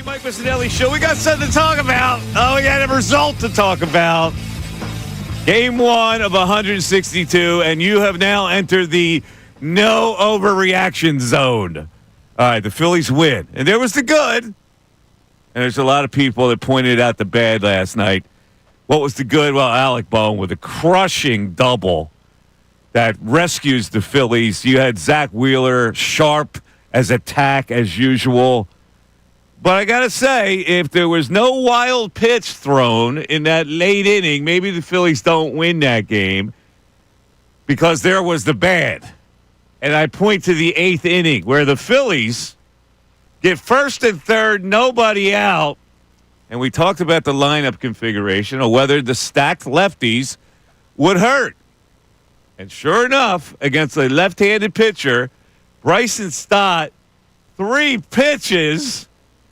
Mike Missanelli Show. We got something to talk about. Oh, we got a result to talk about. Game 1 of 162, and you have now entered the no overreaction zone. All right, the Phillies win. And there was the good. And there's a lot of people that pointed out the bad last night. What was the good? Well, Alec Bohm with a crushing double that rescues the Phillies. You had Zach Wheeler sharp as attack as usual. But I got to say, if there was no wild pitch thrown in that late inning, maybe the Phillies don't win that game because there was the bad. And I point to the 8th inning where the Phillies get first and third, nobody out. And we talked about the lineup configuration or whether the stacked lefties would hurt. And sure enough, against a left-handed pitcher, Bryson Stott, 3 pitches,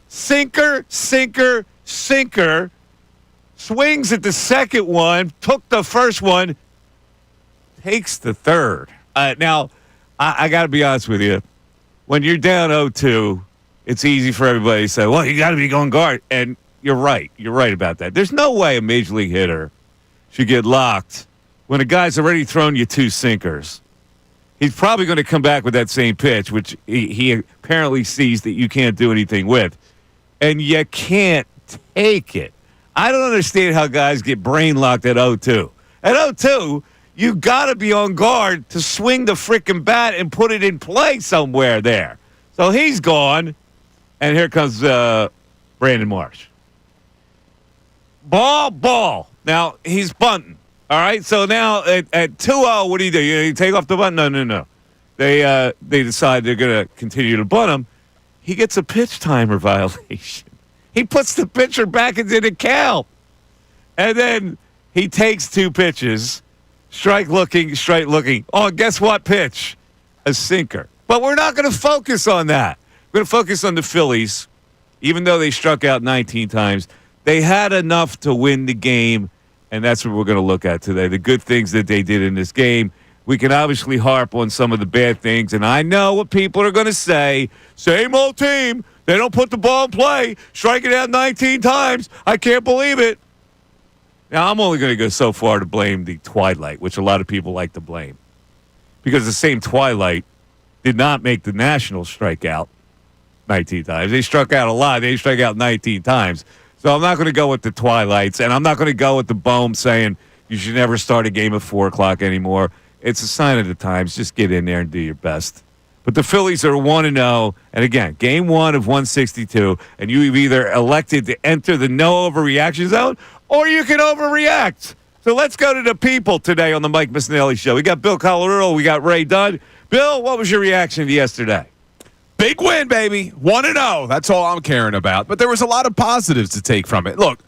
sinker, sinker, sinker, swings at the second one, took the first one, takes the third. Now, I got to be honest with you. When you're down 0-2, it's easy for everybody to say, well, you got to be going guard. And you're right. You're right about that. There's no way a major league hitter should get locked when a guy's already thrown you 2 sinkers. He's probably going to come back with that same pitch, which he apparently sees that you can't do anything with. And you can't take it. I don't understand how guys get brain locked at 0-2. At 0-2, you got to be on guard to swing the freaking bat and put it in play somewhere there. So he's gone, and here comes Brandon Marsh. Ball. Now, he's bunting. All right, so now at 2-0, what do? You take off the bunt? No. They decide they're going to continue to bunt him. He gets a pitch timer violation. He puts the pitcher back into the count. And then he takes 2 pitches, strike looking. Oh, guess what pitch? A sinker. But we're not going to focus on that. We're going to focus on the Phillies. Even though they struck out 19 times, they had enough to win the game, and that's what we're going to look at today. The good things that they did in this game. We can obviously harp on some of the bad things, and I know what people are going to say. Same old team. They don't put the ball in play. Strike it out 19 times. I can't believe it. Now, I'm only going to go so far to blame the twilight, which a lot of people like to blame. Because the same twilight did not make the Nationals strike out 19 times. They struck out a lot. They struck out 19 times. So I'm not going to go with the twilights, and I'm not going to go with the Bohm saying you should never start a game at 4 o'clock anymore. It's a sign of the times. Just get in there and do your best. But the Phillies are 1-0. And again, game 1 of 162. And you've either elected to enter the no overreaction zone or you can overreact. So let's go to the people today on the Mike Missanelli Show. We got Bill Colorado. We got Ray Dunn. Bill, what was your reaction to yesterday? Big win, baby. 1-0. That's all I'm caring about. But there was a lot of positives to take from it. Look,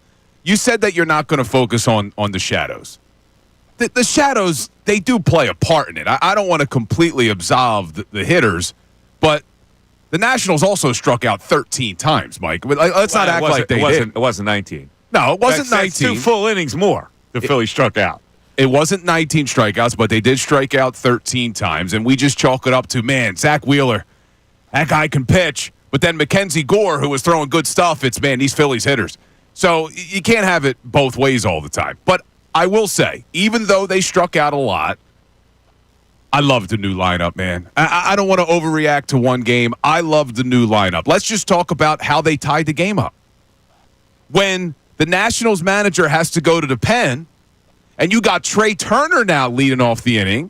you said that you're not going to focus on the shadows. The shadows, they do play a part in it. I don't want to completely absolve the hitters, but the Nationals also struck out 13 times, Mike. Let's not act like they did. It wasn't 19. No, it wasn't 19. That's 2 full innings more the Phillies struck out. It wasn't 19 strikeouts, but they did strike out 13 times, and we just chalk it up to, man, Zach Wheeler, that guy can pitch. But then Mackenzie Gore, who was throwing good stuff, it's, man, these Phillies hitters. So you can't have it both ways all the time. But I will say, even though they struck out a lot, I love the new lineup, man. I don't want to overreact to one game. I love the new lineup. Let's just talk about how they tied the game up. When the Nationals manager has to go to the pen, and you got Trey Turner now leading off the inning,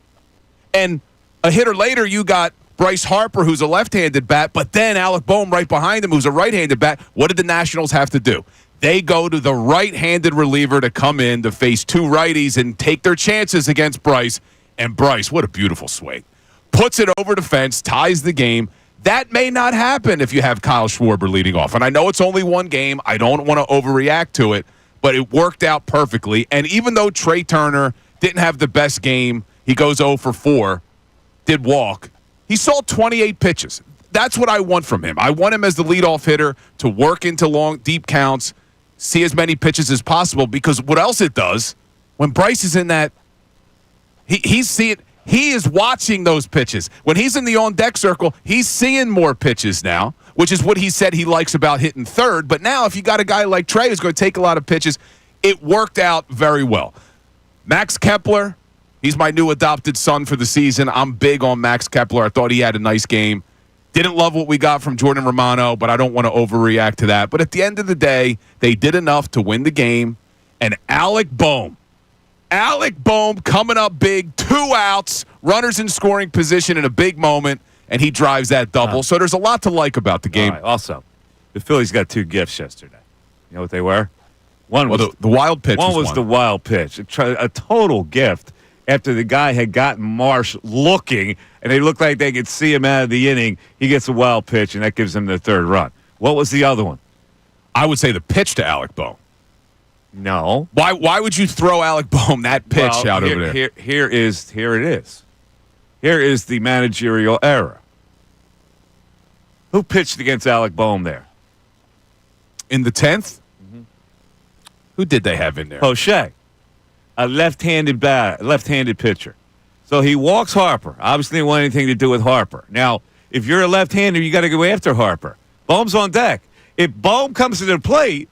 and a hitter later you got Bryce Harper, who's a left-handed bat, but then Alec Bohm right behind him, who's a right-handed bat. What did the Nationals have to do? They go to the right-handed reliever to come in to face 2 righties and take their chances against Bryce. And Bryce, what a beautiful swing. Puts it over the fence, ties the game. That may not happen if you have Kyle Schwarber leading off. And I know it's only one game. I don't want to overreact to it, but it worked out perfectly. And even though Trey Turner didn't have the best game, he goes 0 for 4, did walk, he saw 28 pitches. That's what I want from him. I want him as the leadoff hitter to work into long, deep counts, see as many pitches as possible, because what else it does, when Bryce is in that, he's seeing, he is watching those pitches. When he's in the on-deck circle, he's seeing more pitches now. which is what he said he likes about hitting third. But now if you got a guy like Trey who's going to take a lot of pitches, it worked out very well. Max Kepler, he's my new adopted son for the season. I'm big on Max Kepler. I thought he had a nice game. Didn't love what we got from Jordan Romano, but I don't want to overreact to that. But at the end of the day, they did enough to win the game. And Alec Boehm coming up big, 2 outs, runners in scoring position in a big moment, and he drives that double. So there's a lot to like about the game. All right, also, the Phillies got 2 gifts yesterday. You know what they were? One was the wild pitch. One was the wild pitch. A total gift after the guy had gotten Marsh looking, and they looked like they could see him out of the inning. He gets a wild pitch, and that gives him the 3rd run. What was the other one? I would say the pitch to Alec Boehm. No. Why would you throw Alec Boehm that pitch out over there? Here it is. Here is the managerial error. Who pitched against Alec Boehm there? In the 10th? Mm-hmm. Who did they have in there? Poche, a left-handed pitcher. So he walks Harper. Obviously, didn't want anything to do with Harper. Now, if you're a left-hander, you got to go after Harper. Boehm's on deck. If Boehm comes to the plate,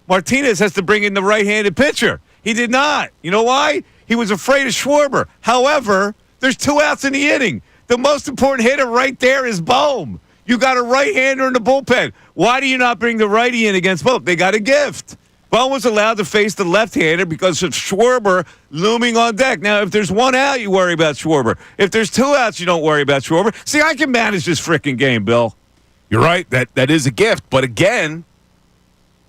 Martinez has to bring in the right-handed pitcher. He did not. You know why? He was afraid of Schwarber. However, there's 2 outs in the inning. The most important hitter right there is Boehm. You got a right-hander in the bullpen. Why do you not bring the righty in against Boehm? They got a gift. Boehm was allowed to face the left-hander because of Schwarber looming on deck. Now, if there's 1 out, you worry about Schwarber. If there's 2 outs, you don't worry about Schwarber. See, I can manage this freaking game, Bill. You're right. That is a gift. But again,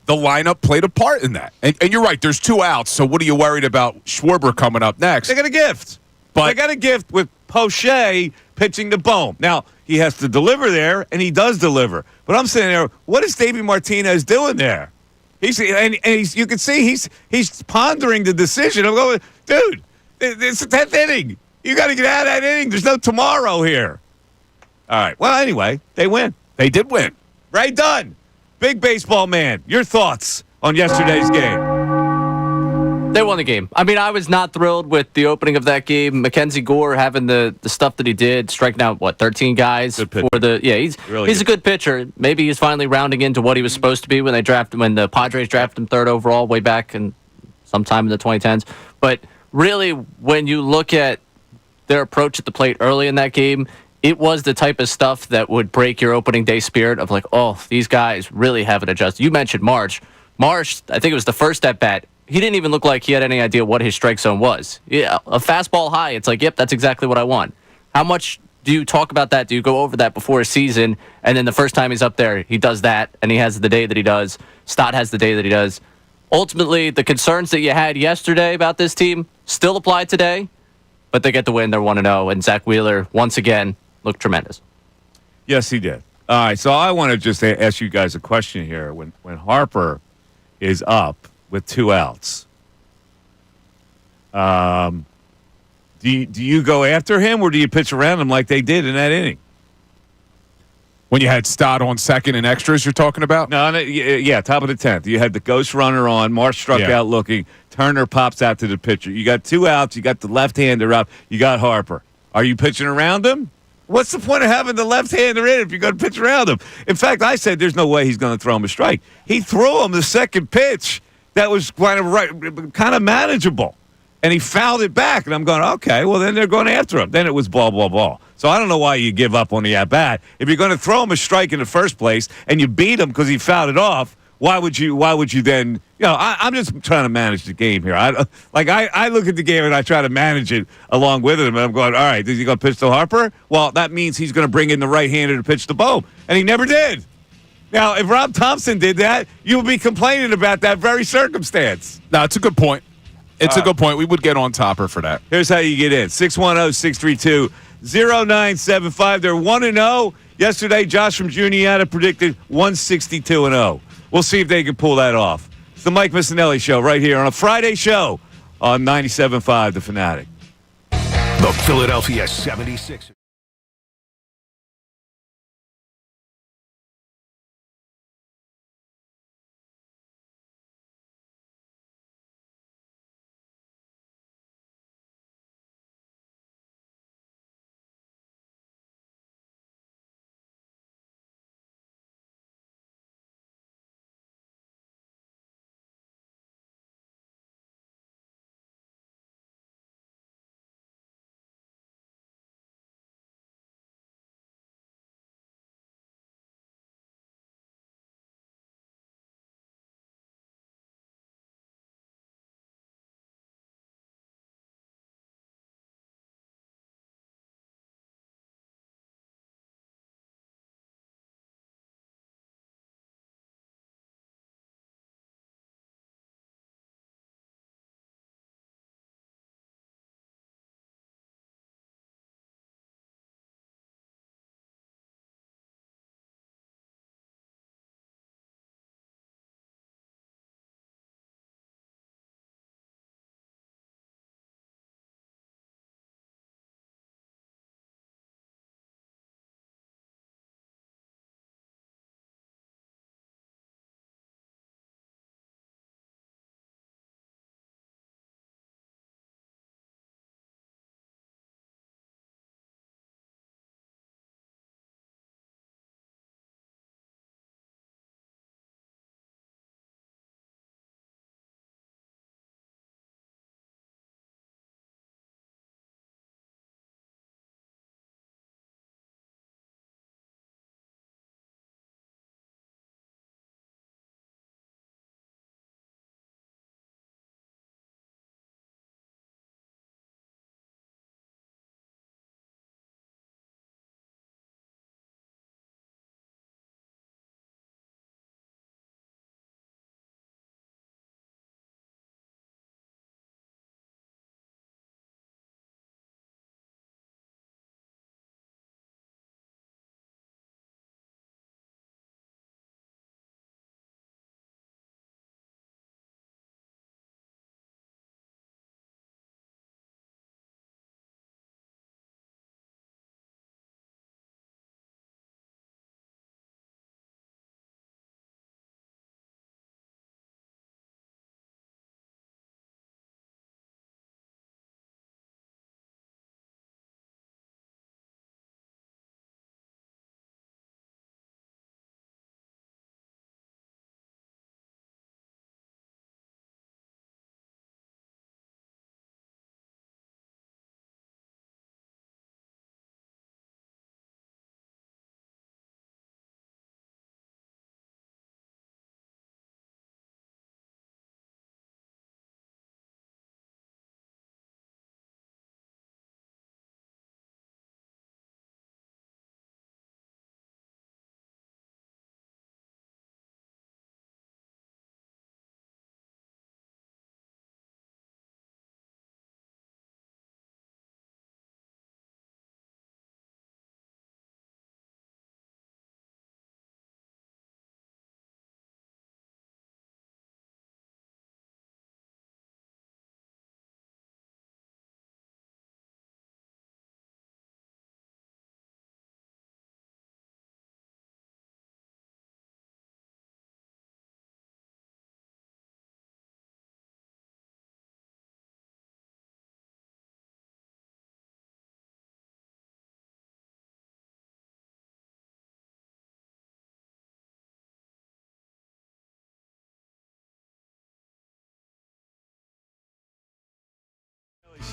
the lineup played a part in that. And you're right. There's 2 outs. So what are you worried about Schwarber coming up next? They got a gift. They got a gift with Poche pitching to Boehm. Now, he has to deliver there, and he does deliver. But I'm sitting there, what is Davey Martinez doing there? You can see he's pondering the decision. I'm going, dude, it's the 10th inning. You got to get out of that inning. There's no tomorrow here. All right. Well, anyway, they win. They did win. Ray Dunn, big baseball man. Your thoughts on yesterday's game? They won the game. I mean, I was not thrilled with the opening of that game. Mackenzie Gore having the stuff that he did, striking out, 13 guys for the. Yeah, he's a good pitcher. Maybe he's finally rounding into what he was supposed to be when the Padres drafted him 3rd overall way back in sometime in the 2010s. But really, when you look at their approach at the plate early in that game, it was the type of stuff that would break your opening day spirit of like, oh, these guys really haven't adjusted. You mentioned Marsh. Marsh, I think it was the first at bat. He didn't even look like he had any idea what his strike zone was. Yeah, a fastball high. It's like, yep, that's exactly what I want. How much do you talk about that? Do you go over that before a season? And then the first time he's up there, he does that, and he has the day that he does. Stott has the day that he does. Ultimately, the concerns that you had yesterday about this team still apply today, but they get the win. They're 1-0, and Zach Wheeler, once again, looked tremendous. Yes, he did. All right, so I want to just ask you guys a question here. When Harper is up with 2 outs, do you go after him or do you pitch around him like they did in that inning? When you had Stott on second and extras, you're talking about? No, yeah, top of the 10th. You had the ghost runner on. Marsh struck out looking. Turner pops out to the pitcher. You got 2 outs. You got the left-hander up. You got Harper. Are you pitching around him? What's the point of having the left-hander in if you're going to pitch around him? In fact, I said there's no way he's going to throw him a strike. He threw him the second pitch that was kind of manageable. And he fouled it back. And I'm going, okay, well, then they're going after him. Then it was ball, ball, ball. So I don't know why you give up on the at-bat. If you're going to throw him a strike in the first place and you beat him because he fouled it off, why would you then, I'm just trying to manage the game here. I look at the game and I try to manage it along with him. And I'm going, all right, is he going to pitch to Harper? Well, that means he's going to bring in the right-hander to pitch to Boehm. And he never did. Now, if Rob Thompson did that, you would be complaining about that very circumstance. No, it's a good point. It's a good point. We would get on Topper for that. Here's how you get in. 610-632-0975. They're 1-0. Yesterday, Josh from Juniata predicted 162-0. We'll see if they can pull that off. It's the Mike Missanelli Show right here on a Friday show on 97.5 The Fanatic. The Philadelphia 76ers.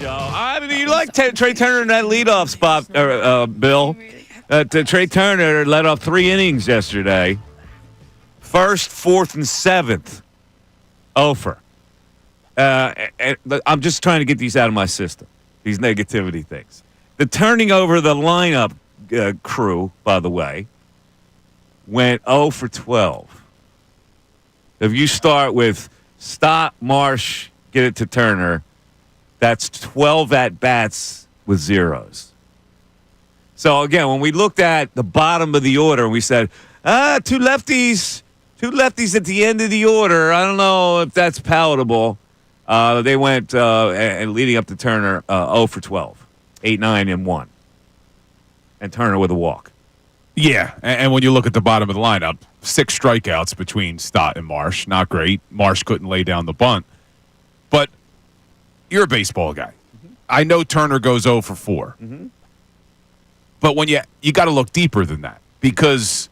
show. I mean, you like Trey Turner in that leadoff spot, Bill. Trey Turner led off 3 innings yesterday. First, fourth, and seventh. Over. I'm just trying to get these out of my system, these negativity things. The turning over the lineup crew, by the way, went 0 for 12. If you start with Stott, Marsh, get it to Turner, that's 12 at-bats with zeros. So, again, when we looked at the bottom of the order, we said, two lefties at the end of the order. I don't know if that's palatable. They went, and leading up to Turner, 0 for 12, 8, 9, and 1. And Turner with a walk. Yeah, and when you look at the bottom of the lineup, 6 strikeouts between Stott and Marsh. Not great. Marsh couldn't lay down the bunt. But you're a baseball guy. Mm-hmm. I know Turner goes 0 for 4. Mm-hmm. But when you got to look deeper than that, because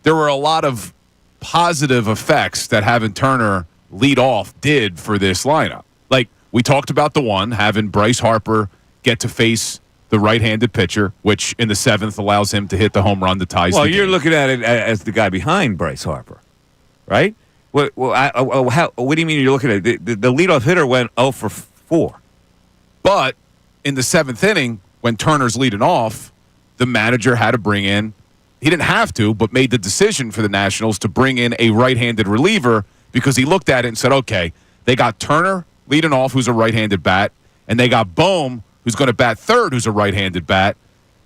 there were a lot of positive effects that having Turner lead off did for this lineup. Like, we talked about the one, having Bryce Harper get to face the right-handed pitcher, which in the 7th allows him to hit the home run that ties the game. Well, you're looking at it as the guy behind Bryce Harper, right? What do you mean you're looking at it? The leadoff hitter went 0 for 4. But in the 7th inning, when Turner's leading off, the manager had to bring in, he didn't have to, but made the decision for the Nationals to bring in a right-handed reliever because he looked at it and said, okay, they got Turner leading off, who's a right-handed bat, and they got Bohm, who's going to bat third, who's a right-handed bat.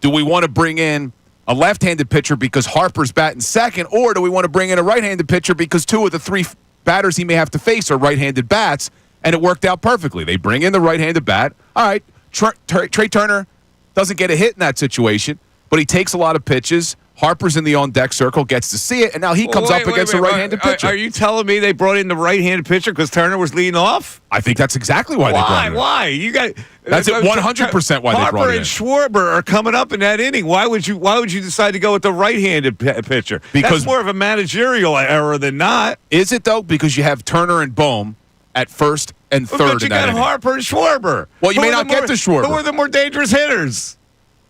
Do we want to bring in a left-handed pitcher because Harper's batting second, or do we want to bring in a right-handed pitcher because 2 of the 3 batters he may have to face are right-handed bats? And it worked out perfectly. They bring in the right-handed bat. All right, Trey Turner doesn't get a hit in that situation, but he takes a lot of pitches. Harper's in the on-deck circle, gets to see it, and now he comes up against a right-handed pitcher. Are you telling me they brought in the right-handed pitcher because Turner was leading off? I think that's exactly why they brought him in. Why? You got that's 100% why they brought him in. Harper and Schwarber are coming up in that inning. Why would you decide to go with the right-handed pitcher? Because that's more of a managerial error than not. Is it, though? Because you have Turner and Bohm at first and third in that inning. But you got Harper and Schwarber. Well, you may not get to Schwarber. Who are the more dangerous hitters?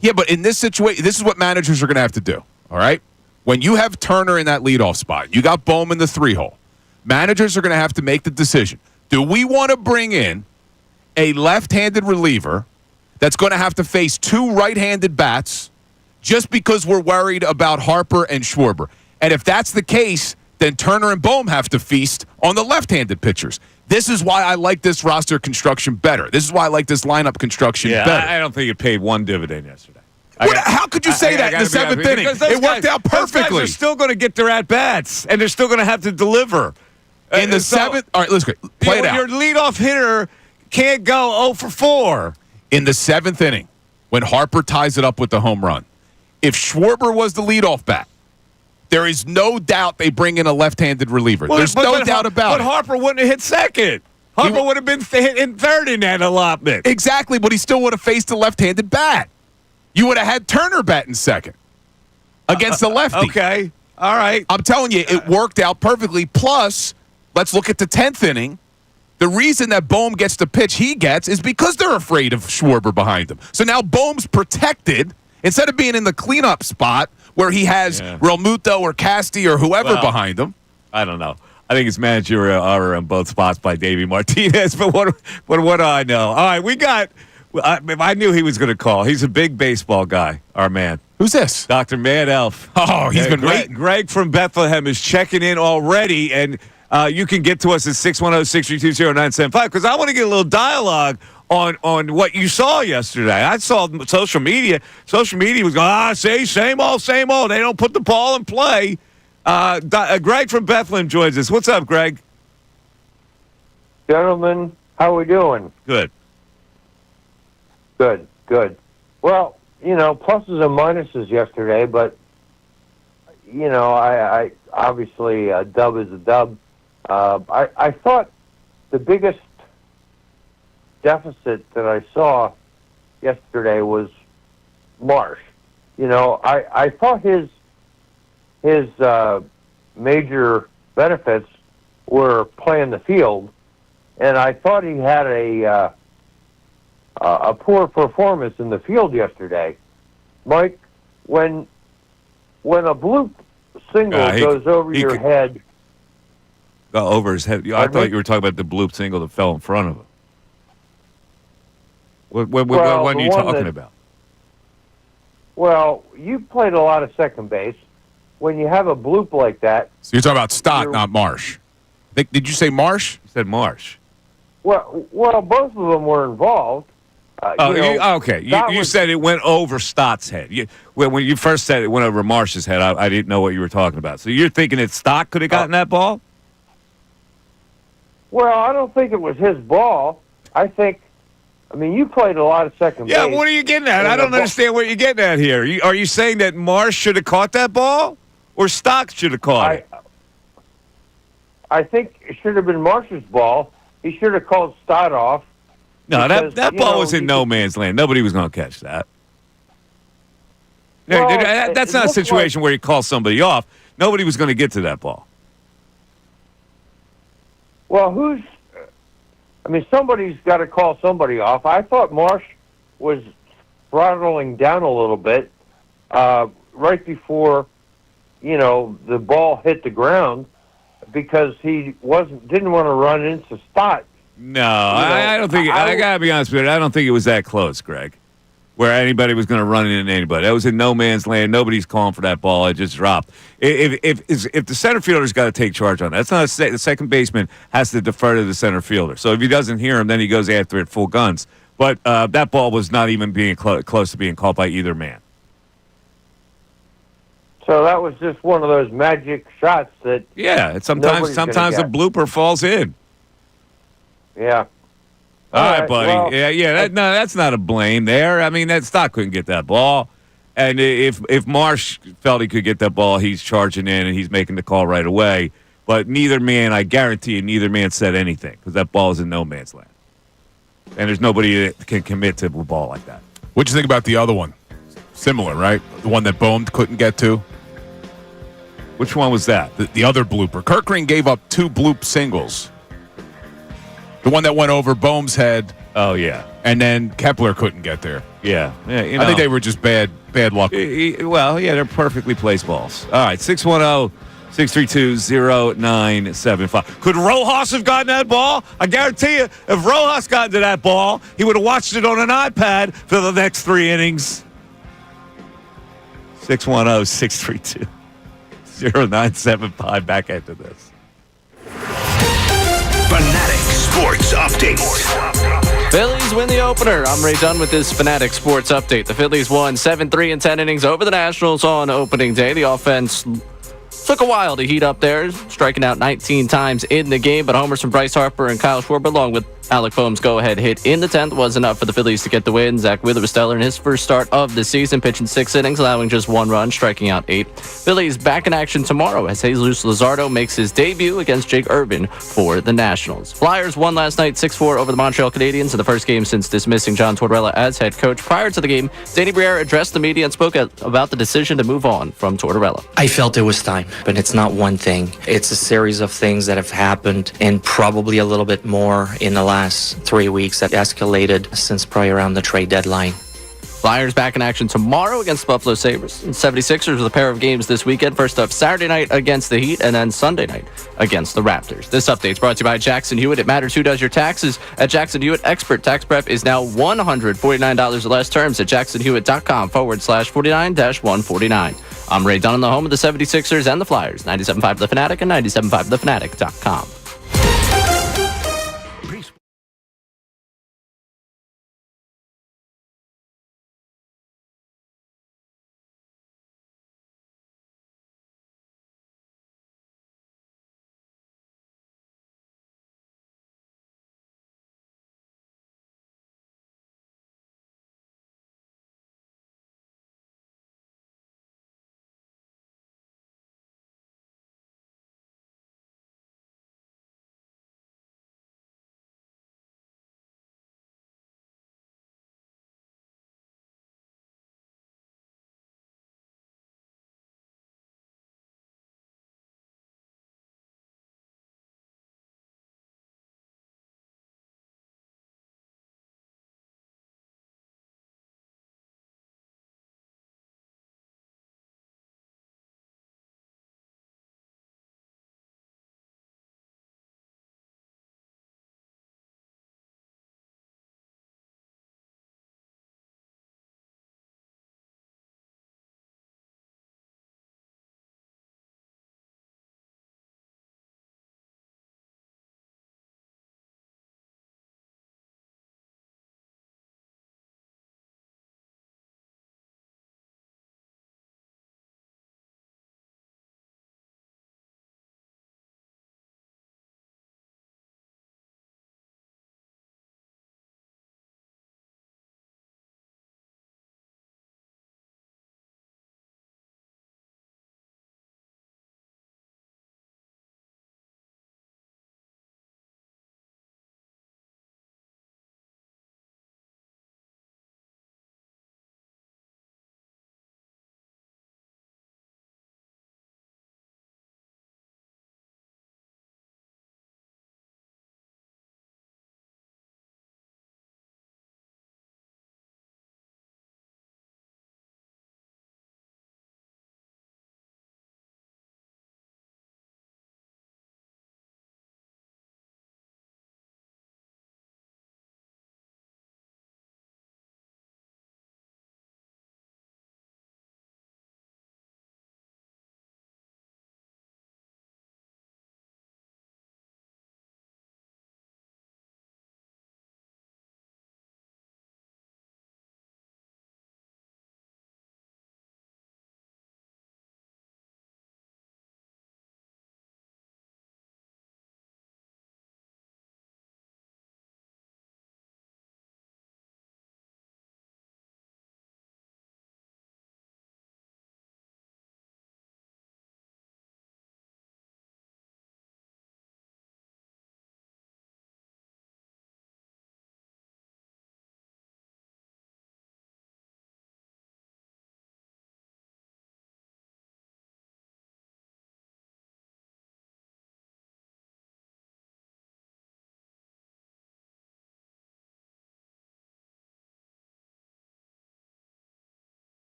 Yeah, but in this situation, this is what managers are going to have to do, all right? When you have Turner in that leadoff spot, you got Bohm in the 3-hole, managers are going to have to make the decision. Do we want to bring in a left-handed reliever that's going to have to face 2 right-handed bats just because we're worried about Harper and Schwarber? And if that's the case, then Turner and Bohm have to feast on the left-handed pitchers. This is why I like this roster construction better. This is why I like this lineup construction better. I don't think it paid one dividend yesterday. How could you say that in the 7th inning? It worked out perfectly. Those guys are still going to get their at-bats, and they're still going to have to deliver. In the 7th? All right, let's play it out. Your leadoff hitter can't go 0 for 4. In the 7th inning, when Harper ties it up with the home run, if Schwarber was the leadoff bat, there is no doubt they bring in a left-handed reliever. There's no doubt about it. But Harper wouldn't have hit second. Harper would have been in third in that allotment. Exactly, but he still would have faced a left-handed bat. You would have had Turner batting second against the lefty. Okay, all right. I'm telling you, it worked out perfectly. Plus, let's look at the 10th inning. The reason that Bohm gets the pitch he gets is because they're afraid of Schwarber behind him. So now Bohm's protected instead of being in the cleanup spot where he has Realmuto or Casti or whoever behind him. I don't know. I think it's managerial error in both spots by Davey Martinez, but what do I know? All right, we got. I knew he was going to call. He's a big baseball guy, our man. Who's this? Dr. Mad Elf. Oh, he's been waiting. Greg from Bethlehem is checking in already, and you can get to us at 610-632-0975 because I want to get a little dialogue on what you saw yesterday. I saw social media. Social media was going, same old. They don't put the ball in play. Greg from Bethlehem joins us. What's up, Greg? Gentlemen, how we doing? Good. Good. Well, pluses and minuses yesterday, but, I obviously a dub is a dub. I thought the biggest deficit that I saw yesterday was Marsh. I thought his major benefits were playing the field, and I thought he had a poor performance in the field yesterday. Mike, when a bloop single goes over your head. Over his head. I thought you were talking about the bloop single that fell in front of him. What one are you talking about? Well, you played a lot of second base. When you have a bloop like that... So you're talking about Stott, not Marsh. Did you say Marsh? You said Marsh. Well, both of them were involved. Okay. You said it went over Stott's head. When you first said it went over Marsh's head, I didn't know what you were talking about. So you're thinking that Stott could have gotten that ball? Well, I don't think it was his ball. I mean, you played a lot of second base. Yeah, what are you getting at? I don't understand what you're getting at here. Are you saying that Marsh should have caught that ball? Or Stott should have caught it? I think it should have been Marsh's ball. He should have called Stott off. No, that ball was in no man's land. Nobody was going to catch that. Well, that's not a situation where you call somebody off. Nobody was going to get to that ball. Well, somebody's got to call somebody off. I thought Marsh was throttling down a little bit right before, the ball hit the ground because he didn't want to run into Stott. No, I don't think. I got to be honest with you. I don't think it was that close, Greg, where anybody was going to run into anybody. That was in no man's land. Nobody's calling for that ball. It just dropped. If the center fielder's got to take charge on that, that's not the second baseman has to defer to the center fielder. So if he doesn't hear him, then he goes after it full guns. But that ball was not even being close to being caught by either man. So that was just one of those magic shots that. Yeah, sometimes a blooper falls in. Yeah. All right, buddy. Well, that's not a blame there. I mean, that Stott couldn't get that ball. And if Marsh felt he could get that ball, he's charging in and he's making the call right away. But I guarantee you, neither man said anything because that ball is in no man's land. And there's nobody that can commit to a ball like that. What'd you think about the other one? Similar, right? The one that Bohm couldn't get to? Which one was that? The other blooper. Kirkring gave up 2 bloop singles. The one that went over Bohm's head. Oh, yeah. And then Kepler couldn't get there. Yeah. I think they were just bad luck. They're perfectly placed balls. All right, 610-632-0975. Could Rojas have gotten that ball? I guarantee you, if Rojas got into that ball, he would have watched it on an iPad for the next 3 innings. 610-632-0975. Back after this. Fanatic Sports Update. Phillies win the opener. I'm Ray Dunn with this Fanatic Sports Update. The Phillies won 7-3 in 10 innings over the Nationals on opening day. The offense took a while to heat up there, striking out 19 times in the game, but homers from Bryce Harper and Kyle Schwarber, along with Alec Boehm's go-ahead hit in the 10th, was enough for the Phillies to get the win. Zach Wheeler was stellar in his first start of the season, pitching 6 innings, allowing just 1 run, striking out 8. Phillies back in action tomorrow as Jesus Luzardo makes his debut against Jake Irvin for the Nationals. Flyers won last night 6-4 over the Montreal Canadiens in the first game since dismissing John Tortorella as head coach. Prior to the game, Danny Briere addressed the media and spoke about the decision to move on from Tortorella. I felt it was time, but it's not one thing. It's a series of things that have happened, and probably a little bit more in the last 3 weeks that escalated since probably around the trade deadline. Flyers back in action tomorrow against the Buffalo Sabres. And 76ers with a pair of games this weekend. First up Saturday night against the Heat, and then Sunday night against the Raptors. This update is brought to you by Jackson Hewitt. It matters who does your taxes. At Jackson Hewitt, expert tax prep is now $149 or less. Terms at jacksonhewitt.com/49-149. I'm Ray Dunn, the home of the 76ers and the Flyers. 97.5 The Fanatic and 97.5thefanatic.com.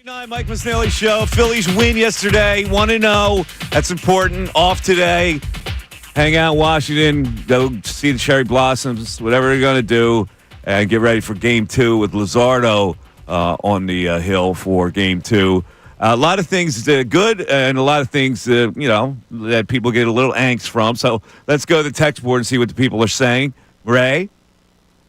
Mike Missanelli Show. Phillies win yesterday, 1-0. That's important. Off today. Hang out in Washington. Go see the cherry blossoms, whatever you're going to do, and get ready for Game 2 with Luzardo on the hill for Game 2. A lot of things good and a lot of things, that people get a little angst from. So let's go to the text board and see what the people are saying. Ray?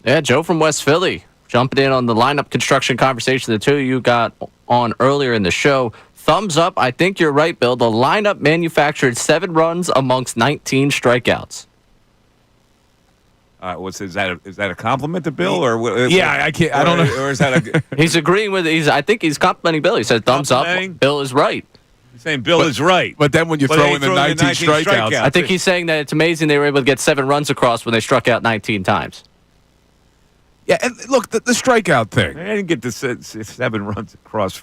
Yeah, Joe from West Philly jumping in on the lineup construction conversation the two of you got on earlier in the show. Thumbs up. I think you're right, Bill. The lineup manufactured 7 runs amongst 19 strikeouts. Is that a compliment to Bill or I can't. I don't know. Or is that He's agreeing with. I think he's complimenting Bill. He said thumbs up. Bill is right. He's saying Bill is right. But then when you throw in the 19 strikeouts, I think he's saying that it's amazing they were able to get 7 runs across when they struck out 19 times. Yeah, and look, the strikeout thing. I didn't get the 7 runs across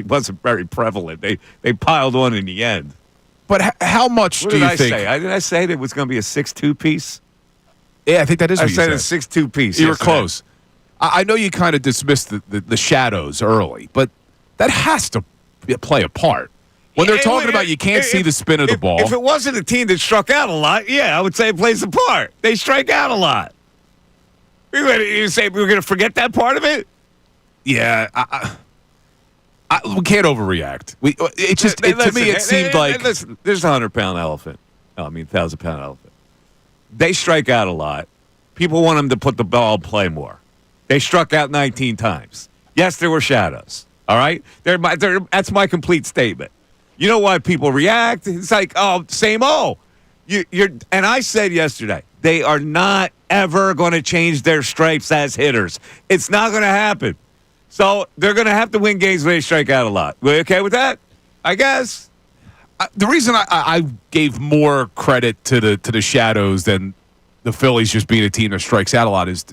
wasn't very prevalent. They piled on in the end. But how much what do did you I think? Say? Did I say that it was going to be a 6-2 piece? Yeah, I think that is what you said. I said a 6-2 piece. You were close. I know you kind of dismissed the shadows early, but that has to play a part. When they're talking about you can't see the spin of the ball. If it wasn't a team that struck out a lot, I would say it plays a part. They strike out a lot. You say we're going to forget that part of it? Yeah, we can't overreact. To me, it seemed like there's a 100-pound elephant. 1,000-pound elephant. They strike out a lot. People want them to put the ball in play more. They struck out 19 times. Yes, there were shadows. All right, that's my complete statement. You know why people react? It's like, oh, same old. And I said yesterday, they are not ever going to change their stripes as hitters. It's not going to happen. So they're going to have to win games when they strike out a lot. We okay with that? I guess. The reason I gave more credit to the Shadows than the Phillies just being a team that strikes out a lot is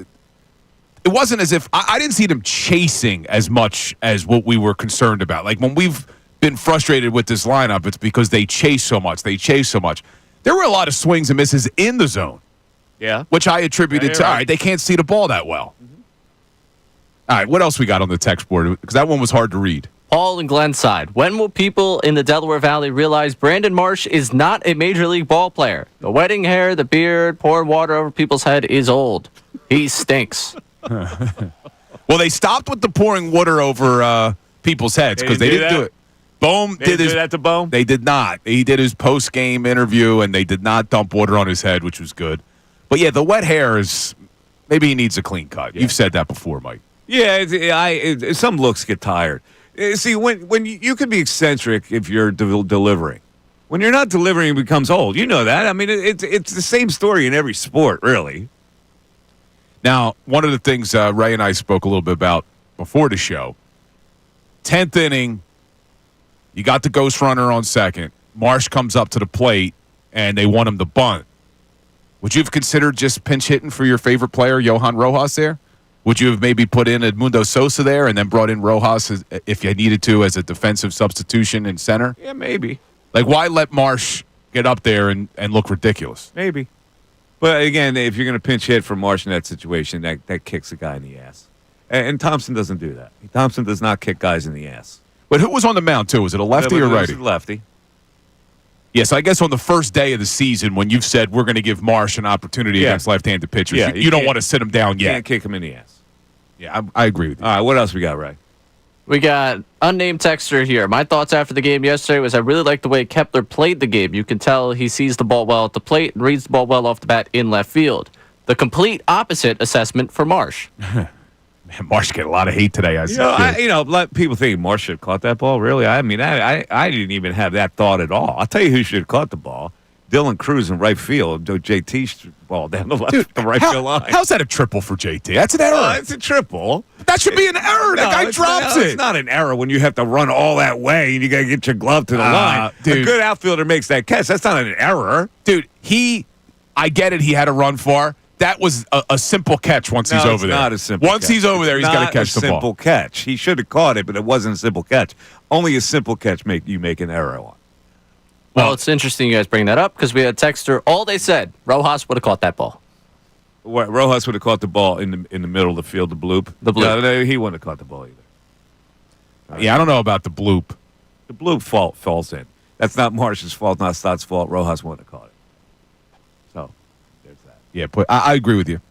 it wasn't as if I didn't see them chasing as much as what we were concerned about. Like when we've been frustrated with this lineup, it's because they chase so much. There were a lot of swings and misses in the zone. Yeah. Which I attributed to, all right, they can't see the ball that well. Mm-hmm. All right, what else we got on the text board? Because that one was hard to read. Paul and Glenside. When will people in the Delaware Valley realize Brandon Marsh is not a major league ball player? The wedding hair, the beard, pouring water over people's head is old. He stinks. Well, they stopped with the pouring water over people's heads because they didn't do it. Bohm did that to Bohm? They did not. He did his post-game interview, and they did not dump water on his head, which was good. But, yeah, the wet hair is – maybe he needs a clean cut. Yeah. You've said that before, Mike. Yeah, some looks get tired. See, when you can be eccentric if you're delivering. When you're not delivering, it becomes old. You know that. I mean, it's the same story in every sport, really. Now, one of the things Ray and I spoke a little bit about before the show, 10th inning, you got the ghost runner on second. Marsh comes up to the plate, and they want him to bunt. Would you have considered just pinch hitting for your favorite player, Johan Rojas, there? Would you have maybe put in Edmundo Sosa there and then brought in Rojas if you needed to as a defensive substitution in center? Yeah, maybe. Like, why let Marsh get up there and look ridiculous? Maybe. But, again, if you're going to pinch hit for Marsh in that situation, that kicks a guy in the ass. And Thompson doesn't do that. Thompson does not kick guys in the ass. But who was on the mound, too? Was it a lefty or righty? It was a lefty. Yes, I guess on the first day of the season when you've said we're going to give Marsh an opportunity against left-handed pitchers, you don't want to sit him down yet. You can't kick him in the ass. Yeah, I agree with you. All right, what else we got, Ray? We got unnamed texter here. My thoughts after the game yesterday was I really liked the way Kepler played the game. You can tell he sees the ball well at the plate and reads the ball well off the bat in left field. The complete opposite assessment for Marsh. Man, Marsh get a lot of hate today. Let people think Marsh should have caught that ball. Really, I mean, I didn't even have that thought at all. I'll tell you who should have caught the ball. Dylan Cruz in right field, JT's ball down the right field line. How's that a triple for JT? That's an error. It's a triple. That should be an error. The guy drops it. It's not an error when you have to run all that way and you got to get your glove to the line. Dude. A good outfielder makes that catch. That's not an error. Dude, I get it. He had to run far. That was a simple catch once he's over there. Not a simple Once catch. he's over there, he's got to catch the ball. Simple catch. He should have caught it, but it wasn't a simple catch. Only a simple catch you make an error on. Well, it's interesting you guys bring that up because we had a texter. All they said, Rojas would have caught that ball. Rojas would have caught the ball in the middle of the field, the bloop. The bloop. No, he wouldn't have caught the ball either. Yeah, I don't know about the bloop. The bloop fault falls in. That's not Marsh's fault, not Stott's fault. Rojas wouldn't have caught it. So, there's that. Yeah, I agree with you.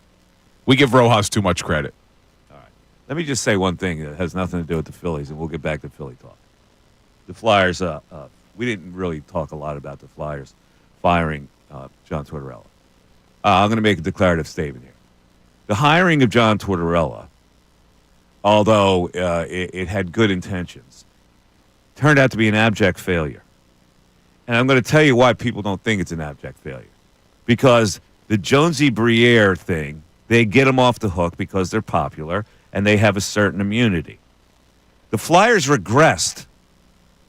We give Rojas too much credit. Let me just say one thing that has nothing to do with the Phillies, and we'll get back to Philly talk. The Flyers, we didn't really talk a lot about the Flyers firing John Tortorella. I'm going to make a declarative statement here. The hiring of John Tortorella, although it had good intentions, turned out to be an abject failure. And I'm going to tell you why people don't think it's an abject failure. Because the Jonesy Briere thing, they get them off the hook because they're popular and they have a certain immunity. The Flyers regressed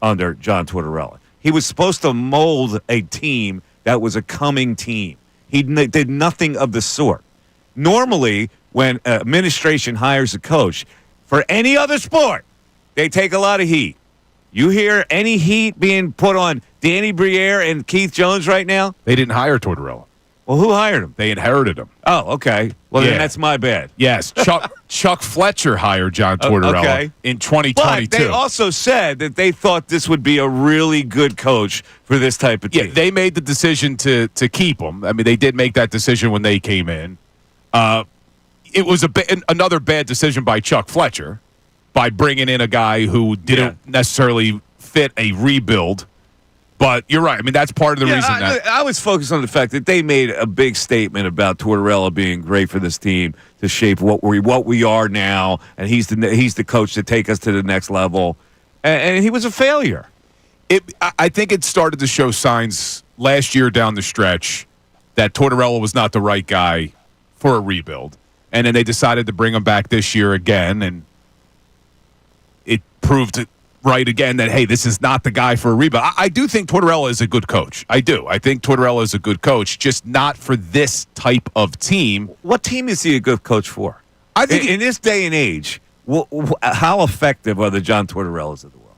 under John Tortorella. He was supposed to mold a team that was a coming team. He did nothing of the sort. Normally, when administration hires a coach, for any other sport, they take a lot of heat. You hear any heat being put on Danny Briere and Keith Jones right now? They didn't hire Tortorella. Well, who hired him? They inherited him. Oh, okay. Well, then that's my bad. Yes, Chuck Fletcher hired John Tortorella in 2022. But they also said that they thought this would be a really good coach for this type of team. Yeah, they made the decision to keep him. I mean, they did make that decision when they came in. It was another bad decision by Chuck Fletcher by bringing in a guy who didn't necessarily fit a rebuild. But you're right. I mean, that's part of the reason that I was focused on the fact that they made a big statement about Tortorella being great for this team to shape what we are now, and he's the coach to take us to the next level, and he was a failure. I think it started to show signs last year down the stretch that Tortorella was not the right guy for a rebuild, and then they decided to bring him back this year again, and it proved it right again that, hey, this is not the guy for a rebuild. I do think Tortorella is a good coach. I do. I think Tortorella is a good coach, just not for this type of team. What team is he a good coach for? I think in this day and age, how effective are the John Tortorellas of the world?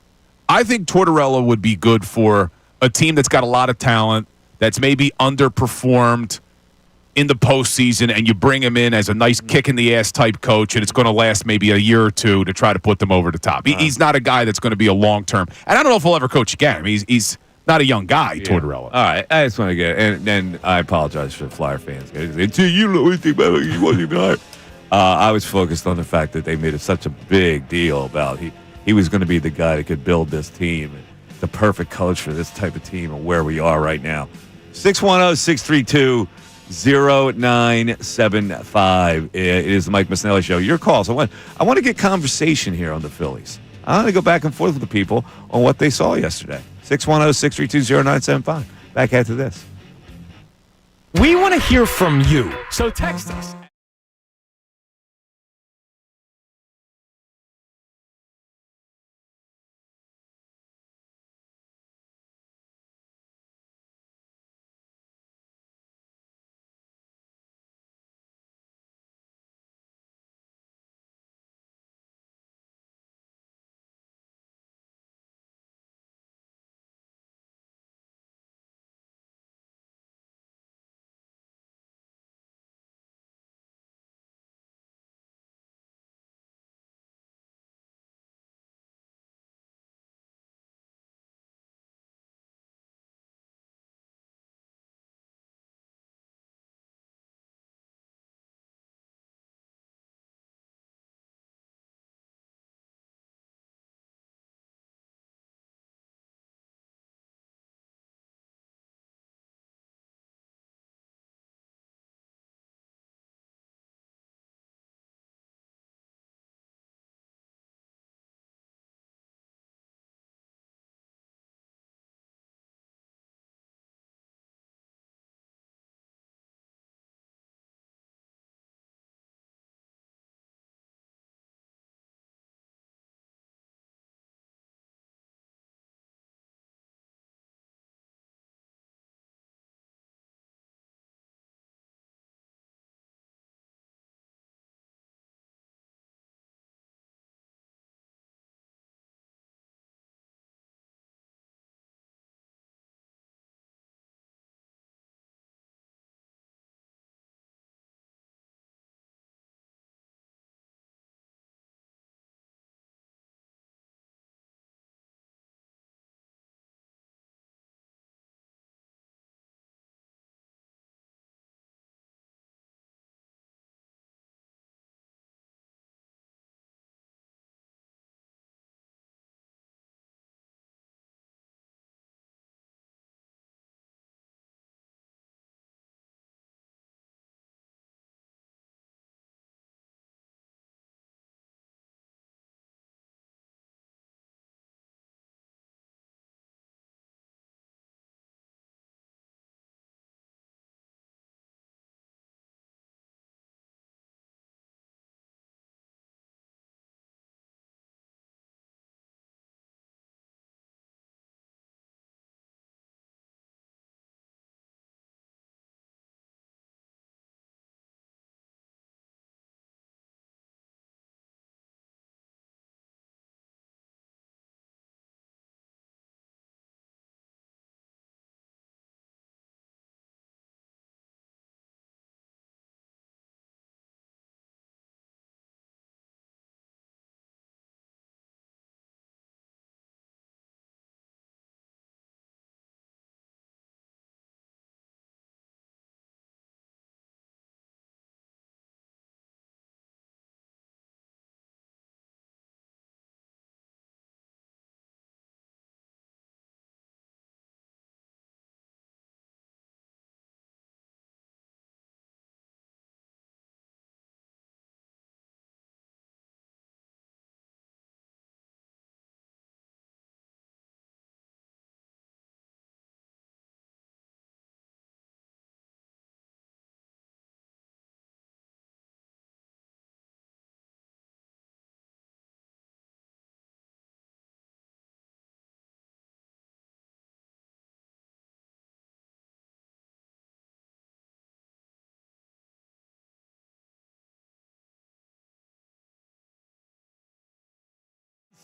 I think Tortorella would be good for a team that's got a lot of talent, that's maybe underperformed in the postseason, and you bring him in as a nice kick-in-the-ass type coach, and it's going to last maybe a year or two to try to put them over the top. He's not a guy that's going to be a long-term. And I don't know if he'll ever coach again. I mean, he's not a young guy, Tortorella. All right, I just want to get and then I apologize for the Flyer fans. You know anything about it? He wasn't even hired. I was focused on the fact that they made such a big deal about he was going to be the guy that could build this team, and the perfect coach for this type of team and where we are right now. 610-632 0975. It is the Mike Missanelli Show. Your calls. I want to get conversation here on the Phillies. I want to go back and forth with the people on what they saw yesterday. 610-632-0975. Back after this. We want to hear from you, so text us.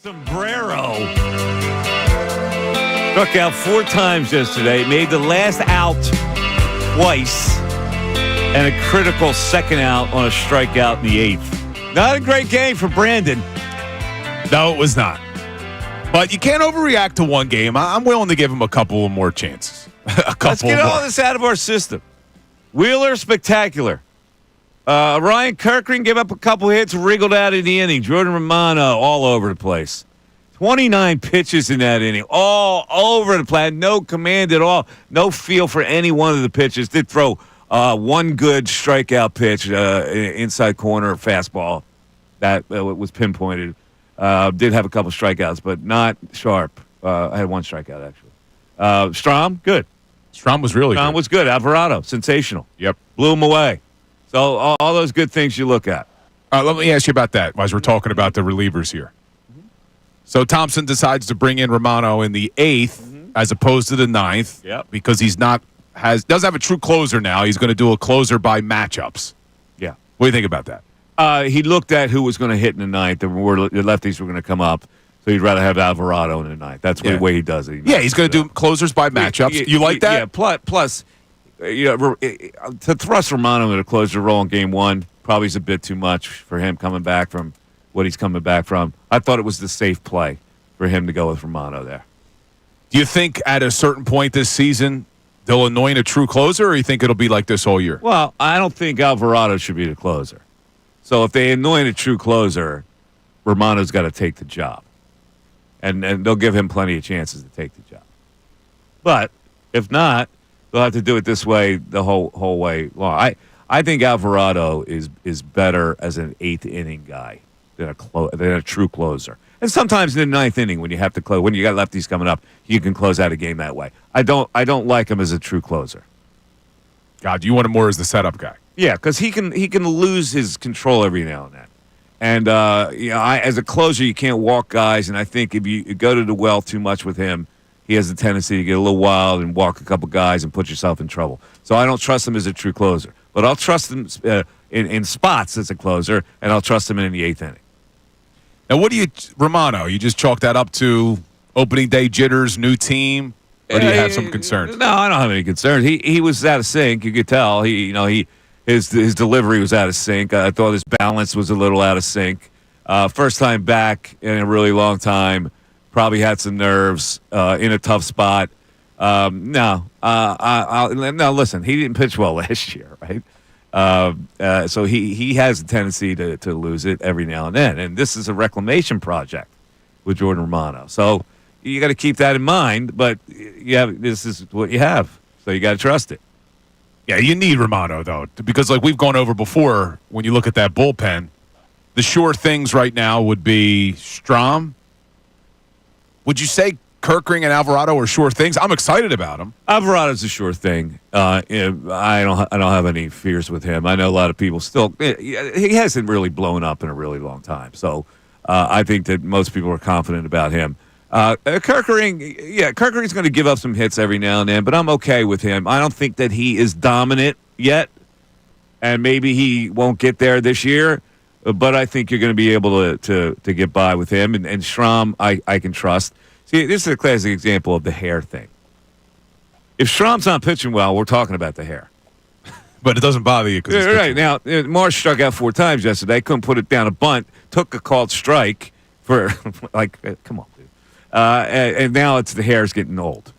Sombrero struck out 4 times yesterday, made the last out twice, and a critical second out on a strikeout in the 8th. Not a great game for Brandon. No, it was not. But you can't overreact to one game. I'm willing to give him a couple more chances. Let's get all this out of our system. Wheeler, spectacular. Ryan Kirkring gave up a couple hits, wriggled out of the inning. Jordan Romano all over the place. 29 pitches in that inning, all over the place. No command at all. No feel for any one of the pitches. Did throw one good strikeout pitch, inside corner fastball that was pinpointed. Did have a couple strikeouts, but not sharp. I had one strikeout, actually. Strom, good. Strom was really good. Strom was good. Alvarado, sensational. Yep. Blew him away. So all those good things you look at. Let me ask you about that as we're talking about the relievers here. So Thompson decides to bring in Romano in the 8th as opposed to the 9th because he's doesn't have a true closer now. He's going to do a closer by matchups. Yeah. What do you think about that? He looked at who was going to hit in the 9th, and the lefties were going to come up. So he'd rather have Alvarado in the 9th. That's the way he does it. He's going to do closers by matchups. You like that? Yeah. Plus, to thrust Romano in a closer role in Game 1 probably is a bit too much for him coming back from what he's coming back from. I thought it was the safe play for him to go with Romano there. Do you think at a certain point this season they'll anoint a true closer, or you think it'll be like this all year? Well, I don't think Alvarado should be the closer. So if they anoint a true closer, Romano's got to take the job. And they'll give him plenty of chances to take the job. But if not, they'll have to do it this way the whole way long. I think Alvarado is better as an 8th inning guy than a true closer. And sometimes in the 9th inning, when you have to close, when you got lefties coming up, you can close out a game that way. I don't like him as a true closer. God, you want him more as the setup guy? Yeah, because he can lose his control every now and then. And as a closer, you can't walk guys. And I think if you go to the well too much with him, he has a tendency to get a little wild and walk a couple guys and put yourself in trouble. So I don't trust him as a true closer. But I'll trust him in spots as a closer, and I'll trust him in the 8th inning. Now, Romano, you just chalk that up to opening day jitters, new team, or do you have some concerns? No, I don't have any concerns. He was out of sync. You could tell. His delivery was out of sync. I thought his balance was a little out of sync. First time back in a really long time. Probably had some nerves in a tough spot. No, listen, he didn't pitch well last year, right? So he has a tendency to lose it every now and then. And this is a reclamation project with Jordan Romano. So you got to keep that in mind. But this is what you have. So you got to trust it. Yeah, you need Romano, though, because like we've gone over before, when you look at that bullpen, the sure things right now would be Strom. Would you say Kirkring and Alvarado are sure things? I'm excited about them. Alvarado's a sure thing. I don't have any fears with him. I know a lot of people still. He hasn't really blown up in a really long time, so I think that most people are confident about him. Kirkring's going to give up some hits every now and then, but I'm okay with him. I don't think that he is dominant yet, and maybe he won't get there this year, but I think you're going to be able to get by with him. And Strom, I can trust. See, this is a classic example of the hair thing. If Strom's not pitching well, we're talking about the hair. But it doesn't bother you. Right. Now, Marsh struck out 4 times yesterday. Couldn't put it down a bunt. Took a called strike for, come on. And now it's the hair's getting old.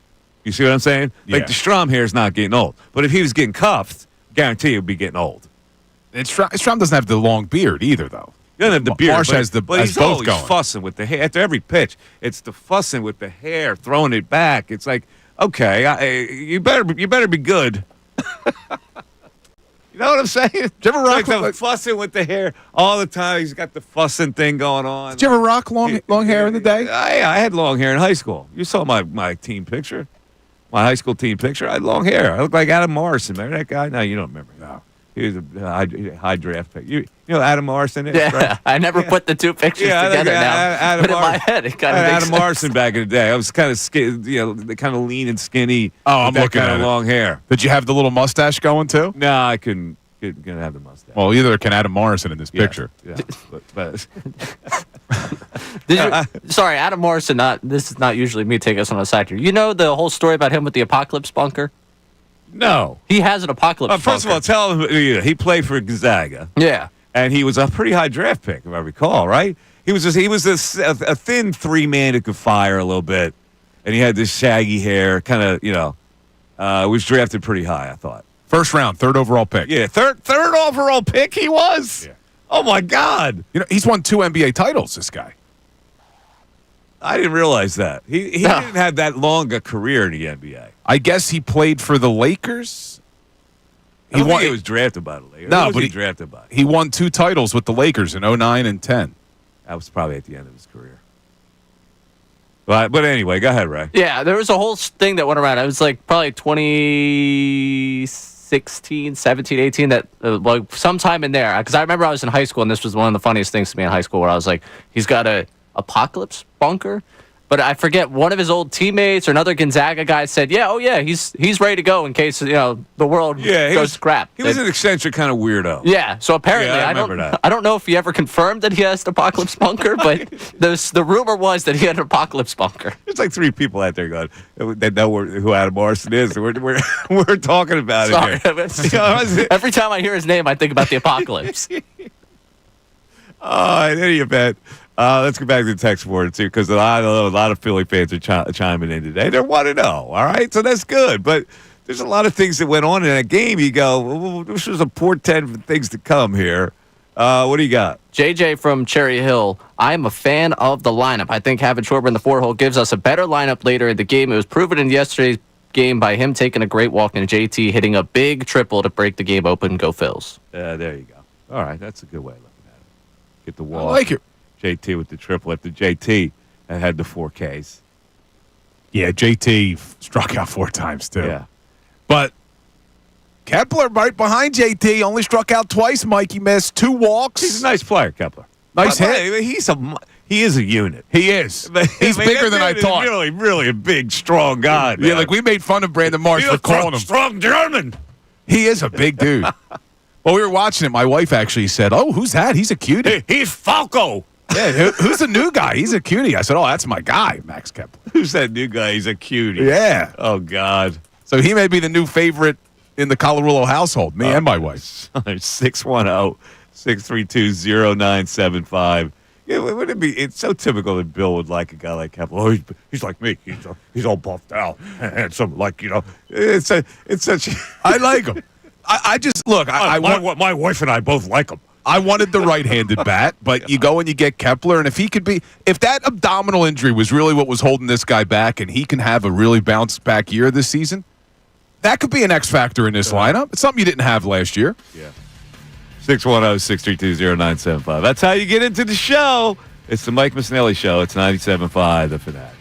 You see what I'm saying? Yeah. Like the Strom hair's not getting old. But if he was getting cuffed, guarantee it would be getting old. And Strom doesn't have the long beard either, though. He doesn't have the beard. Marsh has he's both always going. Fussing with the hair. After every pitch, it's the fussing with the hair, throwing it back. It's like, okay, you better be good. You know what I'm saying? Did you ever rock like fussing with the hair all the time? He's got the fussing thing going on. Did you ever rock long hair in the day? I had long hair in high school. You saw my team picture, my high school team picture. I had long hair. I looked like Adam Morrison. Remember that guy? No, you don't remember. No. He was a high draft pick. You know Adam Morrison? Yeah, right? I never put the two pictures together now. But in my head, it kind of makes Adam sense. Morrison back in the day. I was kind of kind of lean and skinny. Oh, I'm looking at it. Long hair. Did you have the little mustache going too? No, I couldn't have the mustache. Well, either can Adam Morrison in this picture. Yeah. but Sorry, Adam Morrison. This is not usually me taking us on a side here. You know the whole story about him with the apocalypse bunker? No. He has an apocalypse bunker. First of all, tell him he played for Gonzaga. Yeah. And he was a pretty high draft pick, if I recall, right? He was a thin 3-man who could fire a little bit. And he had this shaggy hair, kind of, was drafted pretty high, I thought. First round, 3rd overall pick. Yeah, third overall pick he was? Yeah. Oh, my God. He's won 2 NBA titles, this guy. I didn't realize that. He didn't have that long a career in the NBA. I guess he played for the Lakers. He was drafted by the Lakers. No, but he drafted by. He won 2 titles with the Lakers in 09 and 10. That was probably at the end of his career. But anyway, go ahead, Ray. Yeah, there was a whole thing that went around. It was like probably 2016, 17, 18, that sometime in there. Because I remember I was in high school, and this was one of the funniest things to me in high school, where I was like, he's got a apocalypse bunker. But I forget, one of his old teammates or another Gonzaga guy said, he's ready to go in case the world goes to crap. He was an eccentric kind of weirdo. Yeah, so apparently I remember that. I don't know if he ever confirmed that he has an apocalypse bunker, but the rumor was that he had an apocalypse bunker. There's like 3 people out there going that know who Adam Morrison is. We're talking about it here. Every time I hear his name, I think about the apocalypse. In any event. Let's go back to the text board, too, because a lot of Philly fans are chiming in today. They want to know, all right? So that's good. But there's a lot of things that went on in that game. You go, well, this was a portent for things to come here. What do you got? JJ from Cherry Hill. I'm a fan of the lineup. I think having Schwarber in the 4-hole gives us a better lineup later in the game. It was proven in yesterday's game by him taking a great walk and JT hitting a big triple to break the game open. Go Phils. There you go. All right, that's a good way of looking at it. Get the walk. I like it. JT with the triple after JT had the 4 Ks. Yeah, JT struck out 4 times, too. Yeah. But Kepler right behind JT only struck out twice, Mike. He missed 2 walks. He's a nice player, Kepler. Nice hit. He is a unit. He is. He's bigger than I thought. Really, really a big, strong guy. Yeah, like we made fun of Brandon Marsh for calling him strong German. He is a big dude. Well, we were watching it. My wife actually said, "Oh, who's that? He's a cutie." He's Falco. Yeah, who's the new guy? He's a cutie. I said, "Oh, that's my guy, Max Kepler." Who's that new guy? He's a cutie. Yeah. Oh, God. So he may be the new favorite in the Colorulo household, me and my wife. 610-632-0975. Yeah, wouldn't it be? It's so typical that Bill would like a guy like Kepler. Oh, he's like me. He's all buffed out and handsome. It's such. I like him. I just look. My wife and I both like him. I wanted the right-handed bat, but you go and you get Kepler, and if that abdominal injury was really what was holding this guy back, and he can have a really bounce-back year this season, that could be an X factor in this lineup. It's something you didn't have last year. Yeah. 610-632-0975. That's how you get into the show. It's the Mike Missanelli Show. It's 97.5 The Fanatic.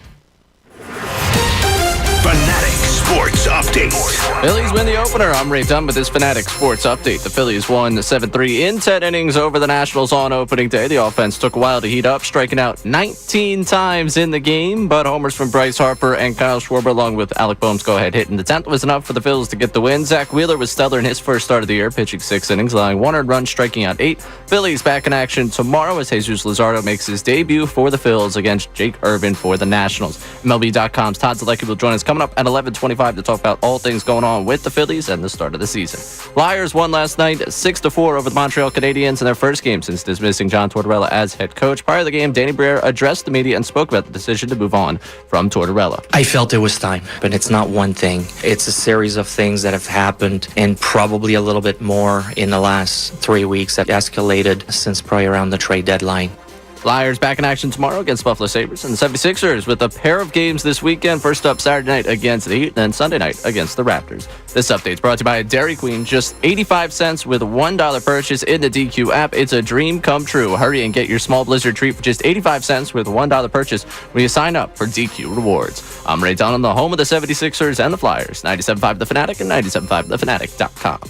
Fanatic Sports Update. Phillies win the opener. I'm Ray Dunn with this Fanatic Sports Update. The Phillies won 7-3 in 10 innings over the Nationals on opening day. The offense took a while to heat up, striking out 19 times in the game, but homers from Bryce Harper and Kyle Schwarber, along with Alec Boehm's go-ahead hit in the 10th, was enough for the Phillies to get the win. Zach Wheeler was stellar in his first start of the year, pitching 6 innings, allowing 1 earned run, striking out 8. Phillies back in action tomorrow as Jesus Luzardo makes his debut for the Phils against Jake Irvin for the Nationals. MLB.com's Todd Zalecki will join us coming up at 11:25 to talk about all things going on with the Phillies and the start of the season. Flyers won last night 6-4 over the Montreal Canadiens in their first game since dismissing John Tortorella as head coach. Prior to the game, Danny Briere addressed the media and spoke about the decision to move on from Tortorella. I felt it was time, but it's not one thing. It's a series of things that have happened, and probably a little bit more in the last 3 weeks that escalated since probably around the trade deadline. Flyers back in action tomorrow against Buffalo Sabres, and the 76ers with a pair of games this weekend. First up Saturday night against the Heat, and then Sunday night against the Raptors. This update is brought to you by Dairy Queen. Just 85 cents with $1 purchase in the DQ app. It's a dream come true. Hurry and get your small Blizzard treat for just 85 cents with $1 purchase when you sign up for DQ Rewards. I'm Ray Dunn on the home of the 76ers and the Flyers. 97.5 The Fanatic and 97.5thefanatic.com.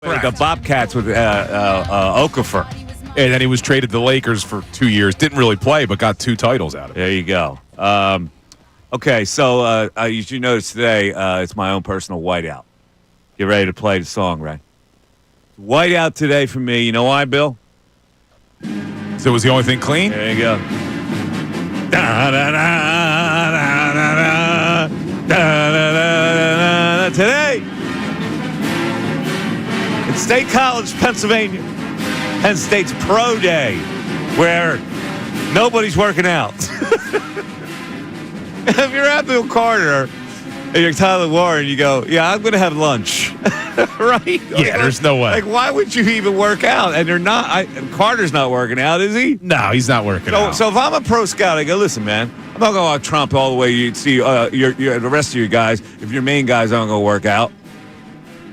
The Bobcats with Okafor. And then he was traded to the Lakers for 2 years. Didn't really play, but got 2 titles out of it. There you go. Okay, so as you notice today, it's my own personal whiteout. Get ready to play the song, Ray. Whiteout today for me. You know why, Bill? So it was the only thing clean? There you go. Today, in State College, Pennsylvania, Penn State's Pro Day, where nobody's working out. If you're Abdul Carter and you're Tyler Warren, you go, yeah, I'm going to have lunch. Right? Yeah, there's no way. Like, why would you even work out? And they're not. Carter's not working out, is he? No, he's not working out. So if I'm a pro scout, I go, listen, man, I'm not going to Trump all the way. You see, the rest of your guys, if your main guys aren't going to work out.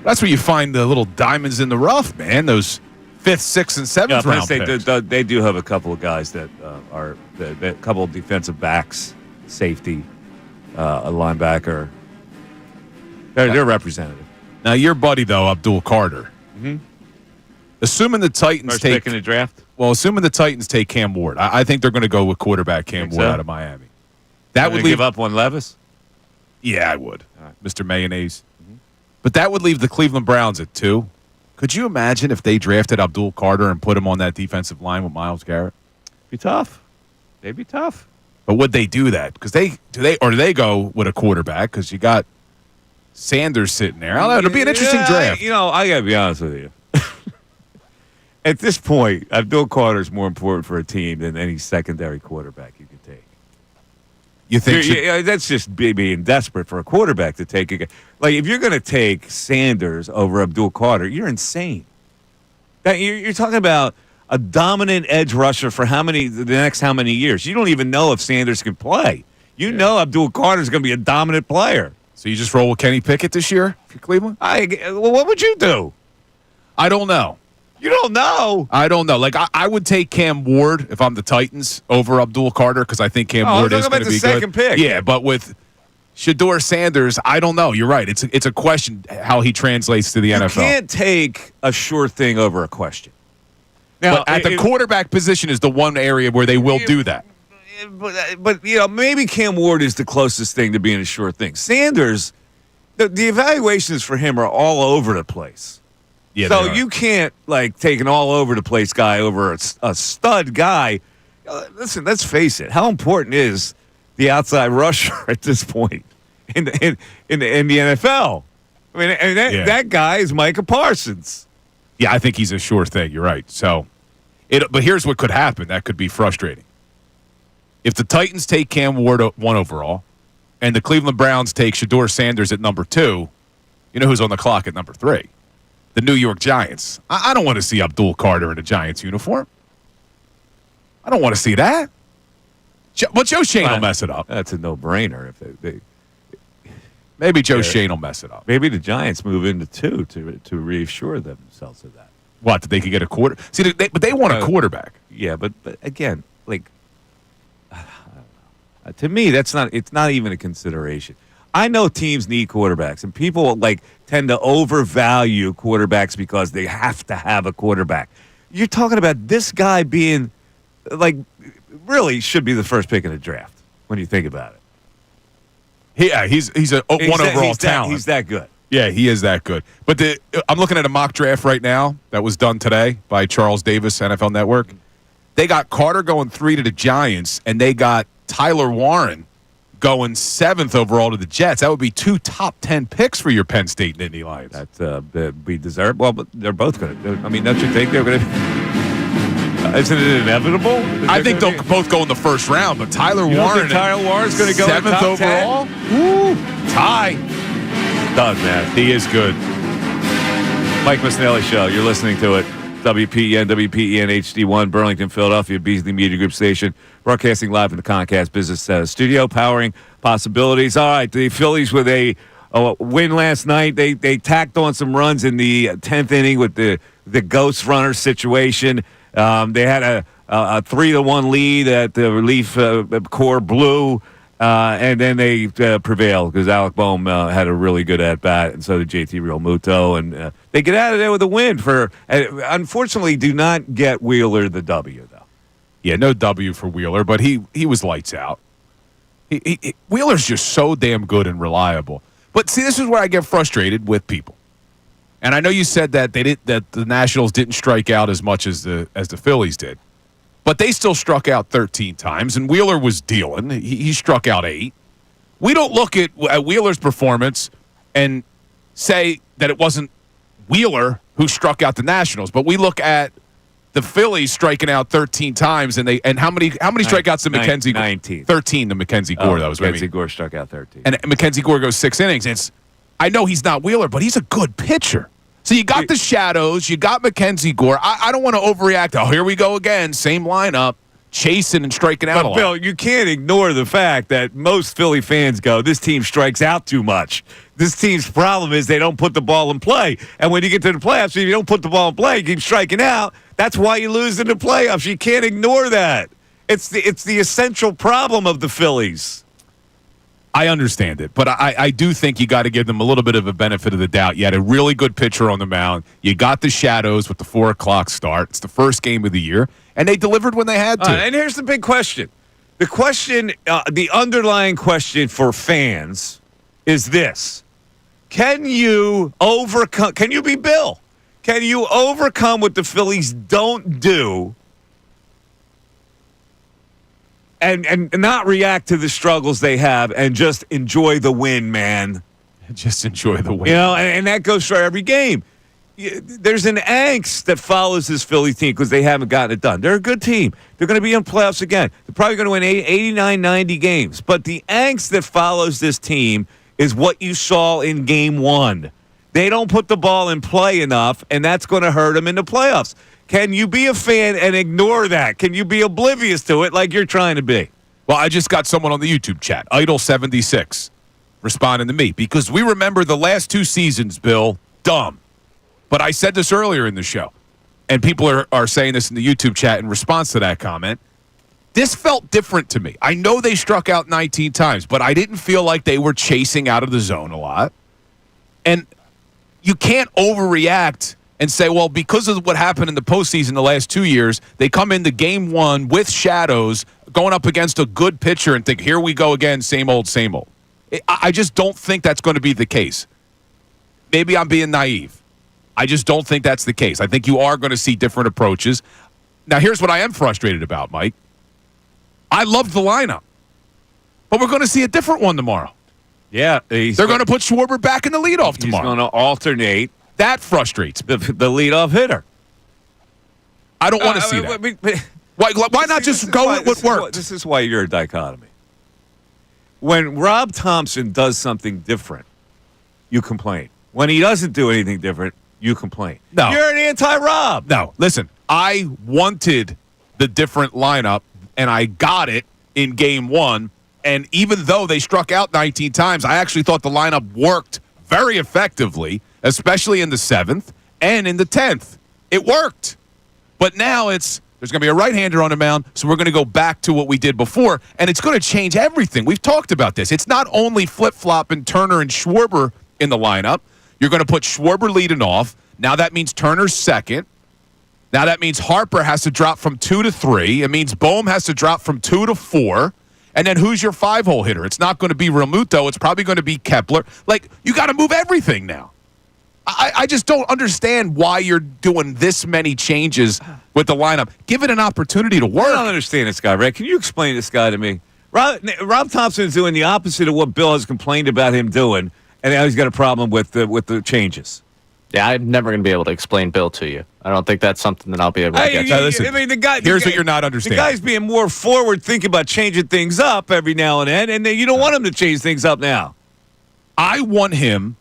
That's where you find the little diamonds in the rough, man. Those 5th, 6th, and 7th round picks. They do have a couple of guys that are a couple of defensive backs, safety, a linebacker. They're representative. Now, your buddy, though, Abdul Carter, assuming the Titans First take pick in the draft? Well, assuming the Titans take Cam Ward, I think they're going to go with quarterback Cam Ward out of Miami. That would give up on Levis? Yeah, I would. Right. Mr. Mayonnaise. But that would leave the Cleveland Browns at 2. Could you imagine if they drafted Abdul Carter and put him on that defensive line with Myles Garrett? Be tough. They'd be tough. But would they do that? Because do they go with a quarterback? Because you got Sanders sitting there. I don't know. It'll be an interesting draft. I got to be honest with you. At this point, Abdul Carter is more important for a team than any secondary quarterback you can take. You think? That's just being desperate for a quarterback to take. Like, if you're going to take Sanders over Abdul Carter, you're insane. You're talking about a dominant edge rusher for the next how many years? You don't even know if Sanders can play. You know Abdul Carter's going to be a dominant player. So you just roll with Kenny Pickett this year for Cleveland? What would you do? I don't know. You don't know? I don't know. Like, I would take Cam Ward if I'm the Titans over Abdul Carter because I think Cam Ward is going to be good. Second pick. Yeah, but with Shedeur Sanders, I don't know. You're right. It's a question how he translates to the NFL. You can't take a sure thing over a question. Now, but at the quarterback position is the one area where they will do that. But maybe Cam Ward is the closest thing to being a sure thing. Sanders, the evaluations for him are all over the place. Yeah, so you can't take an all over the place guy over a stud guy. Listen, let's face it. How important is the outside rusher at this point in the NFL? I mean, that guy is Micah Parsons. Yeah, I think he's a sure thing. You're right. So, but here's what could happen. That could be frustrating. If the Titans take Cam Ward at 1 overall, and the Cleveland Browns take Shedeur Sanders at number 2, you know who's on the clock at number 3? The New York Giants. I don't want to see Abdul Carter in a Giants uniform. I don't want to see that. But Joe Shane will mess it up. That's a no-brainer. If Maybe Joe Shane will mess it up. Maybe the Giants move into 2 to reassure themselves of that. What? That they could get a quarter? See, but they want a quarterback. Yeah, but again, to me, it's not even a consideration. I know teams need quarterbacks, and people tend to overvalue quarterbacks because they have to have a quarterback. You're talking about this guy being really should be the first pick in the draft when you think about it. Yeah, he's a one overall talent. He's that good. Yeah, he is that good. But I'm looking at a mock draft right now that was done today by Charles Davis, NFL Network. They got Carter going 3 to the Giants, and they got Tyler Warren going 7th overall to the Jets. That would be 2 top 10 picks for your Penn State and Indy Lions. That'd be deserved. Well, but they're both going to. I mean, don't you think they're going to? Isn't it inevitable? I think they'll both go in the first round, but Tyler Warren's going to go 7th overall? 10? Woo! Tie. Done, man. He is good. Mike Missanelli Show. You're listening to it. WPEN HD1, Burlington, Philadelphia, Beasley Media Group station, broadcasting live from the Comcast Business Studio, powering possibilities. All right, the Phillies with a win last night. They tacked on some runs in the 10th inning with the ghost runner situation. They had a 3-1 lead that the relief corps blew, And then they prevailed because Alec Boehm had a really good at-bat, and so did JT Realmuto. And they get out of there with a win. Unfortunately, do not get Wheeler the W, though. Yeah, no W for Wheeler, but he was lights out. Wheeler's just so damn good and reliable. But see, this is where I get frustrated with people. And I know you said that that the Nationals didn't strike out as much as the Phillies did. But they still struck out 13 times, and Wheeler was dealing. He struck out 8. We don't look at Wheeler's performance and say that it wasn't Wheeler who struck out the Nationals, but we look at the Phillies striking out 13 times, and how many strikeouts did Mackenzie? 19. 13 to Mackenzie Gore. That was Mackenzie Gore struck out 13. And Mackenzie Gore goes 6 innings. I know he's not Wheeler, but he's a good pitcher. So you got the shadows, you got Mackenzie Gore. I don't want to overreact. Oh, here we go again. Same lineup, chasing and striking out a lot. Bill, you can't ignore the fact that most Philly fans go, this team strikes out too much. This team's problem is they don't put the ball in play. And when you get to the playoffs, if you don't put the ball in play, you keep striking out. That's why you lose in the playoffs. You can't ignore that. It's the essential problem of the Phillies. I understand it, but I do think you got to give them a little bit of a benefit of the doubt. You had a really good pitcher on the mound. You got the shadows with the 4 o'clock start. It's the first game of the year, and they delivered when they had to. And here's the big question. The underlying question for fans is this. Can you be Bill? Can you overcome what the Phillies don't do and not react to the struggles they have and just enjoy the win, man? Just enjoy the win. And that goes for every game. There's an angst that follows this Philly team because they haven't gotten it done. They're a good team. They're going to be in playoffs again. They're probably going to win 89, 90 games. But the angst that follows this team is what you saw in Game 1. They don't put the ball in play enough, and that's going to hurt them in the playoffs. Can you be a fan and ignore that? Can you be oblivious to it like you're trying to be? Well, I just got someone on the YouTube chat, Idol76, responding to me. Because we remember the last 2 seasons, Bill, dumb. But I said this earlier in the show, and people are saying this in the YouTube chat in response to that comment. This felt different to me. I know they struck out 19 times, but I didn't feel like they were chasing out of the zone a lot. And you can't overreact and say, well, because of what happened in the postseason the last 2 years, they come into Game 1 with shadows going up against a good pitcher and think, here we go again, same old, same old. I just don't think that's going to be the case. Maybe I'm being naive. I just don't think that's the case. I think you are going to see different approaches. Now, here's what I am frustrated about, Mike. I love the lineup, but we're going to see a different one tomorrow. Yeah. They're going to put Schwarber back in the leadoff tomorrow. He's going to alternate. That frustrates me. The leadoff hitter. I don't want to see that. Why not just go with what worked? This is why you're a dichotomy. When Rob Thompson does something different, you complain. When he doesn't do anything different, you complain. No. You're an anti-Rob. No. Listen, I wanted the different lineup, and I got it in Game 1. And even though they struck out 19 times, I actually thought the lineup worked very effectively, especially in the 7th and in the 10th. It worked. But now there's going to be a right-hander on the mound, so we're going to go back to what we did before, and it's going to change everything. We've talked about this. It's not only flip-flopping Turner and Schwarber in the lineup. You're going to put Schwarber leading off. Now that means Turner's second. Now that means Harper has to drop from 2 to 3. It means Boehm has to drop from 2 to 4. And then who's your 5-hole hitter? It's not going to be Realmuto. It's probably going to be Kepler. Like, you got to move everything now. I just don't understand why you're doing this many changes with the lineup. Give it an opportunity to work. I don't understand this guy, Ray. Can you explain this guy to me? Rob Thompson is doing the opposite of what Bill has complained about him doing, and now he's got a problem with the changes. Yeah, I'm never going to be able to explain Bill to you. I don't think that's something that I'll be able to get to. Listen, here's what you're not understanding. The guy's being more forward, thinking about changing things up every now and then, and then you don't want him to change things up now. I want him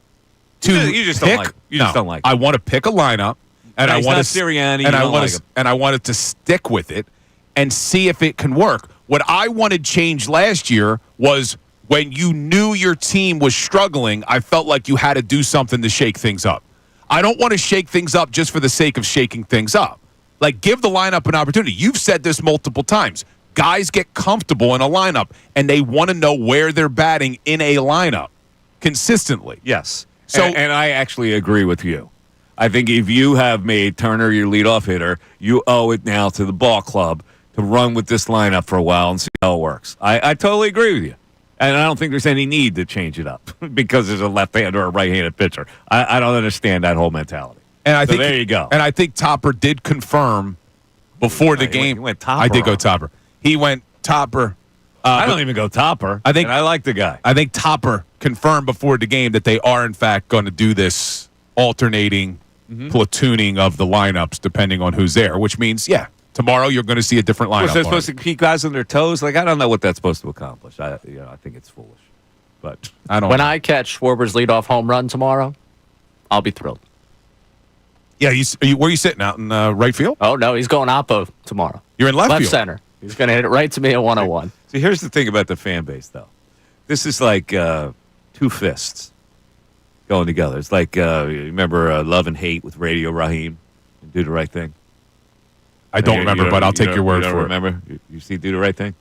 to You just don't like. You just don't like. I want to pick a lineup, and I want to Sirianni, and I wanted to stick with it and see if it can work. What I wanted changed last year was when you knew your team was struggling, I felt like you had to do something to shake things up. I don't want to shake things up just for the sake of shaking things up. Like, give the lineup an opportunity. You've said this multiple times. Guys get comfortable in a lineup, and they want to know where they're batting in a lineup consistently. Yes. So, and I actually agree with you. I think if you have made Turner your leadoff hitter, you owe it now to the ball club to run with this lineup for a while and see how it works. I totally agree with you. And I don't think there's any need to change it up because there's a left-handed or a right-handed pitcher. I don't understand that whole mentality. And I think there you go. And I think Topper did confirm before the game. He went Topper. I did go Topper. He went Topper. I don't even go Topper. I think and I like the guy. I think Topper confirmed before the game that they are in fact going to do this alternating platooning of the lineups depending on who's there, which means tomorrow you're going to see a different lineup. They're supposed to keep guys on their toes. Like I don't know what that's supposed to accomplish. I think it's foolish. But I don't. When I catch Schwarber's leadoff home run tomorrow, I'll be thrilled. Yeah, where are you sitting out in right field? Oh no, he's going oppo tomorrow. You're in left field. Center. He's going to hit it right to me at 101. See, here's the thing about the fan base, though. This is like two fists going together. It's like, you remember Love and Hate with Radio Raheem and Do the Right Thing? I don't remember, but I'll take your word for it. Remember? You see Do the Right Thing?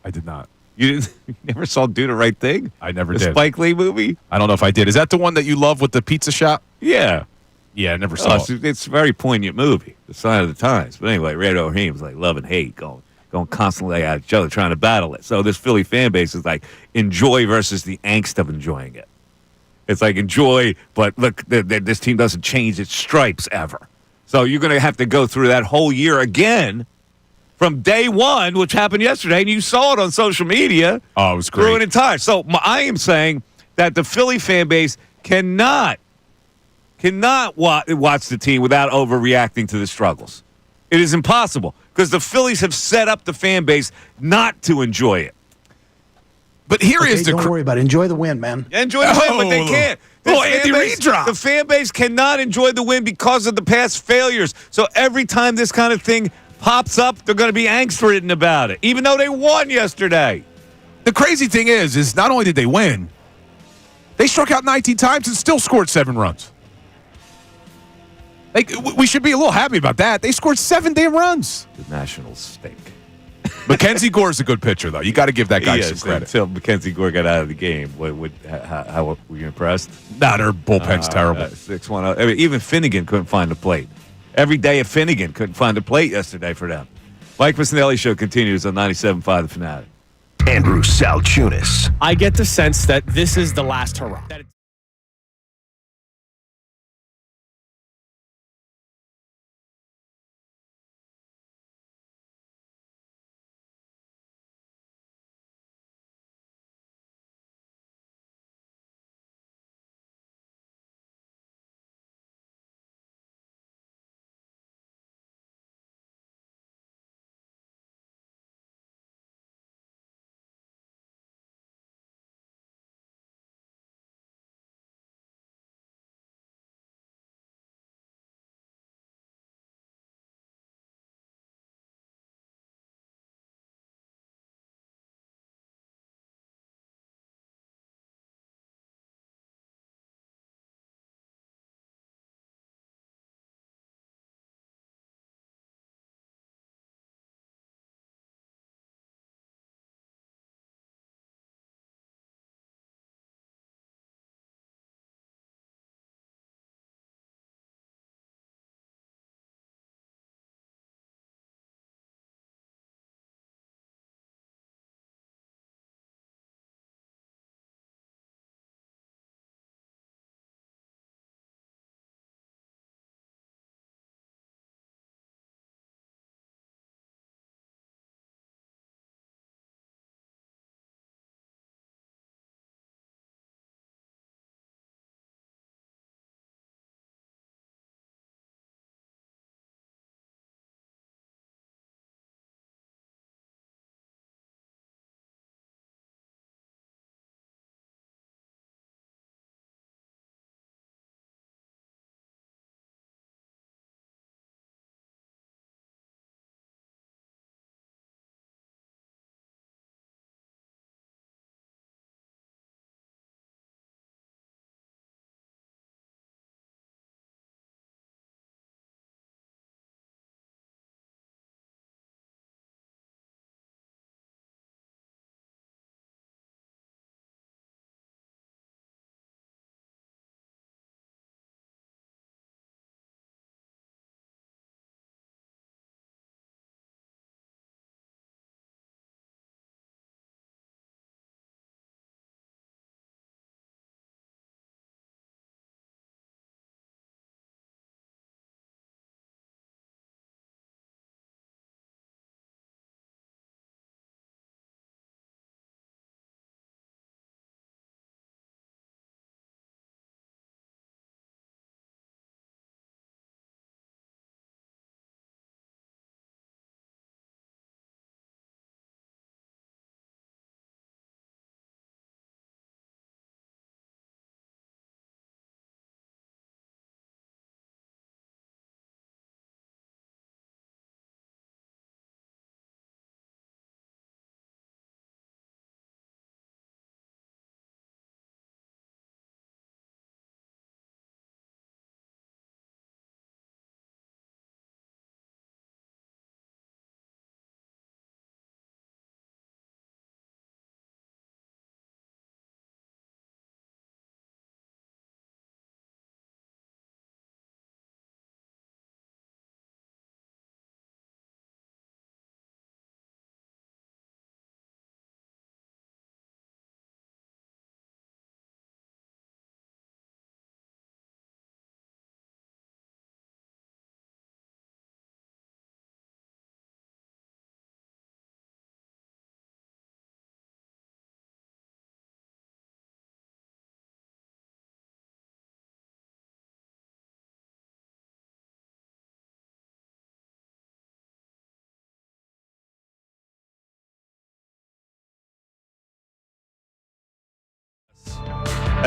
I did not. You never saw Do the Right Thing? I never the did. Spike Lee movie? I don't know if I did. Is that the one that you love with the pizza shop? Yeah. Yeah, I never saw it. It's a very poignant movie, The Sign of the Times. But anyway, Radio Raheem was like Love and Hate going constantly at each other, trying to battle it. So this Philly fan base is like enjoy versus the angst of enjoying it. It's like enjoy, but look, this team doesn't change its stripes ever. So you're going to have to go through that whole year again from day one, which happened yesterday, and you saw it on social media. Oh, it was great. Through an entire. So I am saying that the Philly fan base cannot watch the team without overreacting to the struggles. It is impossible because the Phillies have set up the fan base not to enjoy it. But here is the. Don't worry about it. Enjoy the win, man. Enjoy the win, but they can't. Andy Reid drop. The fan base cannot enjoy the win because of the past failures. So every time this kind of thing pops up, they're going to be angst-ridden about it, even though they won yesterday. The crazy thing is not only did they win, they struck out 19 times and still scored 7 runs. Like, we should be a little happy about that. They scored 7 damn runs. The Nationals stink. Mackenzie Gore's a good pitcher, though. You got to give that guy some credit. Until Mackenzie Gore got out of the game, how were you impressed? Nah, their bullpen's terrible. 6-1. I mean, even Finnegan couldn't find the plate. Every day of Finnegan couldn't find the plate yesterday for them. Mike Missanelli Show continues on 97.5 The Fanatic. Andrew Salciunas. I get the sense that this is the last hurrah.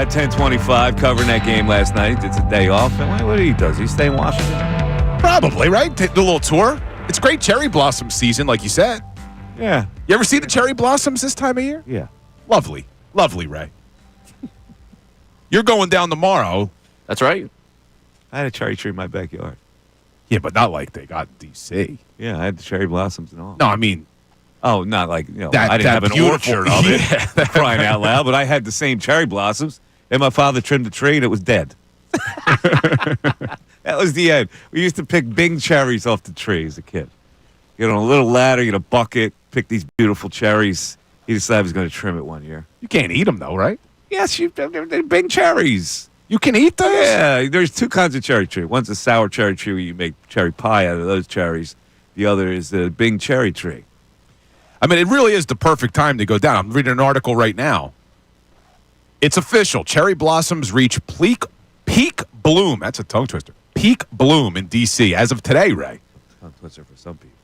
at 10:25, covering that game last night. It's a day off. And what he does? He stay in Washington? Probably, right? Take the little tour. It's great cherry blossom season, like you said. Yeah. You ever see the cherry blossoms this time of year? Yeah. Lovely. Lovely, Ray. You're going down tomorrow. That's right. I had a cherry tree in my backyard. Yeah, but not like they got in D.C. Yeah, I had the cherry blossoms and all. No, I mean, Oh, not like, That- I didn't that have an beautiful- orchard of it, Yeah. crying out loud, but I had the same cherry blossoms, and my father trimmed the tree, and it was dead. That was the end. We used to pick big cherries off the tree as a kid. Get on a little ladder, get a bucket, pick these beautiful cherries. He decided he was going to trim it one year. you can't eat them, though, right? Yes, they're big cherries. You can eat those? Yeah, there's two kinds of cherry tree. One's a sour cherry tree where you make cherry pie out of those cherries. The other is the big cherry tree. I mean, it really is the perfect time to go down. I'm reading an article right now. It's official. Cherry blossoms reach peak bloom. That's a tongue twister. Peak bloom in D.C. as of today, Ray. Tongue twister for some people.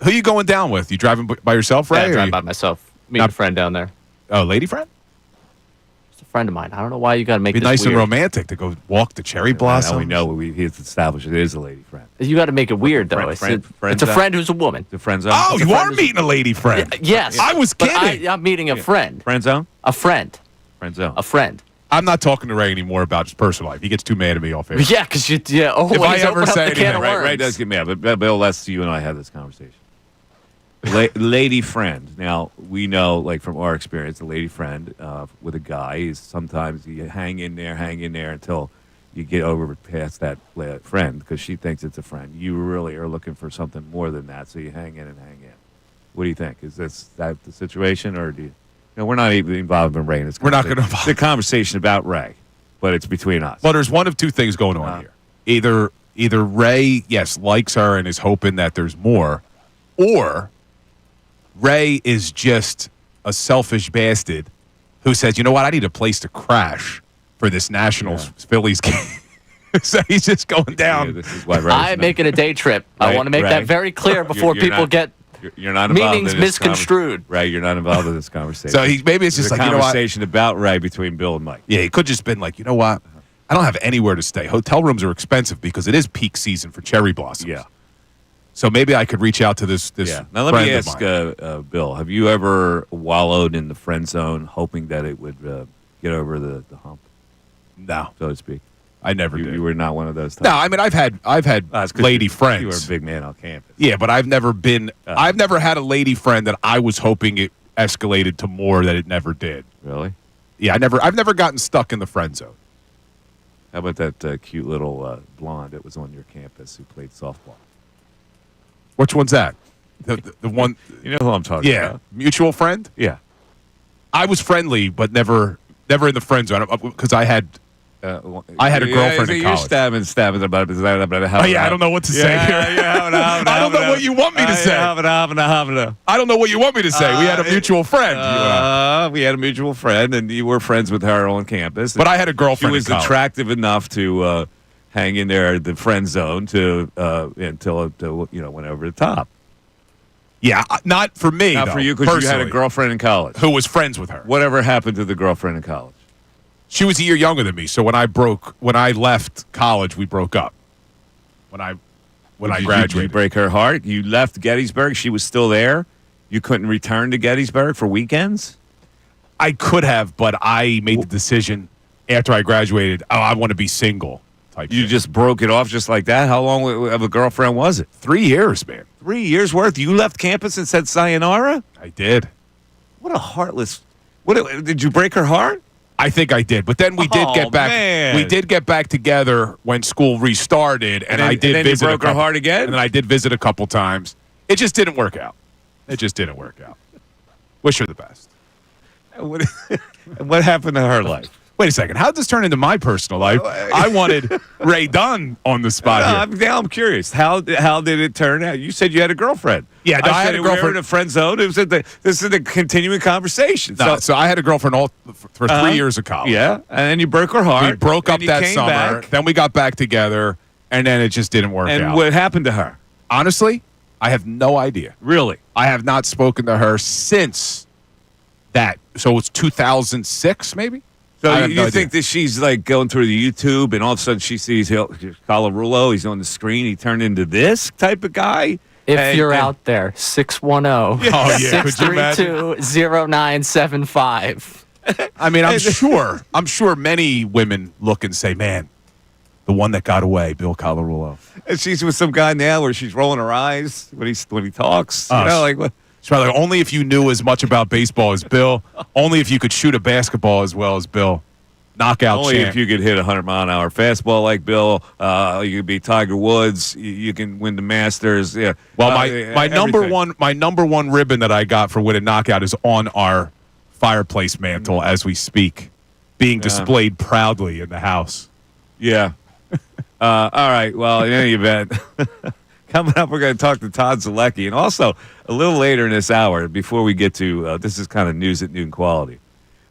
Who you going down with? You driving by yourself, Ray? Yeah, I or drive you- by myself. Meet a friend down there. Oh, lady friend? It's a friend of mine. I don't know why you got to make Be this nice weird. and romantic to go walk the cherry blossoms. Now we know he's established it is a lady friend. You got to make it weird, though. Friend It's a friend who's a woman. The friend zone. Oh, It's a you friend are meeting a lady friend. Yes. I was but kidding. I'm meeting a friend. Friend zone? A friend. Friend zone. A friend. I'm not talking to Ray anymore about his personal life. He gets too mad at me off air. Yeah, because always I ever open up say the can anything, of Ray, worms. Ray does get mad, but Bill, let's you and I have this conversation. Lady friend. Now, we know, like from our experience, a lady friend with a guy is sometimes you hang in there until you get over past that friend because she thinks it's a friend. You really are looking for something more than that, so you hang in. What do you think? Is that the situation, or do you? No, we're not even involved in Ray. In this We're not going to conversation. involve. The conversation about Ray, but it's between us. Well, there's one of two things going on here. Either Ray, yes, likes her and is hoping that there's more, or Ray is just a selfish bastard who says, you know what, I need a place to crash for this Nationals Phillies game. So he's just going down. Yeah, this is why Ray's I'm making a day trip. I Ray- want to make Ray, that very clear before you're people not- get You're not involved meanings in this misconstrued. Ray, you're not involved in this conversation. So maybe it's just There's like, a you know what? conversation about Ray between Bill and Mike. Yeah, he could just been like, you know what? I don't have anywhere to stay. Hotel rooms are expensive because it is peak season for cherry blossoms. Yeah. So maybe I could reach out to this Now let me friend of ask mine. Bill: have you ever wallowed in the friend zone, hoping that it would get over the hump, No, so to speak? I never did. You were not one of those. No, I mean I've had That's 'cause lady you friends. were a big man on campus. Yeah, but I've never been. I've never had a lady friend that I was hoping it escalated to more that it never did. Really? Yeah, I've never gotten stuck in the friend zone. How about that cute little blonde that was on your campus who played softball? Which one's that? The one. You know who I'm talking Yeah, about? mutual friend. Yeah. I was friendly, but never in the friend zone because I had I had a girlfriend in You're college. stabbing about it. Oh yeah, I don't know what to say here. I don't know what you want me to say. I don't know what you want me to say. We had a mutual friend. you and I. We had a mutual friend, and you were friends with her on campus. But I had a She girlfriend. was in college. attractive enough to hang in there, the friend zone, until it went over the top. Yeah, not for me. Not though, for you, because you had a personally, girlfriend in college. who was friends with her. Whatever happened to the girlfriend in college? She was a year younger than me, so when I left college, we broke up. When I Did you graduated, break her heart? You left Gettysburg. She was still there. You couldn't return to Gettysburg for weekends? I could have, but I made the decision after I graduated. Oh, I want to be single. Type. You thing. just broke it off just like that? How long of a girlfriend was it? 3 years, man. 3 years worth? You left campus and said sayonara? I did. What a heartless... Did you break her heart? I think I did, but then we did get back. Man. We did get back together when school restarted, and then- I did and then you visit. broke her heart again? and then I did visit a couple times. It just didn't work out. Wish her the best. What happened to her life? Wait a second. How did this turn into my personal life? I wanted Ray Dunn on the spot here. Now I'm curious. How did it turn out? You said you had a girlfriend. Yeah, no, I had said a we were girlfriend. in a friend zone. This is a continuing conversation. No, so I had a girlfriend for 3 years of college. Yeah, and then you broke her heart. We broke up and you that came summer. back. Then we got back together, and then it just didn't work And out. what happened to her? Honestly, I have no idea. Really? I have not spoken to her since that. So it's 2006, maybe? So I have you no think that she's like going through the YouTube and all of a sudden she sees Colarulo, he's on the screen, he turned into this type of guy? If you're out there, 610 Oh, yeah. Could you imagine? 632-0975. I mean, I'm sure many women look and say, man, the one that got away, Bill Colarulo. And she's with some guy now where she's rolling her eyes when he talks. You know, like what? It's probably only if you knew as much about baseball as Bill, only if you could shoot a basketball as well as Bill. Knockout Only champ. if you could hit a 100-mile-an-hour fastball like Bill. You could be Tiger Woods. You can win the Masters. Yeah. Well, my number one ribbon that I got for winning knockout is on our fireplace mantle as we speak, being displayed proudly in the house. Yeah. All right. Well, in any event, coming up, we're going to talk to Todd Zalecki. And also, a little later in this hour, before we get to this is kind of news at noon quality.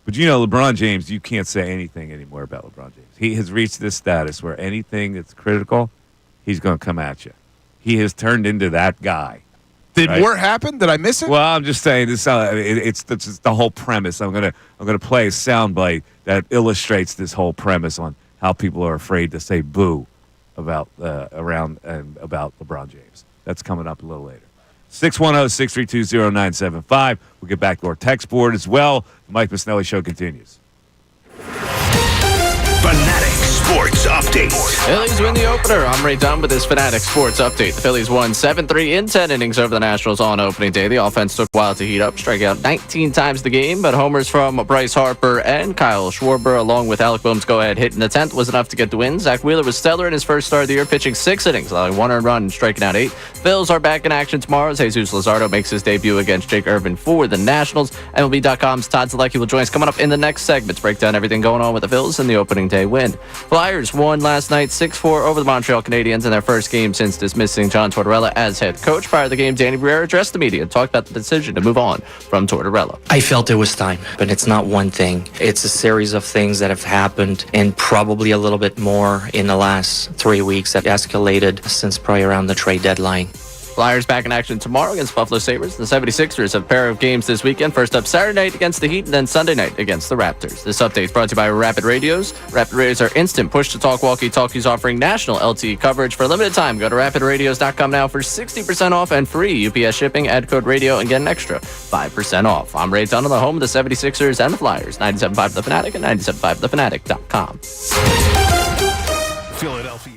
But you know, LeBron James, you can't say anything anymore about LeBron James. He has reached this status where anything that's critical, he's going to come at you. He has turned into that guy. Did more happen? Did I miss it? Well, I'm just saying this. It's the whole premise. I'm gonna play a soundbite that illustrates this whole premise on how people are afraid to say boo about around and about LeBron James. That's coming up a little later. 610-632-0975. We'll get back to our text board as well. The Mike Missanelli Show continues. Fanatic Sports Update. Phillies win the opener. I'm Ray Dunn with this Fanatic Sports Update. The Phillies won 7-3 in 10 innings over the Nationals on opening day. The offense took a while to heat up, striking out 19 times the game, but homers from Bryce Harper and Kyle Schwarber, along with Alec Boehm's go-ahead hit in the 10th, was enough to get the win. Zach Wheeler was stellar in his first start of the year, pitching 6 innings, allowing 1 earned run and striking out 8. Phils are back in action tomorrow as Jesus Luzardo makes his debut against Jake Irvin for the Nationals. MLB.com's Todd Zalecki will join us coming up in the next segment to break down everything going on with the Phils in the opening day win. Flyers won last night 6-4 over the Montreal Canadiens in their first game since dismissing John Tortorella as head coach. Prior to the game, Danny Briere addressed the media and talked about the decision to move on from Tortorella. I felt it was time, but it's not one thing. It's a series of things that have happened, and probably a little bit more in the last 3 weeks that escalated since probably around the trade deadline. Flyers back in action tomorrow against Buffalo Sabres. The 76ers have a pair of games this weekend. First up Saturday night against the Heat, and then Sunday night against the Raptors. This update is brought to you by Rapid Radios. Rapid Radios are instant push-to-talk walkie-talkies offering national LTE coverage for a limited time. Go to rapidradios.com now for 60% off and free UPS shipping. Add code radio and get an extra 5% off. I'm Ray Dunn on the home of the 76ers and the Flyers. 97.5 The Fanatic and 97.5thefanatic.com. Philadelphia.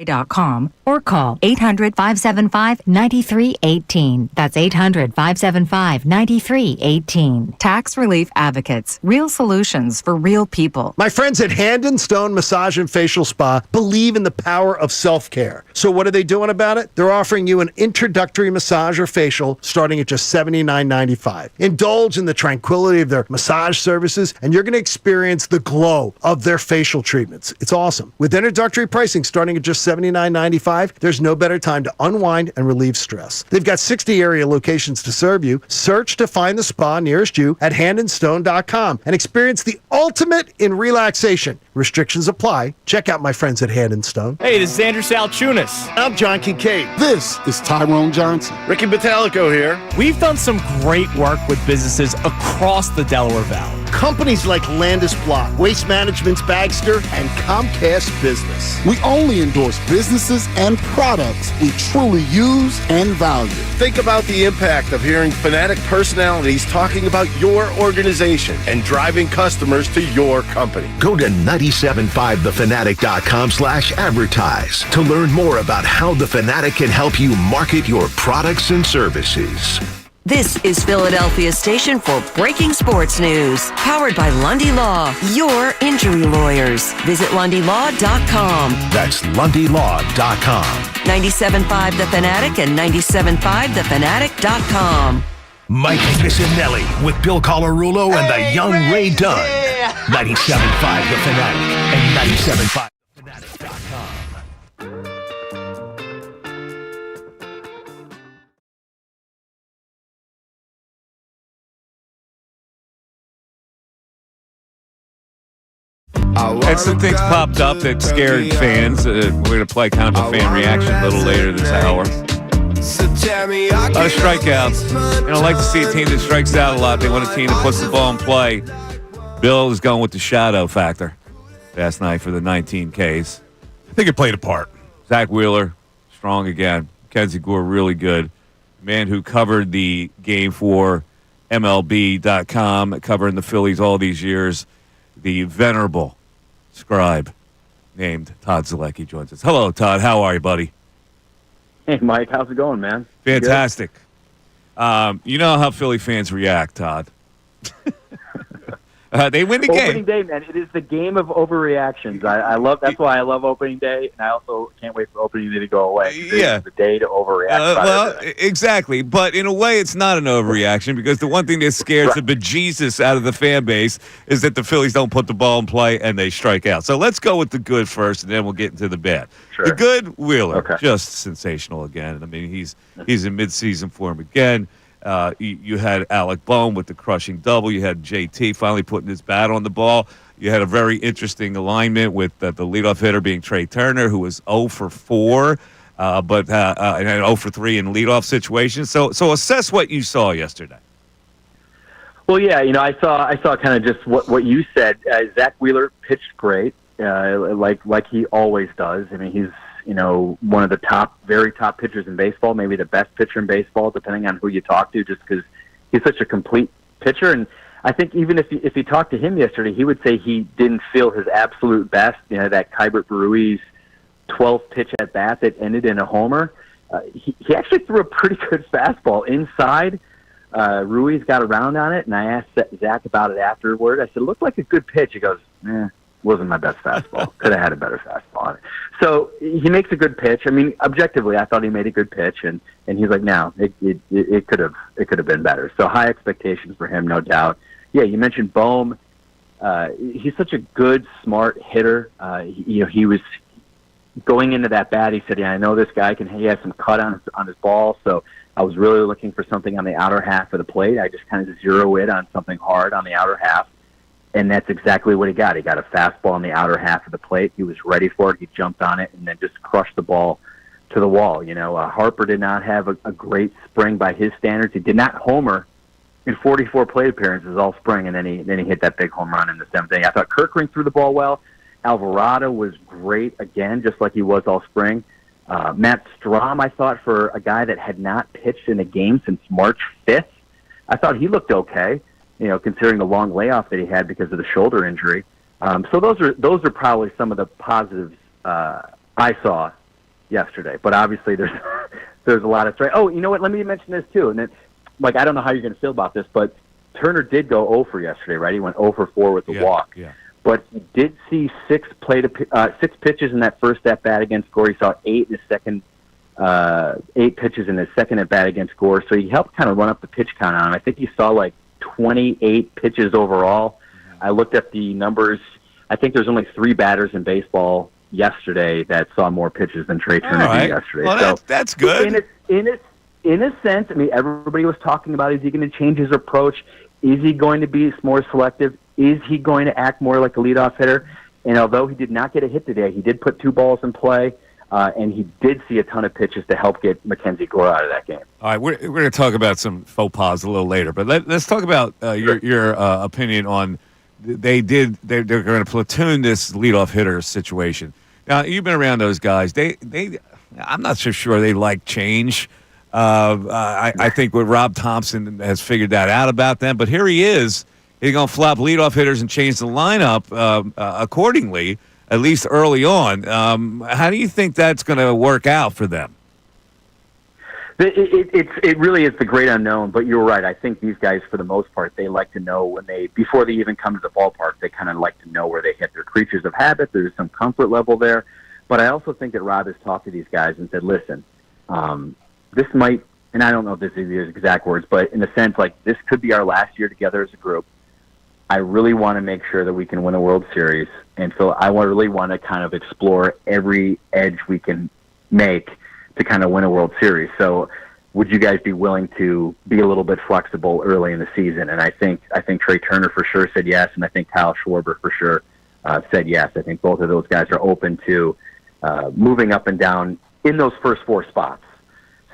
.com or call 800-575-9318. That's 800-575-9318. Tax Relief Advocates. Real solutions for real people. My friends at Hand & Stone Massage and Facial Spa believe in the power of self-care. So what are they doing about it? They're offering you an introductory massage or facial starting at just $79.95. Indulge in the tranquility of their massage services, and you're going to experience the glow of their facial treatments. It's awesome. With introductory pricing starting at just $79.95, there's no better time to unwind and relieve stress. They've got 60 area locations to serve you. Search to find the spa nearest you at handandstone.com and experience the ultimate in relaxation. Restrictions apply. Check out my friends at Hand & Stone. Hey, this is Andrew Salciunas. I'm John Kincade. This is Tyrone Johnson. Ricky Metallico here. We've done some great work with businesses across the Delaware Valley. Companies like Landis Block, Waste Management's Bagster, and Comcast Business. We only endorse businesses and products we truly use and value. Think about the impact of hearing Fanatic personalities talking about your organization and driving customers to your company. Go to 975thefanatic.com/advertise to learn more about how The Fanatic can help you market your products and services. This is Philadelphia's station for breaking sports news. Powered by Lundy Law, your injury lawyers. Visit LundyLaw.com. That's LundyLaw.com. 97.5 The Fanatic and 97.5thefanatic.com. Mike Missanelli with Bill Colarulo and the young Ray Dunn. 97.5 The Fanatic and 97.5thefanatic.com. And some things popped up that scared fans. We're going to play kind of a fan reaction a little later this hour. A lot of strikeouts. I like to see a team that strikes out a lot. They want a team that puts the ball in play. Bill is going with the shadow factor last night for the 19 Ks. I think it played a part. Zach Wheeler, strong again. Mackenzie Gore, really good. Man who covered the game for MLB.com, covering the Phillies all these years. The venerable scribe named Todd Zalecki joins us. Hello, Todd. How are you, buddy? Hey, Mike. How's it going, man? Fantastic. You know how Philly fans react, Todd. They win the game. Opening day, man. It is the game of overreactions. I love. That's why I love opening day, and I also can't wait for opening day to go away. Yeah, it's the day to overreact. Exactly. But in a way, it's not an overreaction because the one thing that scares the bejesus out of the fan base is that the Phillies don't put the ball in play and they strike out. So let's go with the good first, and then we'll get into the bad. Sure. The good, Wheeler, just sensational again. I mean, he's in midseason form again. You had Alec Boehm with the crushing double. You had JT finally putting his bat on the ball. You had a very interesting alignment with the leadoff hitter being Trey Turner, who was 0 for 4, but and 0 for 3 in leadoff situations. So assess what you saw yesterday. Well, yeah, I saw kind of just what you said. Zach Wheeler pitched great, like he always does. I mean, he's one of the very top pitchers in baseball, maybe the best pitcher in baseball, depending on who you talk to, just because he's such a complete pitcher. And I think even if you talked to him yesterday, he would say he didn't feel his absolute best. That Kybert Ruiz 12th pitch at bat that ended in a homer. He actually threw a pretty good fastball inside. Ruiz got around on it, and I asked Zach about it afterward. I said, it looked like a good pitch. He goes, wasn't my best fastball. Could have had a better fastball on it. So he makes a good pitch. I mean, objectively, I thought he made a good pitch, and he's like, no, it could have been better. So high expectations for him, no doubt. Yeah, you mentioned Boehm. He's such a good, smart hitter. He was going into that bat. He said, "Yeah, I know this guy he has some cut on his ball." So I was really looking for something on the outer half of the plate. I just kind of zero in on something hard on the outer half. And that's exactly what he got. He got a fastball on the outer half of the plate. He was ready for it. He jumped on it and then just crushed the ball to the wall. Harper did not have a great spring by his standards. He did not homer in 44 plate appearances all spring, and then he hit that big home run in the 7th inning. I thought Kirkring threw the ball well. Alvarado was great again, just like he was all spring. Matt Strahm, I thought, for a guy that had not pitched in a game since March 5th, I thought he looked okay. Considering the long layoff that he had because of the shoulder injury. So those are probably some of the positives I saw yesterday. But obviously there's a lot of strike. Oh, you know what? Let me mention this too. And then, like, I don't know how you're going to feel about this, but Turner did go 0 for yesterday, right? He went 0 for 4 with the walk. Yeah. But he did see 6 pitches in that first at bat against Gore. He saw 8 in his second, 8 pitches in his second at bat against Gore. So he helped kind of run up the pitch count on him. I think he saw like 28 pitches overall. I looked at the numbers. I think there's only 3 batters in baseball yesterday that saw more pitches than Trey Turner did yesterday. Well, that's good. In a sense, I mean, everybody was talking about, is he going to change his approach? Is he going to be more selective? Is he going to act more like a leadoff hitter? And although he did not get a hit today, he did put 2 balls in play, and he did see a ton of pitches to help get Mackenzie Gore out of that game. All right, we're going to talk about some faux pas a little later, but let's talk about your opinion on they're going to platoon this leadoff hitter situation. Now, you've been around those guys. I'm not so sure they like change. I think what Rob Thompson has figured that out about them, but here he is. He's going to flop leadoff hitters and change the lineup accordingly, at least early on. How do you think that's going to work out for them? It really is the great unknown, but you're right. I think these guys, for the most part, they like to know before they even come to the ballpark, they kind of like to know where they hit. They're creatures of habit. There's some comfort level there. But I also think that Rob has talked to these guys and said, listen, this might, and I don't know if this is his exact words, but in a sense, like, this could be our last year together as a group. I really want to make sure that we can win a World Series. And so I really want to kind of explore every edge we can make to kind of win a World Series. So would you guys be willing to be a little bit flexible early in the season? And I think Trey Turner for sure said yes, and I think Kyle Schwarber for sure said yes. I think both of those guys are open to moving up and down in those first 4 spots.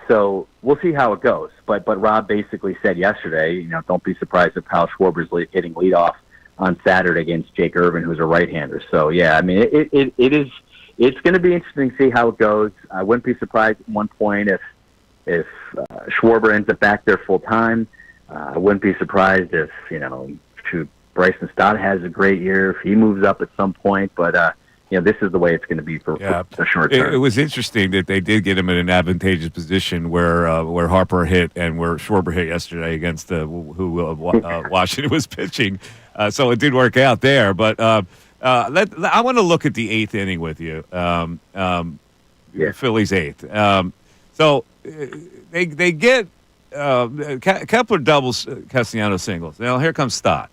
So we'll see how it goes. But Rob basically said yesterday, don't be surprised if Kyle Schwarber's hitting leadoff on Saturday against Jake Irvin, who's a right-hander. So yeah, I mean, it's going to be interesting to see how it goes. I wouldn't be surprised at one point if Schwarber ends up back there full time. I wouldn't be surprised if Bryson Stott has a great year, if he moves up at some point. But this is the way it's going to be for the short term. It was interesting that they did get him in an advantageous position where Harper hit and where Schwarber hit yesterday against Washington was pitching. So it did work out there. But I want to look at the 8th inning with you. Phillies 8th. So they get Kepler doubles, Castellanos singles. Now here comes Stott.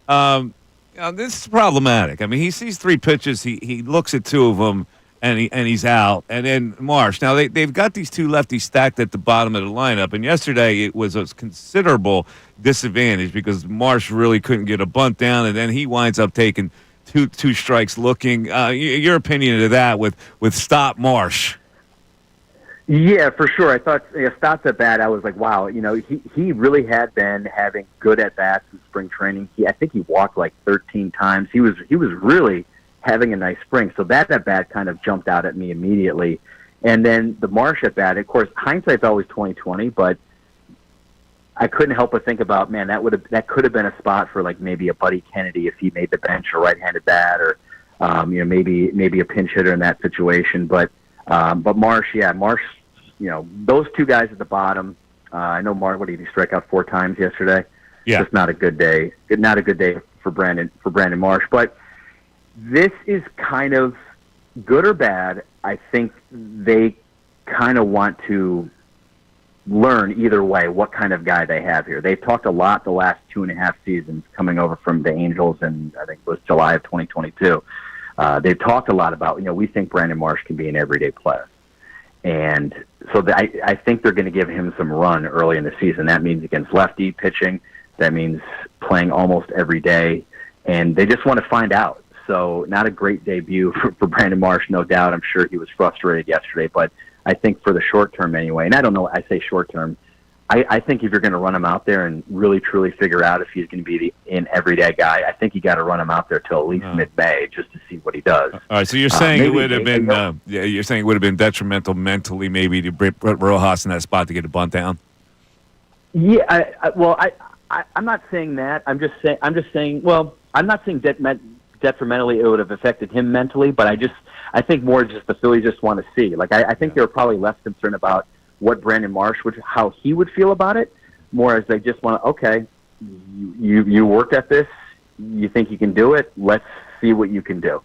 This is problematic. I mean, he sees 3 pitches. He looks at 2 of them, and he's out. And then Marsh. Now they've got these 2 lefties stacked at the bottom of the lineup. And yesterday it was a considerable disadvantage because Marsh really couldn't get a bunt down, and then he winds up taking two strikes. Looking, your opinion of that with Stott Marsh. Yeah, for sure. I thought Stott's at bat. I was like, wow. He really had been having good at bats in spring training. I think he walked like 13 times. He was really having a nice spring. So that at bat kind of jumped out at me immediately. And then the Marsh at bat. Of course, hindsight's always 20/20, but I couldn't help but think about, man, that could have been a spot for like maybe a Buddy Kennedy if he made the bench, a right-handed bat, or maybe a pinch hitter in that situation. But Marsh, those 2 guys at the bottom. I know Marsh. What did he strike out 4 times yesterday? Yeah, just not a good day. Not a good day for Brandon Marsh. But this is kind of good or bad. I think they kind of want to learn either way what kind of guy they have here. They've talked a lot the last 2.5 seasons coming over from the Angels, and I think it was July of 2022. They've talked a lot about, we think Brandon Marsh can be an everyday player. And so I think they're going to give him some run early in the season. That means against lefty pitching. That means playing almost every day. And they just want to find out. So not a great debut for Brandon Marsh, no doubt. I'm sure he was frustrated yesterday. But I think for the short term anyway, and I don't know, I say short term, I think if you're going to run him out there and really truly figure out if he's going to be an everyday guy, I think you got to run him out there till at least mid-May just to see what he does. All right, so you're saying it would have been you're saying it would have been detrimental mentally maybe to put Rojas in that spot to get a bunt down. Yeah, I'm not saying that. I'm just saying. Well, I'm not saying detrimentally it would have affected him mentally, but I think more just the Phillies just want to see. Like, I think they were probably less concerned about what Brandon Marsh how he would feel about it, more as they just want to, okay, you worked at this, you think you can do it, let's see what you can do.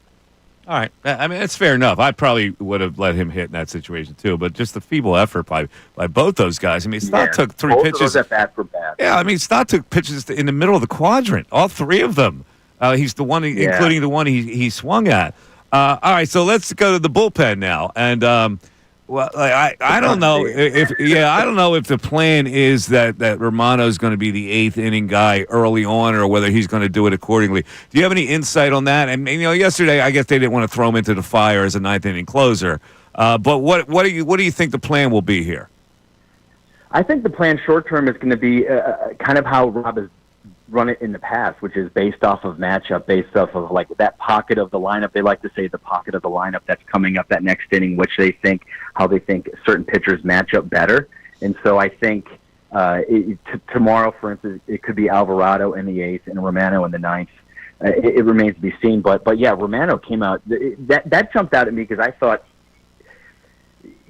All right. I mean, that's fair enough. I probably would have let him hit in that situation, too. But just the feeble effort by both those guys. I mean, Stott took three both pitches. Both of those at bats were bad. Yeah, I mean, Stott took pitches in the middle of the quadrant, all three of them. He's the one, including the one he swung at. All right, so let's go to the bullpen now. And, well, I don't know if the plan is that Romano's going to be the eighth inning guy early on, or whether he's going to do it accordingly. Do you have any insight on that? And yesterday I guess they didn't want to throw him into the fire as a ninth inning closer. But what do you think the plan will be here? I think the plan short term is going to be kind of how Rob has run it in the past, which is based off of matchup, based off of like that pocket of the lineup. They like to say the pocket of the lineup that's coming up that next inning, how they think certain pitchers match up better. And so I think tomorrow, for instance, it could be Alvarado in the eighth and Romano in the ninth. It remains to be seen. But yeah, Romano came out. That jumped out at me because I thought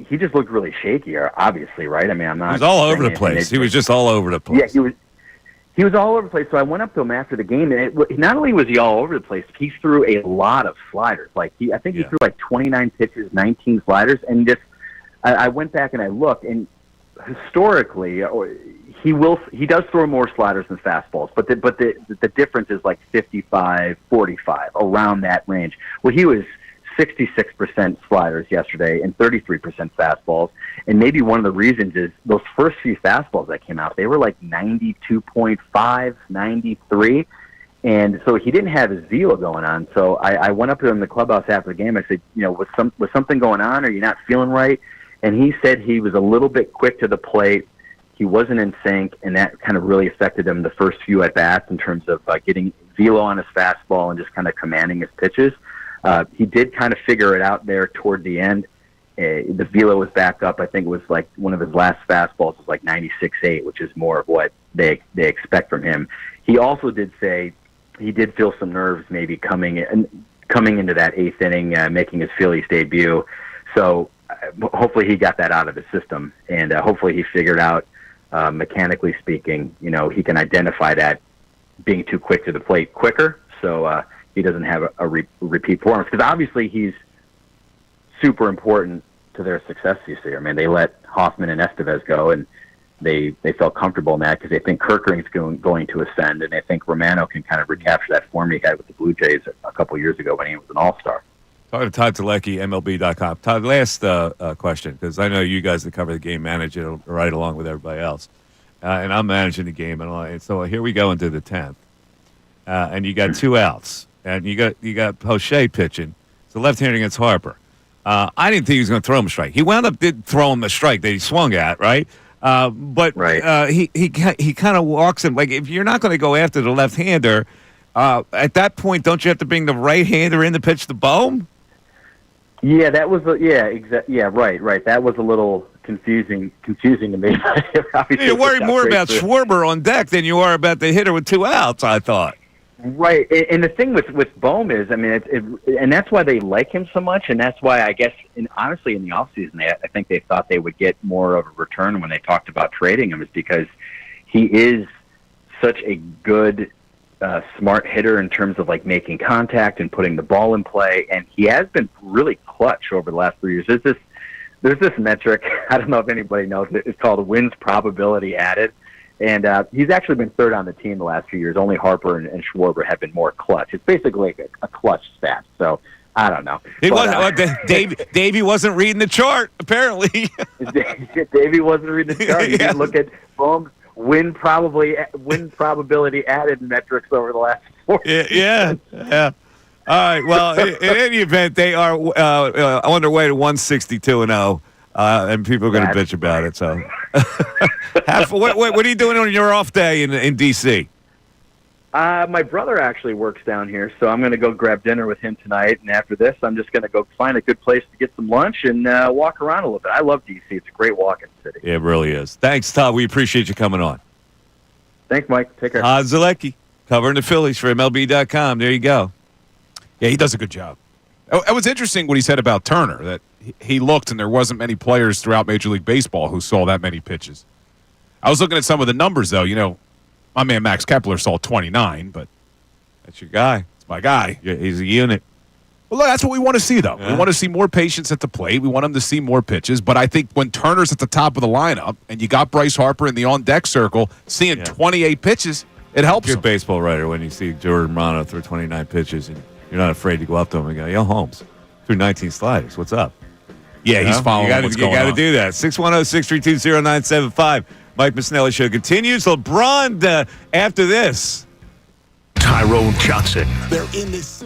he just looked really shaky, obviously, right? I mean, I'm not. He was all over the place. He was just all over the place. Yeah, he was all over the place. So I went up to him after the game, and not only was he all over the place, he threw a lot of sliders. Like I think he threw like 29 pitches, 19 sliders, and just I went back and I looked, and historically, he does throw more sliders than fastballs, but the difference is like 55, 45, around that range. Well, he was 66% sliders yesterday and 33% fastballs. And maybe one of the reasons is those first few fastballs that came out, they were like 92.5, 93. And so he didn't have his velo going on. So I went up to him in the clubhouse after the game. I said, was something going on? Are you not feeling right? And he said he was a little bit quick to the plate. He wasn't in sync, and that kind of really affected him the first few at-bats in terms of getting velo on his fastball and just kind of commanding his pitches. He did kind of figure it out there toward the end. The velo was back up. I think it was like one of his last fastballs was like 96.8, which is more of what they expect from him. He also did say he did feel some nerves maybe coming into that eighth inning, making his Phillies debut. So hopefully he got that out of his system, and hopefully he figured out, mechanically speaking, he can identify that being too quick to the plate quicker. So he doesn't have a repeat performance, because obviously he's super important to their success this year. I mean, they let Hoffman and Estevez go, and they felt comfortable in that because they think Kerkering's going to ascend, and they think Romano can kind of recapture that form he had with the Blue Jays a couple years ago when he was an all-star. Talking to Todd Telecki, MLB.com. Todd, last question, because I know you guys that cover the game manage it right along with everybody else. And I'm managing the game, and so here we go into the 10th. And you got two outs. And you got Poche pitching. It's a left-hander against Harper. I didn't think he was going to throw him a strike. He wound up throw him a strike that he swung at, right? But he kind of walks him. Like, if you're not going to go after the left-hander, at that point, don't you have to bring the right-hander in to pitch the Bohm? Yeah, that was right. That was a little confusing to me. You're worried more about Schwarber on deck than you are about the hitter with two outs, I thought. Right, and the thing with Bohm is, I mean, and that's why they like him so much, and that's why I guess, honestly, in the offseason, I think they thought they would get more of a return when they talked about trading him, is because he is such a good, smart hitter in terms of like making contact and putting the ball in play, and he has been really clutch over the last 3 years. There's this metric, I don't know if anybody knows it, it's called wins probability added. And he's actually been third on the team the last few years. Only Harper and Schwarber have been more clutch. It's basically like a clutch stat. So I don't know. Davey wasn't reading the chart, apparently. Davey wasn't reading the chart. You can look at Bohm's win probability added metrics over the last 4 years. Yeah. All right. Well, in any event, they are on their way to 162-0. And people are going to bitch about it. So, what are you doing on your off day in D.C.? My brother actually works down here, so I'm going to go grab dinner with him tonight. And after this, I'm just going to go find a good place to get some lunch and walk around a little bit. I love D.C. It's a great walking city. It really is. Thanks, Todd. We appreciate you coming on. Thanks, Mike. Take care. Zalecki, covering the Phillies for MLB.com. There you go. Yeah, he does a good job. It was interesting what he said about Turner, that he looked and there wasn't many players throughout Major League Baseball who saw that many pitches. I was looking at some of the numbers, though. You know, my man Max Kepler saw 29, but that's your guy. It's my guy. Yeah, he's a unit. Well, look, that's what we want to see, though. Yeah. We want to see more patience at the plate. We want him to see more pitches. But I think when Turner's at the top of the lineup and you got Bryce Harper in the on-deck circle seeing 28 pitches, it helps You're a him. baseball writer when you see Jordan Romano throw 29 pitches and you're not afraid to go up to him and go, yo, Holmes, threw 19 sliders. What's up? Yeah, he's following what's going on. You got to do that. 610-632-0975. Mike Missanelli Show continues. LeBron after this. Tyrone Johnson. They're in this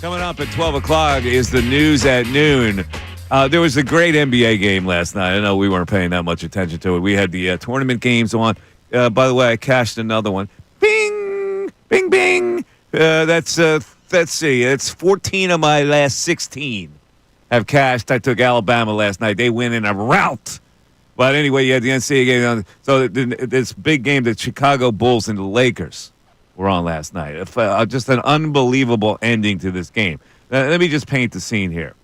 Coming up at 12 o'clock is the news at noon. There was a great NBA game last night. I know we weren't paying that much attention to it. We had the tournament games on. By the way, I cashed another one. Bing! Bing, bing! Let's see. It's 14 of my last 16 have cashed. I took Alabama last night. They win in a rout. But anyway, you had the NCAA game on. So this big game, the Chicago Bulls and the Lakers were on last night. Just an unbelievable ending to this game. Let me just paint the scene here.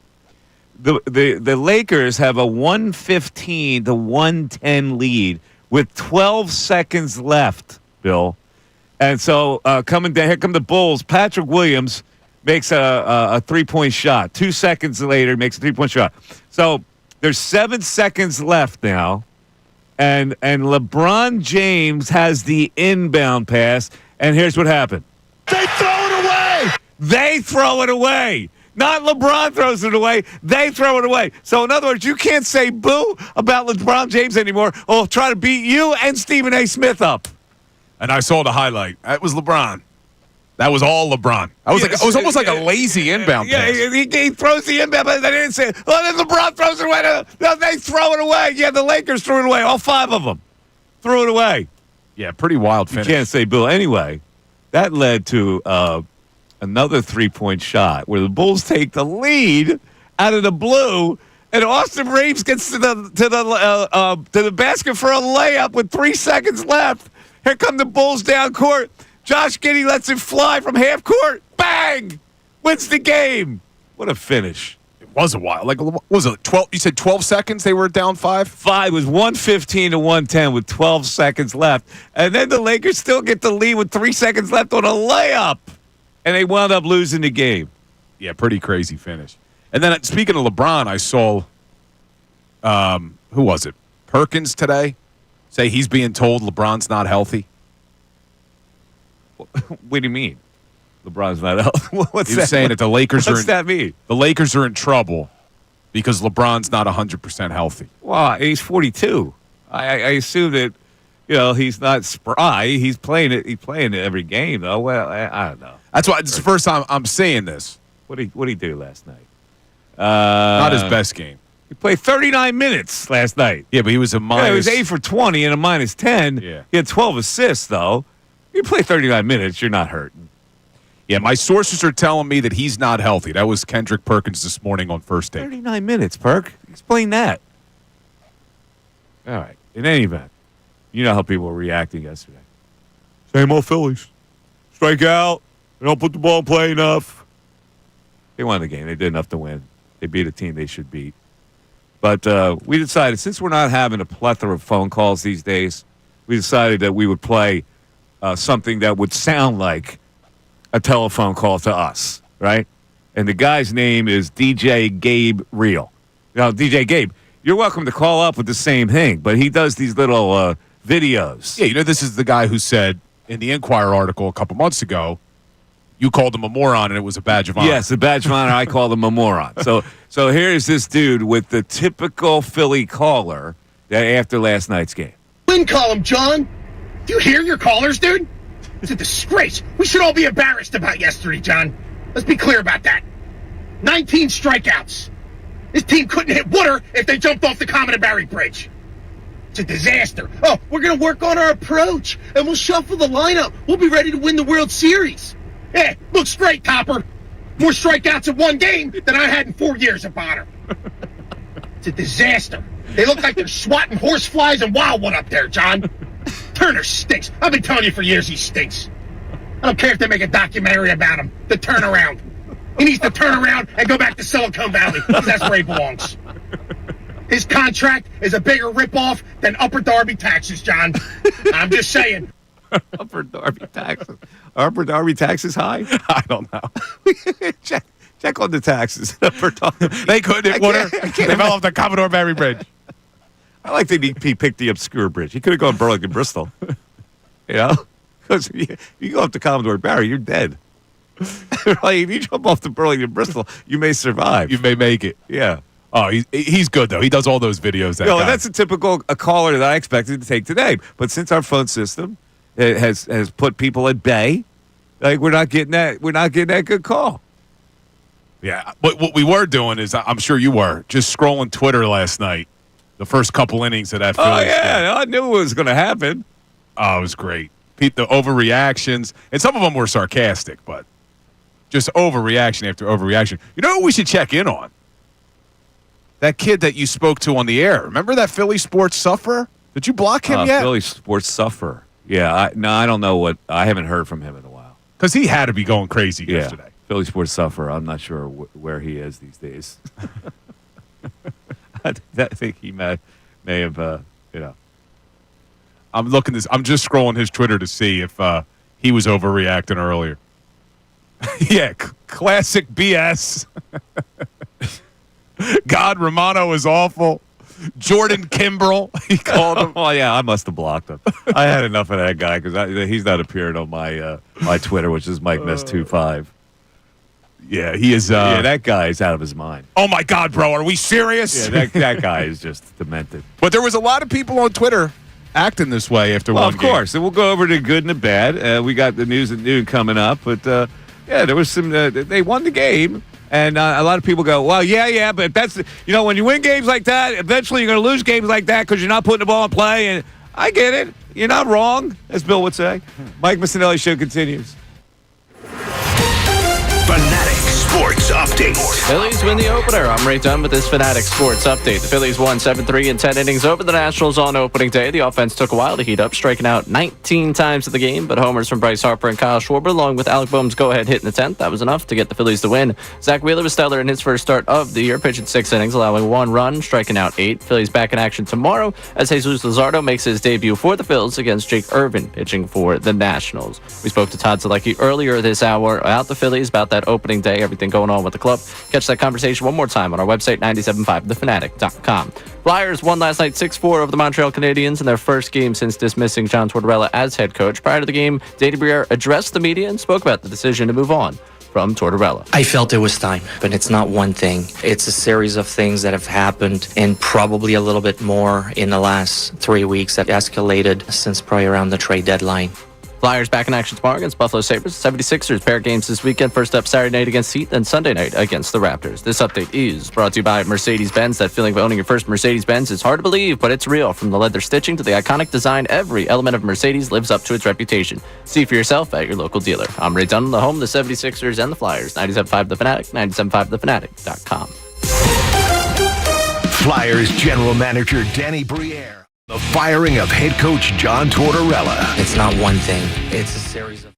The Lakers have a 115 to 110 lead with 12 seconds left, Bill. And so coming down, here come the Bulls. Patrick Williams makes a three-point shot. 2 seconds later, makes a three-point shot. So there's 7 seconds left now, and LeBron James has the inbound pass, and here's what happened. They throw it away! They throw it away! Not LeBron throws it away. They throw it away. So, in other words, you can't say boo about LeBron James anymore or try to beat you and Stephen A. Smith up. And I saw the highlight. That was LeBron. That was all LeBron. It was almost like a lazy inbound pass. Yeah, he throws the inbound, but they didn't say, oh, then LeBron throws it away. No, they throw it away. Yeah, the Lakers threw it away. All 5 of them threw it away. Yeah, pretty wild finish. You can't say boo. Anyway, that led to another three-point shot where the Bulls take the lead out of the blue, and Austin Reeves gets to the basket for a layup with 3 seconds left. Here come the Bulls down court. Josh Giddey lets it fly from half court. Bang! Wins the game. What a finish. It was a while. Like, what was it 12? You said 12 seconds they were down 5? 5 was 115 to 110 with 12 seconds left. And then the Lakers still get the lead with 3 seconds left on a layup. And they wound up losing the game. Yeah, pretty crazy finish. And then speaking of LeBron, I saw, who was it? Perkins today say he's being told LeBron's not healthy. What do you mean? LeBron's not healthy? What's He's that? saying that the Lakers What's that mean? The Lakers are in trouble because LeBron's not 100% healthy. Well, he's 42. I assume that, he's not spry. He's playing it. He's playing it every game, though. Well, I don't know. That's why it's the first time I'm seeing this. What did he do last night? Not his best game. He played 39 minutes last night. Yeah, but he was a minus. Yeah, he was 8 for 20 and a minus 10. Yeah. He had 12 assists, though. You play 39 minutes, you're not hurting. Yeah, my sources are telling me that he's not healthy. That was Kendrick Perkins this morning on First Take. 39 minutes, Perk. Explain that. All right. In any event, you know how people were reacting yesterday. Same old Phillies. Strike out. They don't put the ball in play enough. They won the game. They did enough to win. They beat a team they should beat. But we decided, since we're not having a plethora of phone calls these days, we decided that we would play something that would sound like a telephone call to us, right? And the guy's name is DJ Gabe Real. Now, DJ Gabe, you're welcome to call up with the same thing, but he does these little videos. Yeah, this is the guy who said in the Enquirer article a couple months ago, you called him a moron and it was a badge of honor. Yes, a badge of honor. I called him a moron. So here's this dude with the typical Philly caller that after last night's game. Win column, John. Do you hear your callers, dude? It's a disgrace. We should all be embarrassed about yesterday, John. Let's be clear about that. 19 strikeouts. This team couldn't hit water if they jumped off the Common Barry Bridge. It's a disaster. Oh, we're going to work on our approach, and we'll shuffle the lineup. We'll be ready to win the World Series. Yeah, looks great, Topper. More strikeouts in one game than I had in 4 years at Bonner. It's a disaster. They look like they're swatting horseflies and wildwood up there, John. Turner stinks. I've been telling you for years he stinks. I don't care if they make a documentary about him. The turnaround. He needs to turn around and go back to Silicon Valley because that's where he belongs. His contract is a bigger ripoff than Upper Darby taxes, John. I'm just saying. Upper Darby taxes. Upper Darby taxes high? I don't know. Check on the taxes. Upper Darby. They couldn't hit water. They fell off the Commodore Barry Bridge. I like that he picked the obscure bridge. He could have gone Burlington, Bristol. Because you go up to Commodore Barry, you're dead. Like, if you jump off the Burlington, Bristol, you may survive. You may make it. Yeah. Oh, he's good, though. He does all those videos. That's a typical caller that I expected to take today. But since our phone system has put people at bay, like we're not getting that good call. Yeah, but what we were doing is, I'm sure you were, just scrolling Twitter last night, the first couple innings of that Phillies game. I knew it was going to happen. Oh, it was great. Pete, the overreactions, and some of them were sarcastic, but just overreaction after overreaction. You know who we should check in on? That kid that you spoke to on the air. Remember that Philly sports sufferer? Did you block him yet? Philly sports sufferer. Yeah, I don't know what. I haven't heard from him in a while. Because he had to be going crazy yesterday. Philly sports sufferer. I'm not sure where he is these days. I think he may have, I'm just scrolling his Twitter to see if he was overreacting earlier. Yeah, classic BS. God, Romano is awful. Jordan Kimbrell, he called him. Oh, yeah, I must have blocked him. I had enough of that guy because he's not appearing on my Twitter, which is Mike Mess 25. Yeah, he is. That guy is out of his mind. Oh my God, bro, are we serious? Yeah, that guy is just demented. But there was a lot of people on Twitter acting this way after one game. Of course, and we'll go over the good and the bad. We got the news at noon coming up, but there was some. They won the game. And a lot of people go, well, yeah, but that's, when you win games like that, eventually you're going to lose games like that because you're not putting the ball in play. And I get it. You're not wrong, as Bill would say. Mike Missanelli Show continues. Fanatic Sports Update. Phillies win the opener. I'm Ray Dunn with this Fanatic Sports Update. The Phillies won 7-3 in 10 innings over the Nationals on opening day. The offense took a while to heat up, striking out 19 times in the game, but homers from Bryce Harper and Kyle Schwarber, along with Alec Boehm's go-ahead hit in the 10th. That was enough to get the Phillies to win. Zach Wheeler was stellar in his first start of the year, pitching 6 innings, allowing 1 run, striking out 8. Phillies back in action tomorrow as Jesus Luzardo makes his debut for the Phils against Jake Irvin, pitching for the Nationals. We spoke to Todd Zalecki earlier this hour about the Phillies, about that opening day, everything going on with the club. Catch that conversation one more time on our website, 975thefanatic.com. Flyers won last night 6-4 over the Montreal Canadiens in their first game since dismissing John Tortorella as head coach. Prior to the game, Danny Briere addressed the media and spoke about the decision to move on from Tortorella. I felt it was time, but it's not one thing. It's a series of things that have happened, and probably a little bit more in the last 3 weeks that escalated since probably around the trade deadline. Flyers back in action tomorrow against Buffalo Sabres. 76ers pair games this weekend. First up Saturday night against Heat, then Sunday night against the Raptors. This update is brought to you by Mercedes-Benz. That feeling of owning your first Mercedes-Benz is hard to believe, but it's real. From the leather stitching to the iconic design, every element of Mercedes lives up to its reputation. See for yourself at your local dealer. I'm Ray Dunn, the home of the 76ers and the Flyers. 97.5 The Fanatic, 975thefanatic.com. Flyers general manager Danny Briere. The firing of head coach John Tortorella. It's not one thing. It's a series of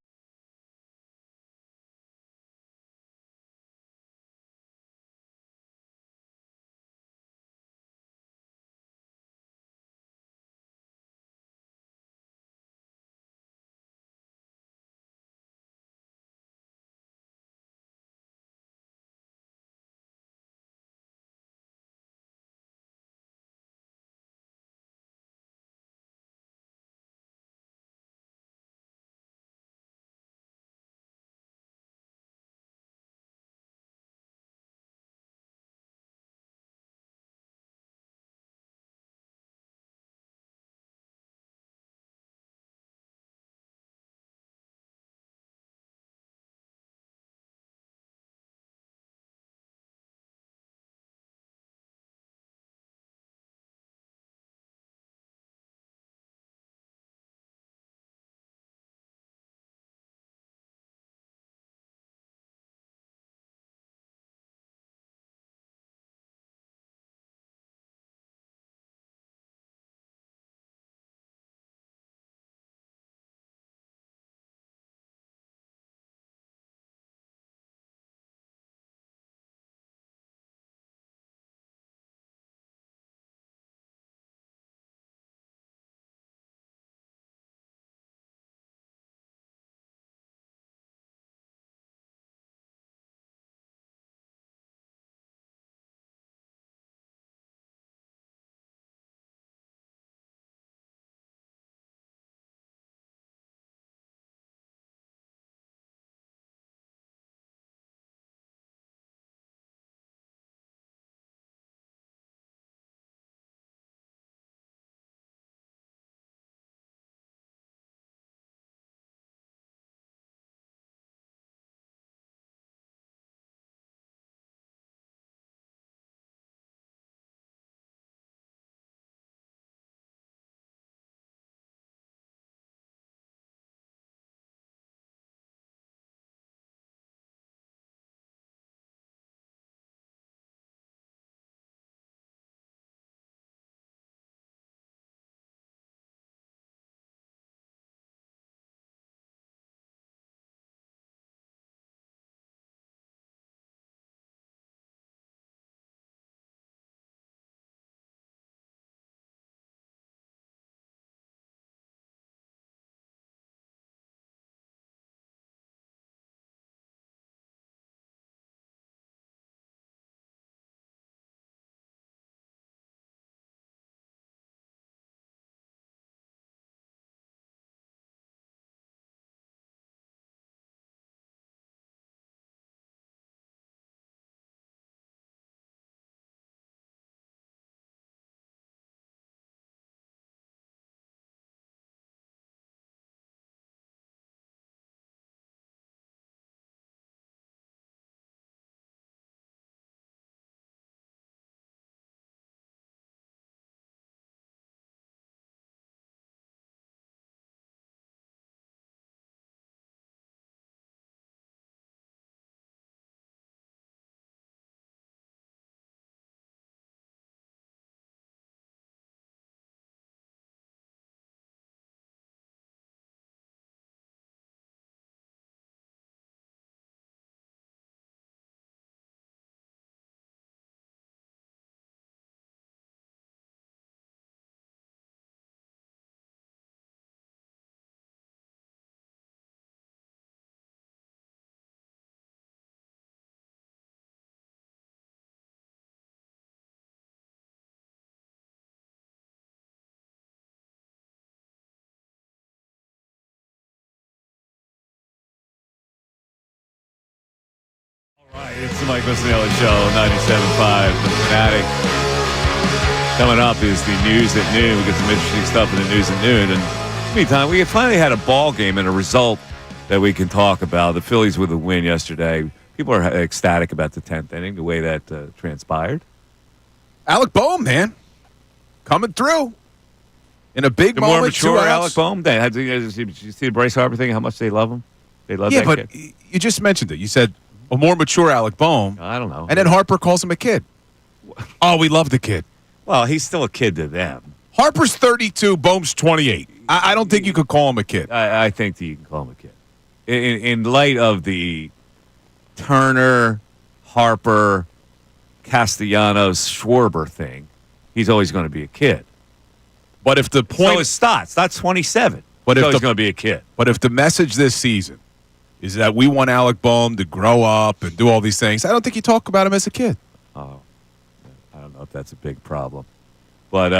It's the Mike Missanelli Show, 97.5, The Fanatic. Coming up is the news at noon. We get some interesting stuff in the news at noon. And meantime, we finally had a ball game and a result that we can talk about. The Phillies with a win yesterday. People are ecstatic about the 10th inning, the way that transpired. Alec Boehm, man. Coming through. In a big the moment. More mature Alec Boehm. Did you see the Bryce Harper thing, how much they love him? They love that but kid. You just mentioned it. You said a more mature Alec Boehm. I don't know. And then Harper calls him a kid. Oh, we love the kid. Well, he's still a kid to them. Harper's 32, Boehm's 28. I don't think you could call him a kid. I think that you can call him a kid. In light of the Turner, Harper, Castellanos, Schwarber thing, he's always going to be a kid. But if the point... So is Stotts. That's 27. But he's if always going to be a kid. But if the message this season is that we want Alec Boehm to grow up and do all these things, I don't think you talk about him as a kid. Oh, I don't know if that's a big problem. But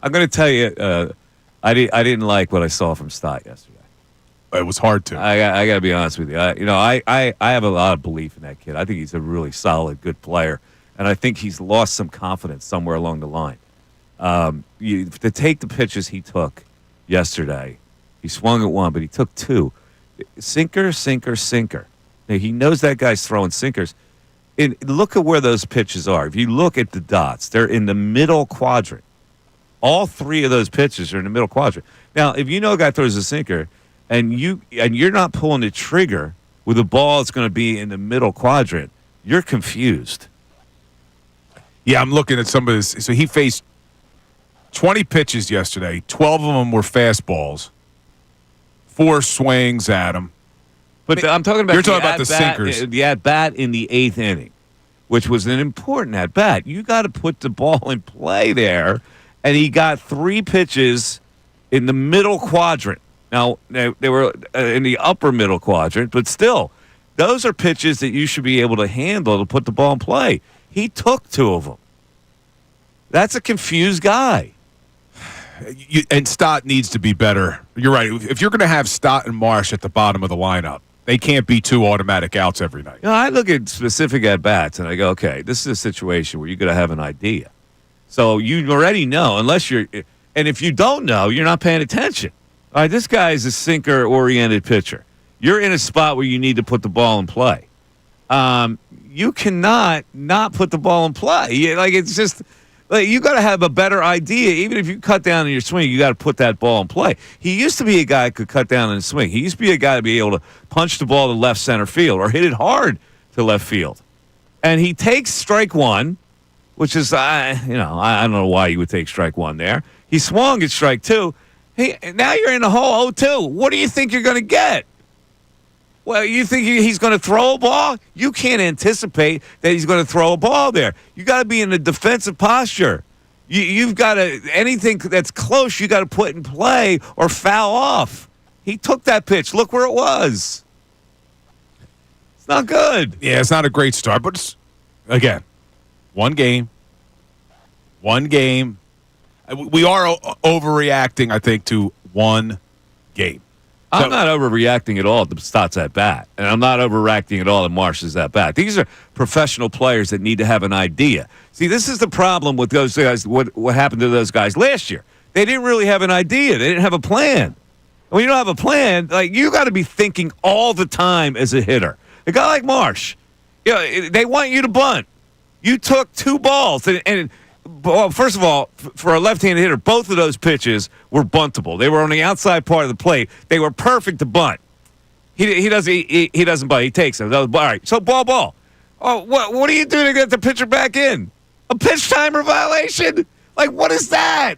I'm going to tell you, I didn't like what I saw from Stott yesterday. It was hard to. I got to be honest with you. I have a lot of belief in that kid. I think he's a really solid, good player. And I think he's lost some confidence somewhere along the line. To take the pitches he took yesterday, he swung at one, but he took two. Sinker, sinker, sinker. Now, he knows that guy's throwing sinkers. And look at where those pitches are. If you look at the dots, they're in the middle quadrant. All three of those pitches are in the middle quadrant. Now, if you know a guy throws a sinker and you're not pulling the trigger with a ball that's going to be in the middle quadrant, you're confused. Yeah, I'm looking at some of this. So he faced 20 pitches yesterday. 12 of them were fastballs. 4 swings at him. But I'm talking about you're talking about the sinkers. The at-bat in the 8th inning, which was an important at-bat. You got to put the ball in play there, and he got 3 pitches in the middle quadrant. Now, they were in the upper middle quadrant, but still, those are pitches that you should be able to handle to put the ball in play. He took 2 of them. That's a confused guy. And Stott needs to be better. You're right. If you're going to have Stott and Marsh at the bottom of the lineup, they can't be 2 automatic outs every night. I look at specific at-bats, and I go, okay, this is a situation where you're going to have an idea. So you already know, unless you're – and if you don't know, you're not paying attention. All right, this guy is a sinker-oriented pitcher. You're in a spot where you need to put the ball in play. You cannot not put the ball in play. It's just – you got to have a better idea. Even if you cut down in your swing, you got to put that ball in play. He used to be a guy who could cut down in his swing. He used to be a guy to be able to punch the ball to left center field or hit it hard to left field. And he takes strike 1, which is, I don't know why you would take strike 1 there. He swung at strike 2. Now you're in the hole 0-2. What do you think you're going to get? Well, you think he's going to throw a ball? You can't anticipate that he's going to throw a ball there. You got to be in a defensive posture. You've got to anything that's close. You got to put in play or foul off. He took that pitch. Look where it was. It's not good. Yeah, it's not a great start, but it's, again, one game. We are overreacting, I think, to one game. I'm not overreacting at all to Stott's at bat, and I'm not overreacting at all to Marsh's at bat. These are professional players that need to have an idea. See, this is the problem with those guys. What happened to those guys last year? They didn't really have an idea. They didn't have a plan. When you don't have a plan, you got to be thinking all the time as a hitter. A guy like Marsh, they want you to bunt. You took 2 balls, and well, first of all, for a left-handed hitter, both of those pitches were buntable. They were on the outside part of the plate. They were perfect to bunt. He doesn't bunt. He takes them. All right, so ball. Oh, what do you do to get the pitcher back in? A pitch timer violation? What is that?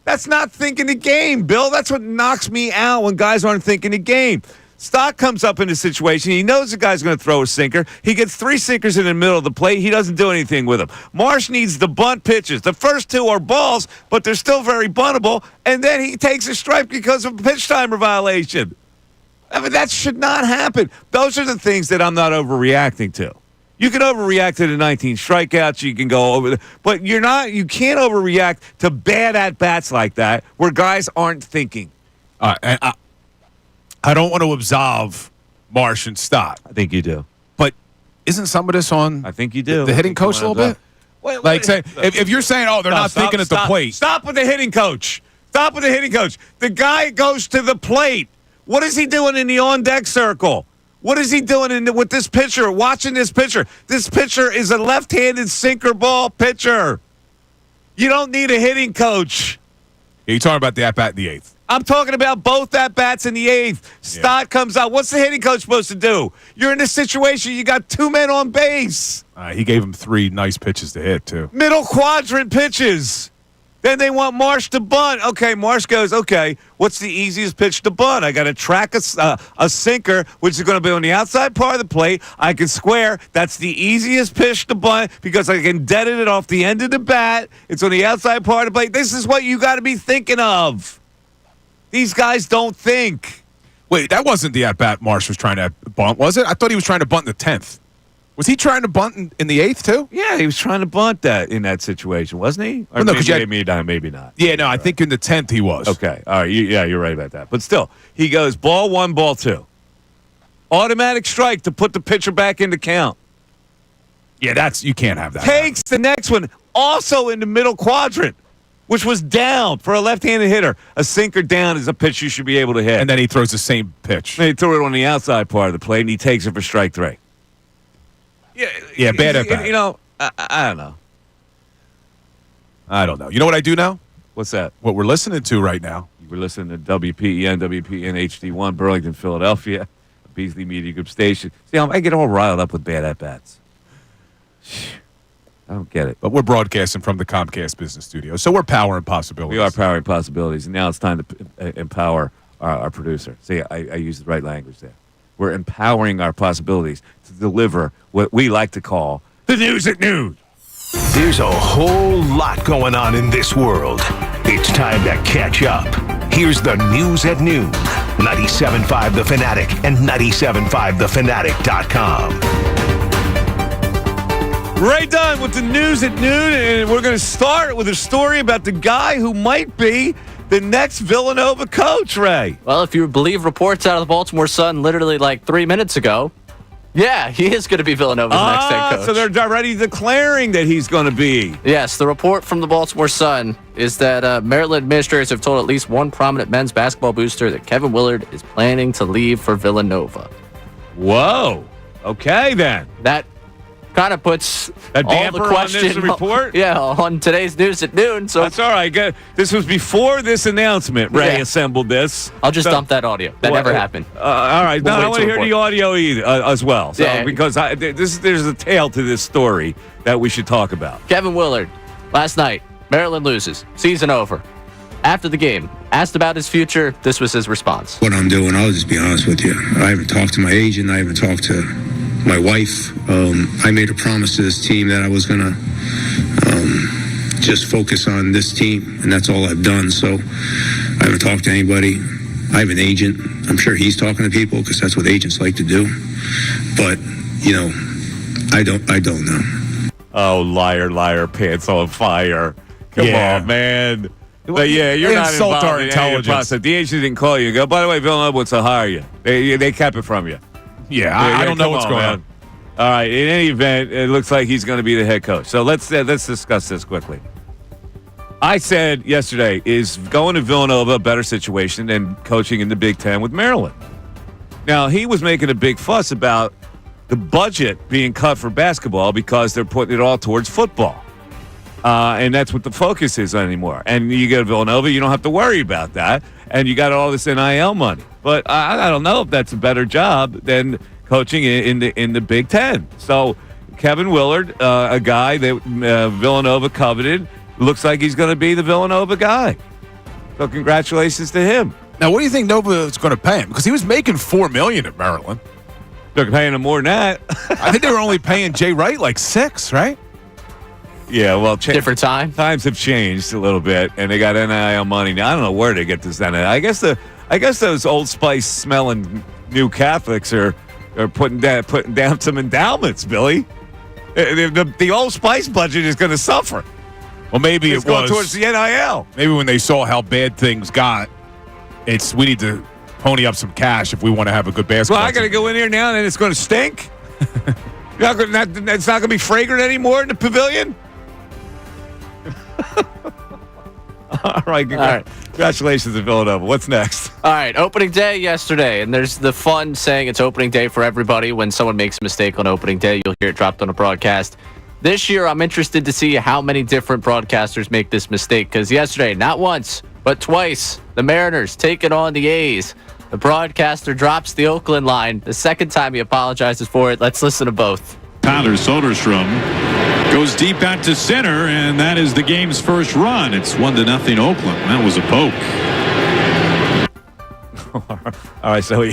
That's not thinking the game, Bill. That's what knocks me out when guys aren't thinking the game. Stott comes up in a situation. He knows the guy's going to throw a sinker. He gets 3 sinkers in the middle of the plate. He doesn't do anything with them. Marsh needs the bunt pitches. The first 2 are balls, but they're still very buntable. And then he takes a strike because of a pitch timer violation. I mean, that should not happen. Those are the things that I'm not overreacting to. You can overreact to the 19 strikeouts. You can go over, but you can't overreact to bad at-bats like that where guys aren't thinking. I don't want to absolve Marsh and Stott. I think you do. But Isn't some of this on? I think you do. The hitting coach a little bit. Wait, like, say, if you're saying, they're not thinking at the plate. Stop with the hitting coach. Stop with the hitting coach. The guy goes to the plate. What is he doing in the on-deck circle? What is he doing with this pitcher? Watching this pitcher. This pitcher is a left-handed sinker ball pitcher. You don't need a hitting coach. You're talking about the at-bat in the 8th. I'm talking about both at-bats in the 8th. Stott comes out. What's the hitting coach supposed to do? You're in a situation. You got 2 men on base. He gave him 3 nice pitches to hit, too. Middle quadrant pitches. Then they want Marsh to bunt. Okay, Marsh goes, okay, what's the easiest pitch to bunt? I got to track a sinker, which is going to be on the outside part of the plate. I can square. That's the easiest pitch to bunt because I can deaden it off the end of the bat. It's on the outside part of the plate. This is what you got to be thinking of. These guys don't think. Wait, that wasn't the at-bat Marsh was trying to bunt, was it? I thought he was trying to bunt in the 10th. Was he trying to bunt in the 8th, too? Yeah, he was trying to bunt that in that situation, wasn't he? Or no, maybe not. Yeah, no, I think in the 10th he was. Okay, all right. You're right about that. But still, he goes ball 1, ball 2. Automatic strike to put the pitcher back into count. Yeah, you can't have that. Takes the next one, also in the middle quadrant, which was down for a left-handed hitter. A sinker down is a pitch you should be able to hit. And then he throws the same pitch. And he threw it on the outside part of the plate, and he takes it for strike 3. Yeah, bad at bat. You know, I don't know. I don't know. You know what I do now? What's that? What we're listening to right now. We're listening to WPEN HD1, Burlington, Philadelphia, Beasley Media Group station. See, I get all riled up with bad at-bats. I don't get it. But we're broadcasting from the Comcast Business Studio, so we're powering possibilities. We are powering possibilities, and now it's time to empower our producer. See, I used the right language there. We're empowering our possibilities to deliver what we like to call the news at noon. There's a whole lot going on in this world. It's time to catch up. Here's the news at noon. 97.5 The Fanatic and 97.5thefanatic.com. Ray Dunn with the news at noon, and we're going to start with a story about the guy who might be the next Villanova coach, Ray. Well, if you believe reports out of the Baltimore Sun literally like 3 minutes ago, yeah, he is going to be Villanova's next head coach. So they're already declaring that he's going to be. Yes, the report from the Baltimore Sun is that Maryland administrators have told at least one prominent men's basketball booster that Kevin Willard is planning to leave for Villanova. Whoa. Okay, then. That kind of puts a all damper the question on this report? on today's news at noon. So that's all right. This was before this announcement. Ray assembled this. I'll just dump that audio. That never happened. All right. We'll I want to hear the audio either as well. So because there's a tail to this story that we should talk about. Kevin Willard, last night, Maryland loses. Season over. After the game, asked about his future, this was his response. What I'm doing, I'll just be honest with you. I haven't talked to my agent. I haven't talked to my wife. I made a promise to this team that I was going to just focus on this team, and that's all I've done. So I haven't talked to anybody. I have an agent. I'm sure he's talking to people because that's what agents like to do. But, I don't know. Oh, liar, pants on fire. Come on, man. But you're not involved our intelligence. In process. The agent didn't call you and go, by the way, Villanova wants to hire you. They kept it from you. Yeah, I don't know what's going on. All right. In any event, it looks like he's going to be the head coach. So let's discuss this quickly. I said yesterday, is going to Villanova a better situation than coaching in the Big Ten with Maryland? Now, he was making a big fuss about the budget being cut for basketball because they're putting it all towards football. And that's what the focus is anymore. And you go to Villanova, you don't have to worry about that. And you got all this NIL money. But I don't know if that's a better job than coaching in the Big Ten. So Kevin Willard, a guy that Villanova coveted, looks like he's going to be the Villanova guy. So congratulations to him. Now, what do you think Nova is going to pay him? Because he was making $4 million at Maryland. They're paying him more than that. I think they were only paying Jay Wright like $6, right? Yeah, well, different time. Times have changed a little bit, and they got NIL money now. I don't know where they get this NIL. I guess those Old Spice smelling new Catholics are putting down some endowments, Billy. The Old Spice budget is going to suffer. Well, maybe it's going towards the NIL. Maybe when they saw how bad things got, we need to pony up some cash if we want to have a good basketball. Well, I got to go in here now, and it's going to stink. It's not going to be fragrant anymore in the pavilion? All right. Congratulations to Villanova. What's next? All right, opening day yesterday, and there's the fun saying it's opening day for everybody. When someone makes a mistake on opening day, you'll hear it dropped on a broadcast. This year, I'm interested to see how many different broadcasters make this mistake, because yesterday, not once, but twice, the Mariners taking on the A's. The broadcaster drops the Oakland line. The second time he apologizes for it. Let's listen to both. Tyler Soderstrom goes deep out to center, and that is the game's first run. It's 1-0 Oakland. That was a poke. All right, so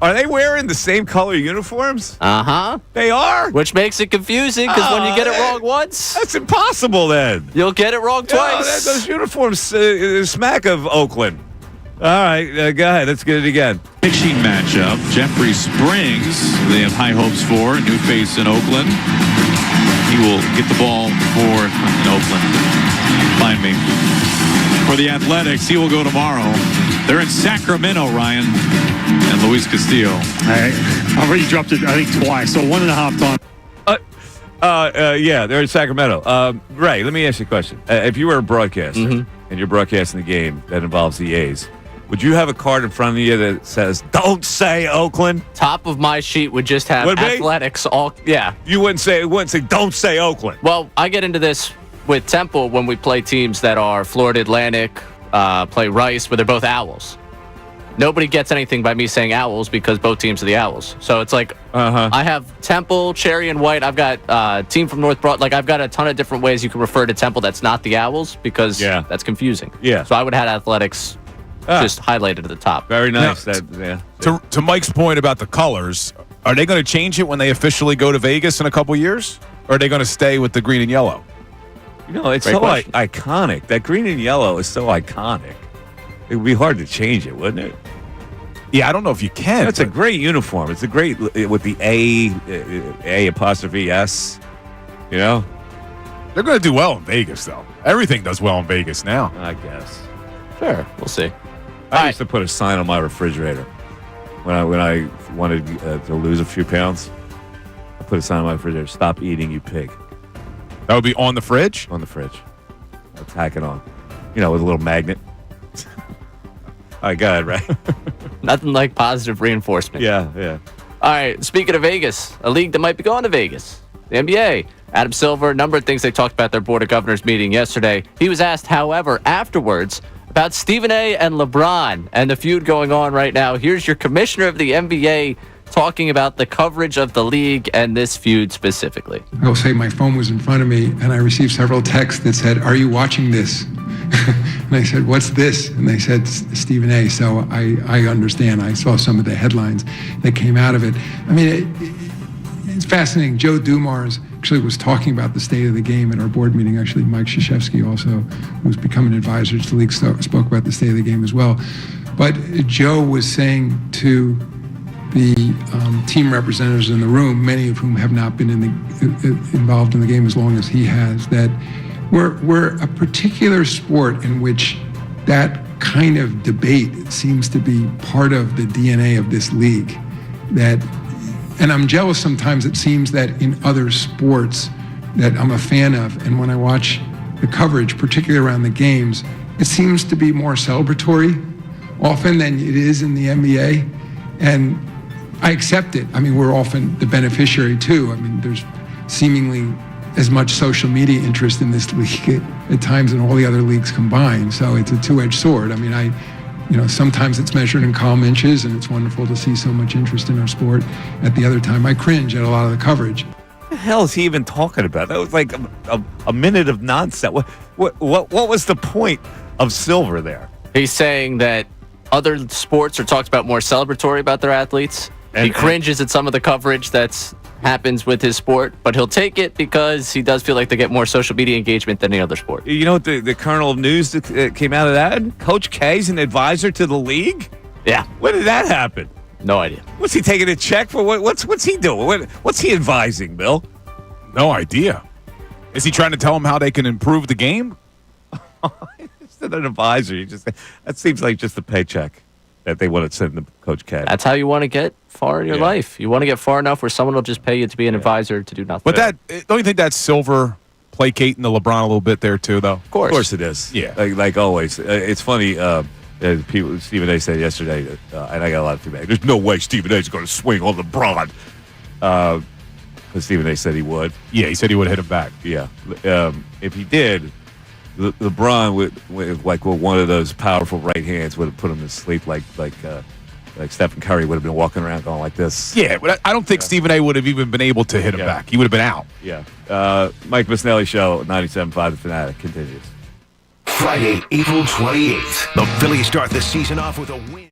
are they wearing the same color uniforms? Uh-huh. They are? Which makes it confusing, because when you get it wrong once... That's impossible, then. You'll get it wrong twice. Those uniforms smack of Oakland. All right, go ahead. Let's get it again. Pitching matchup. Jeffrey Springs, they have high hopes for. New face in Oakland. He will get the ball for in Oakland. Find me. For the Athletics, he will go tomorrow. They're in Sacramento, Ryan, and Luis Castillo. I already dropped it, I think, twice, so 1.5 times. Yeah, they're in Sacramento. Ray, let me ask you a question. If you were a broadcaster and you're broadcasting a game that involves the A's, would you have a card in front of you that says, "Don't say Oakland"? Top of my sheet would just have Athletics. You wouldn't say, "Don't say Oakland." Well, I get into this with Temple when we play teams that are Florida Atlantic, play Rice, where they're both Owls. Nobody gets anything by me saying Owls because both teams are the Owls. So it's like I have Temple, Cherry, and White. I've got team from North Broad. Like I've got a ton of different ways you can refer to Temple that's not the Owls because that's confusing. Yeah. So I would have Athletics just highlighted at the top. Very nice. Now, to Mike's point about the colors, are they going to change it when they officially go to Vegas in a couple years? Or are they going to stay with the green and yellow? You know, it's so iconic. That green and yellow is so iconic. It would be hard to change it, wouldn't it? Yeah, I don't know if you can. It's a great uniform. It's a great with the A apostrophe S. You know, they're going to do well in Vegas, though. Everything does well in Vegas now. I guess. Sure, we'll see. I used to put a sign on my refrigerator when I wanted to lose a few pounds. I put a sign on my refrigerator: "Stop eating, you pig." That would be on the fridge? On the fridge. I'll tack it on. You know, with a little magnet. All right, go ahead, right? Nothing like positive reinforcement. Yeah. All right, speaking of Vegas, a league that might be going to Vegas, the NBA. Adam Silver, a number of things they talked about at their Board of Governors meeting yesterday. He was asked, however, afterwards about Stephen A. and LeBron and the feud going on right now. Here's your commissioner of the NBA talking about the coverage of the league and this feud specifically. I will say my phone was in front of me and I received several texts that said, "Are you watching this?" And I said, "What's this?" And they said, "Stephen A." So I understand. I saw some of the headlines that came out of it. I mean, it's fascinating. Joe Dumars actually was talking about the state of the game at our board meeting. Actually, Mike Krzyzewski also, who's become an advisor to the league, spoke about the state of the game as well. But Joe was saying to the team representatives in the room, many of whom have not been involved in the game as long as he has, that we're a particular sport in which that kind of debate seems to be part of the DNA of this league. And I'm jealous sometimes. It seems that in other sports that I'm a fan of, and when I watch the coverage, particularly around the games, it seems to be more celebratory often than it is in the NBA. And I accept it. I mean, we're often the beneficiary too. I mean, there's seemingly as much social media interest in this league at times than all the other leagues combined. So it's a two-edged sword. I mean, sometimes it's measured in calm inches, and it's wonderful to see so much interest in our sport. At the other time, I cringe at a lot of the coverage. What the hell is he even talking about? That was like a minute of nonsense. What was the point of Silver there? He's saying that other sports are talked about more celebratory about their athletes. He cringes at some of the coverage that's happens with his sport, but he'll take it because he does feel like they get more social media engagement than any other sport. You know what the kernel of news that came out of that? Coach K's an advisor to the league? Yeah. When did that happen? No idea. What's he taking a check for? What's he doing? What's he advising, Bill? No idea. Is he trying to tell them how they can improve the game? He's an advisor. That seems like just a paycheck that they want to send to Coach K. That's how you want to get far in your life. You want to get far enough where someone will just pay you to be an advisor to do nothing. But don't you think that's Silver placating the LeBron a little bit there too, though? Of course it is. Yeah, like always. It's funny. People, Stephen A. said yesterday, and I got a lot of feedback. There's no way Stephen A. is going to swing on LeBron. Because Stephen A. said he would. Yeah, he said he would hit him back. Yeah. If he did, LeBron would like one of those powerful right hands would have put him to sleep like Stephen Curry would have been walking around going like this. Yeah, but I don't think Stephen A. would have even been able to hit him back. He would have been out. Yeah. Mike Missanelli Show, 97.5 The Fanatic continues. Friday, April 28th. The Phillies start the season off with a win.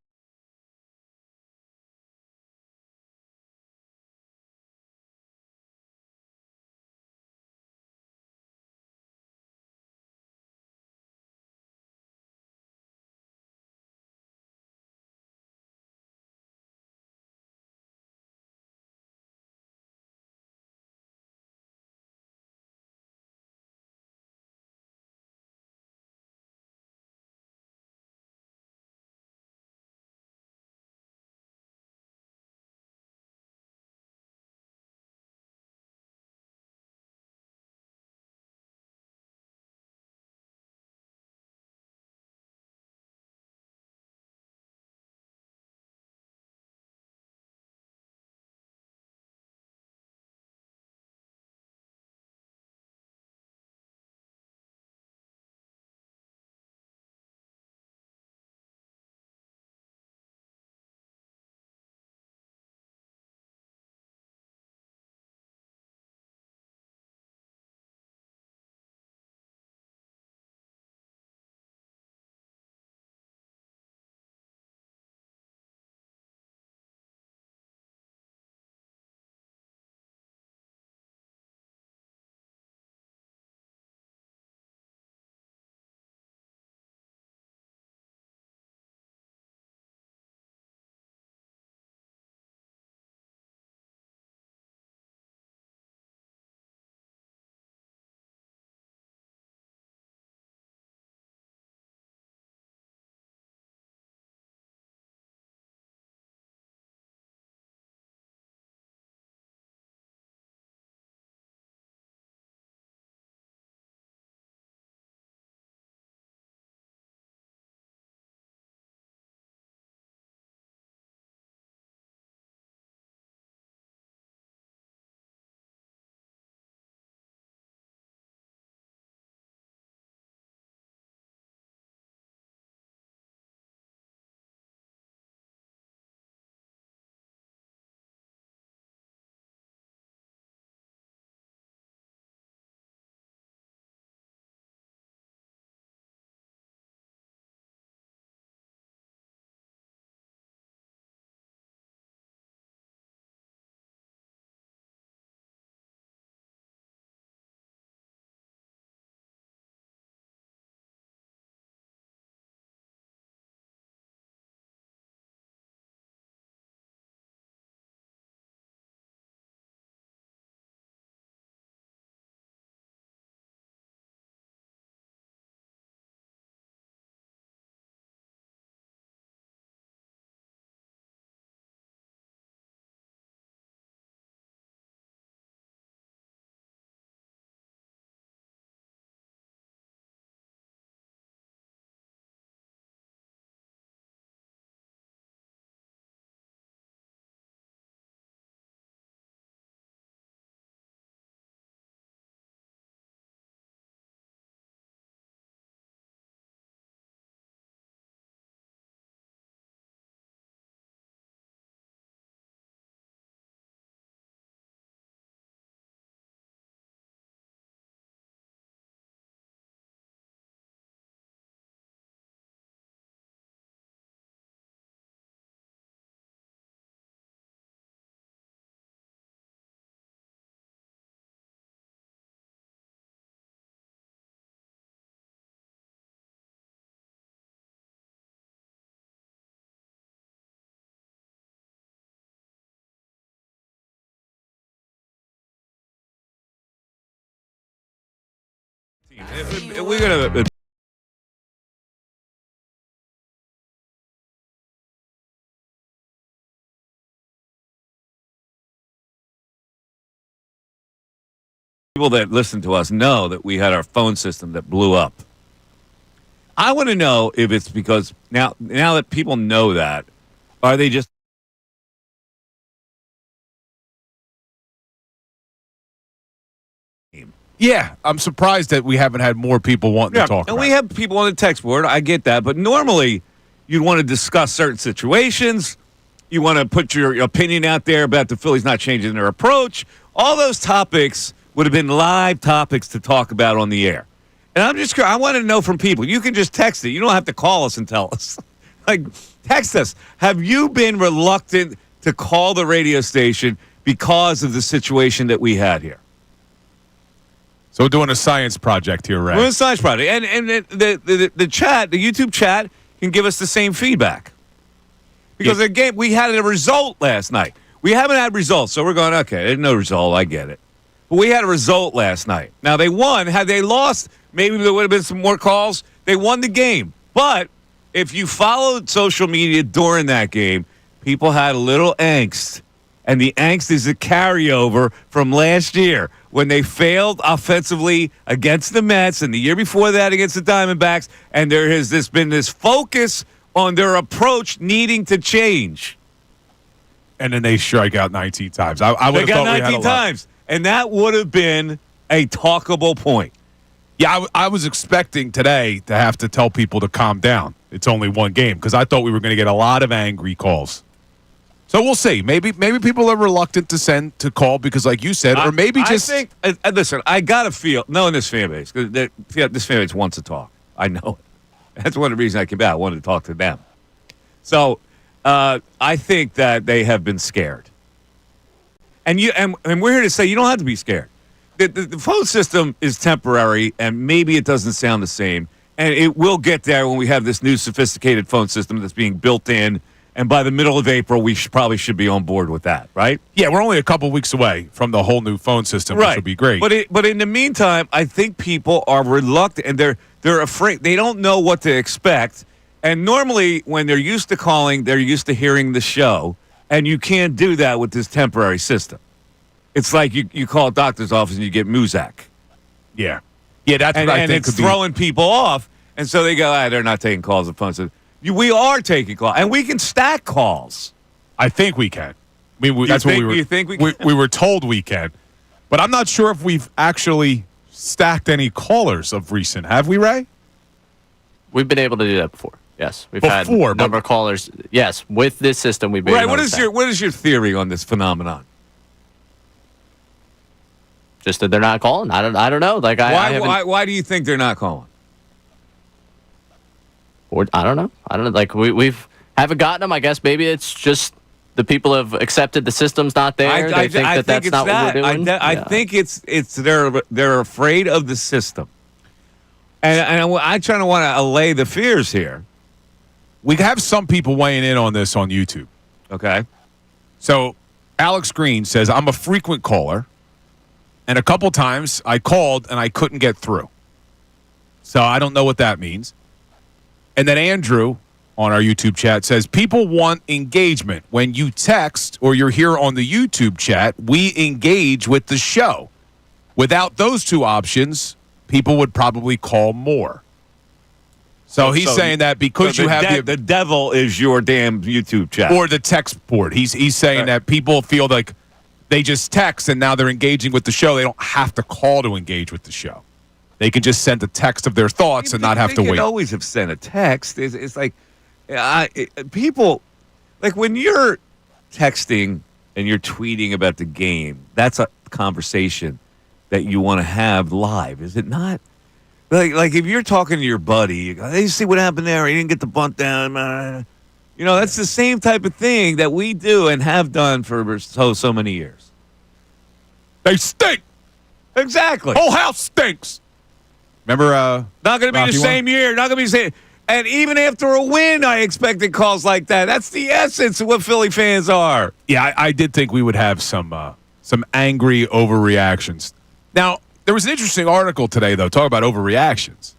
We're going to People that listen to us know that we had our phone system that blew up. I want to know if it's because now that people know that, are they just Yeah, I'm surprised that we haven't had more people wanting to talk and about we have people on the text board. I get that, but normally you'd want to discuss certain situations. You want to put your opinion out there about the Phillies not changing their approach. All those topics would have been live topics to talk about on the air. And I want to know from people. You can just text it. You don't have to call us and tell us. Like, text us. Have you been reluctant to call the radio station because of the situation that we had here? So we're doing a science project here, Ray. We're doing a science project. And the chat, the YouTube chat, can give us the same feedback. Because, again, we had a result last night. We haven't had results, so we're going, okay, there's no result. I get it. But we had a result last night. Now, they won. Had they lost, maybe there would have been some more calls. They won the game. But if you followed social media during that game, people had a little angst. And the angst is a carryover from last year when they failed offensively against the Mets and the year before that against the Diamondbacks. And there has been this focus on their approach needing to change. And then they strike out 19 times. I would have got thought 19 we had a lot. times. And that would have been a talkable point. Yeah, I was expecting today to have to tell people to calm down. It's only one game because I thought we were going to get a lot of angry calls. So we'll see. Maybe people are reluctant to call because, like you said, or maybe just. I think. Listen, I gotta feel knowing this fan base because this fan base wants to talk. I know it. That's one of the reasons I came out. I wanted to talk to them. So I think that they have been scared, and we're here to say you don't have to be scared. The phone system is temporary, and maybe it doesn't sound the same, and it will get there when we have this new sophisticated phone system that's being built in. And by the middle of April, we probably should be on board with that, right? Yeah, we're only a couple weeks away from the whole new phone system, which will be great. But in the meantime, I think people are reluctant and they're afraid. They don't know what to expect. And normally, when they're used to calling, they're used to hearing the show, and you can't do that with this temporary system. It's like you call a doctor's office and you get Muzak. Yeah, that's what I think. And it's throwing people off, and so they go, they're not taking calls on the phone system. We are taking calls, and we can stack calls. I think we can. That's what we were. You think we can? We were told we can, but I'm not sure if we've actually stacked any callers of recent. Have we, Ray? We've been able to do that before. Yes, we've had a number of callers. Yes, with this system, we've been able to stack. What is your theory on this phenomenon? Just that they're not calling. I don't know. Like why do you think they're not calling? Or I don't know. Like we've haven't gotten them. I guess maybe it's just the people have accepted the system's not there. They think that's not what we're doing. I think it's they're afraid of the system, and I try to want to allay the fears here. We have some people weighing in on this on YouTube. Okay, so Alex Green says I'm a frequent caller, and a couple times I called and I couldn't get through. So I don't know what that means. And then Andrew on our YouTube chat says, people want engagement. When you text or you're here on the YouTube chat, we engage with the show. Without those two options, people would probably call more. So he's saying that because you have the devil is your damn YouTube chat. Or the text board. He's saying that people feel like they just text and now they're engaging with the show. They don't have to call to engage with the show. They can just send a text of their thoughts and not have to wait. They could always have sent a text. It's like people, like when you're texting and you're tweeting about the game, that's a conversation that you want to have live, is it not? Like if you're talking to your buddy, you go, hey, see what happened there? He didn't get the bunt down. That's the same type of thing that we do and have done for so many years. They stink. Exactly. Whole house stinks. Remember, not going to be the same year. Not going to be the same. And even after a win, I expected calls like that. That's the essence of what Philly fans are. Yeah, I did think we would have some angry overreactions. Now, there was an interesting article today, though, talking about overreactions.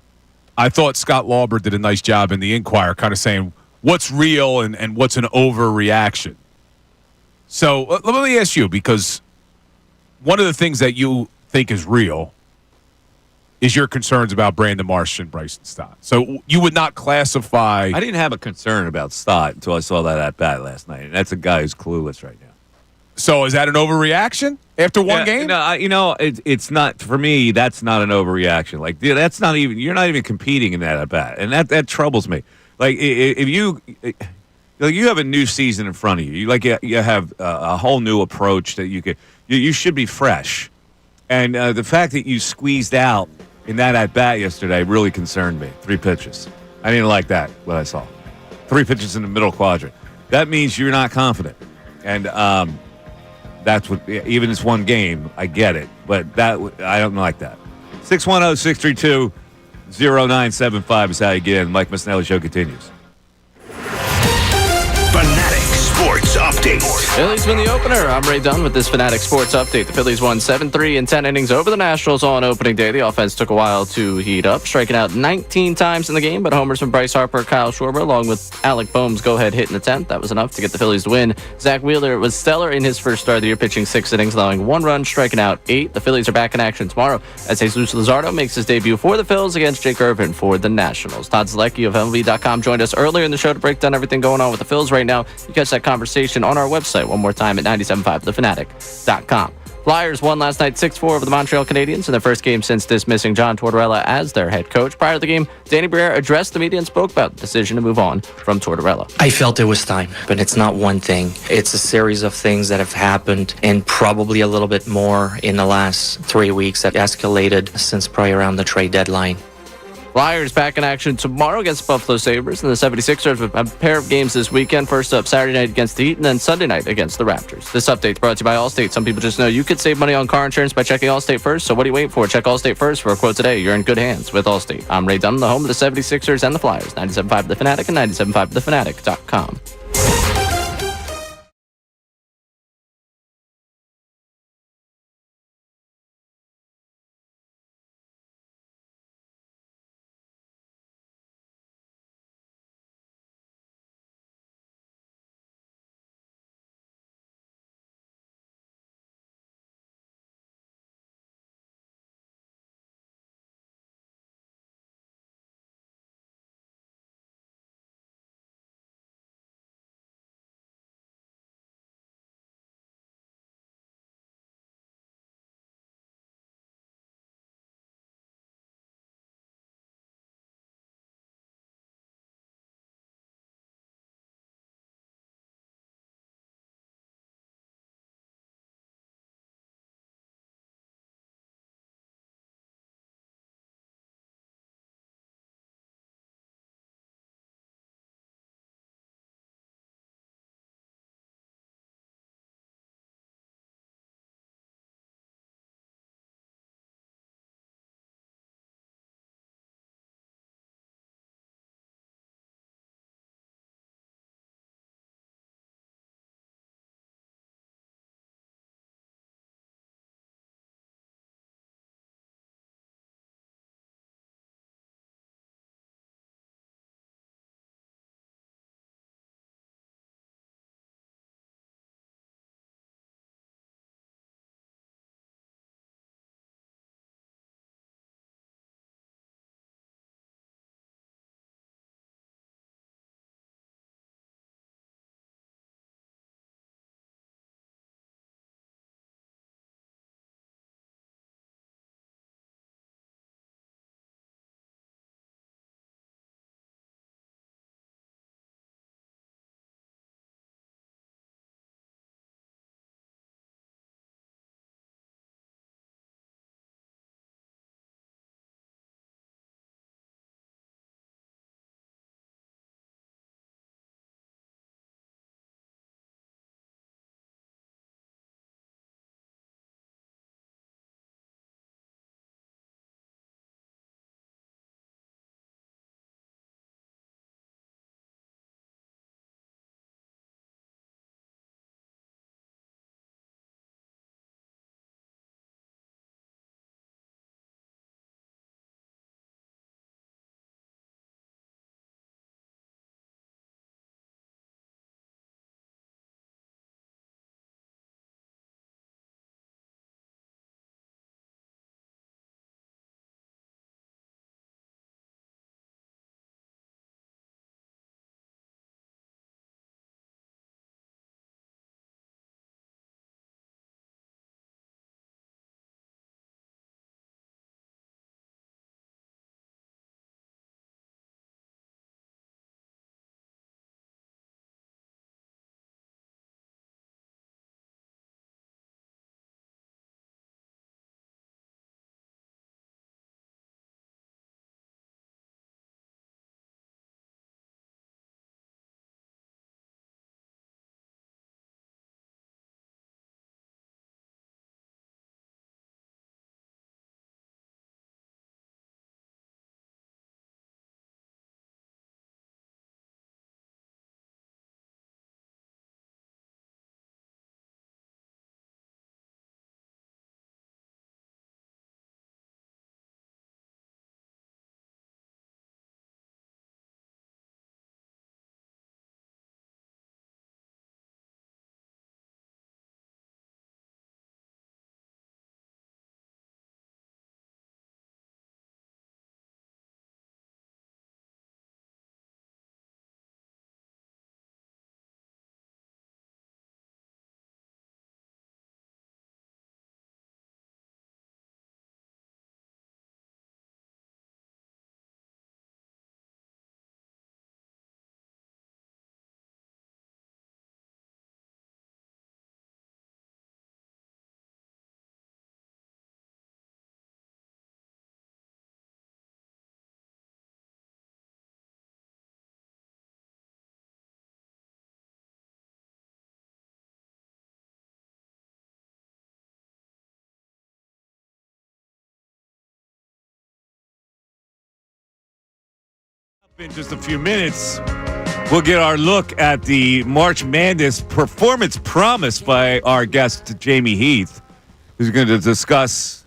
I thought Scott Lauber did a nice job in the Inquirer, kind of saying what's real and what's an overreaction. So let me ask you, because one of the things that you think is real is your concerns about Brandon Marsh and Bryson Stott. So you would not classify. I didn't have a concern about Stott until I saw that at bat last night, and that's a guy who's clueless right now. So is that an overreaction after one game? No, it's not for me. That's not an overreaction. Like, dude, that's not even. You're not even competing in that at bat, and that troubles me. Like, if you have a new season in front of you, you have a whole new approach that you should be fresh, and the fact that you squeezed out in that at bat yesterday really concerned me. 3 pitches. I didn't like that, what I saw. 3 pitches in the middle quadrant. That means you're not confident. And that's what, even this one game, I get it. But I don't like that. 610-632-0975 is how you get in. Mike Missanelli Show continues. Fanatic Sports Update. Phillies win the opener. I'm Ray Dunn with this Fanatic Sports Update. The Phillies won 7-3 in 10 innings over the Nationals on opening day. The offense took a while to heat up, striking out 19 times in the game, but homers from Bryce Harper, Kyle Schwarber, along with Alec Boehm's go-ahead hit in the 10th. That was enough to get the Phillies to win. Zach Wheeler was stellar in his first start of the year, pitching 6 innings, allowing 1 run, striking out 8. The Phillies are back in action tomorrow as Jesus Luzardo makes his debut for the Phils against Jake Irvin for the Nationals. Todd Zalecki of MLB.com joined us earlier in the show to break down everything going on with the Phils right now. You catch that conversation on our website one more time at 975thefanatic.com. Flyers won last night 6-4 over the Montreal Canadiens in their first game since dismissing John Tortorella as their head coach. Prior to the game, Danny Briere addressed the media and spoke about the decision to move on from Tortorella. I felt it was time, but it's not one thing. It's a series of things that have happened, and probably a little bit more in the last 3 weeks that escalated since probably around the trade deadline. Flyers back in action tomorrow against the Buffalo Sabres, and the 76ers have a pair of games this weekend. First up, Saturday night against the Heat, and then Sunday night against the Raptors. This update is brought to you by Allstate. Some people just know you could save money on car insurance by checking Allstate first, so what are you waiting for? Check Allstate first for a quote today. You're in good hands with Allstate. I'm Ray Dunn, the home of the 76ers and the Flyers. 97.5 The Fanatic and 97.5thefanatic.com. In just a few minutes, we'll get our look at the March Madness performance promised by our guest, Jamie Heath, who's going to discuss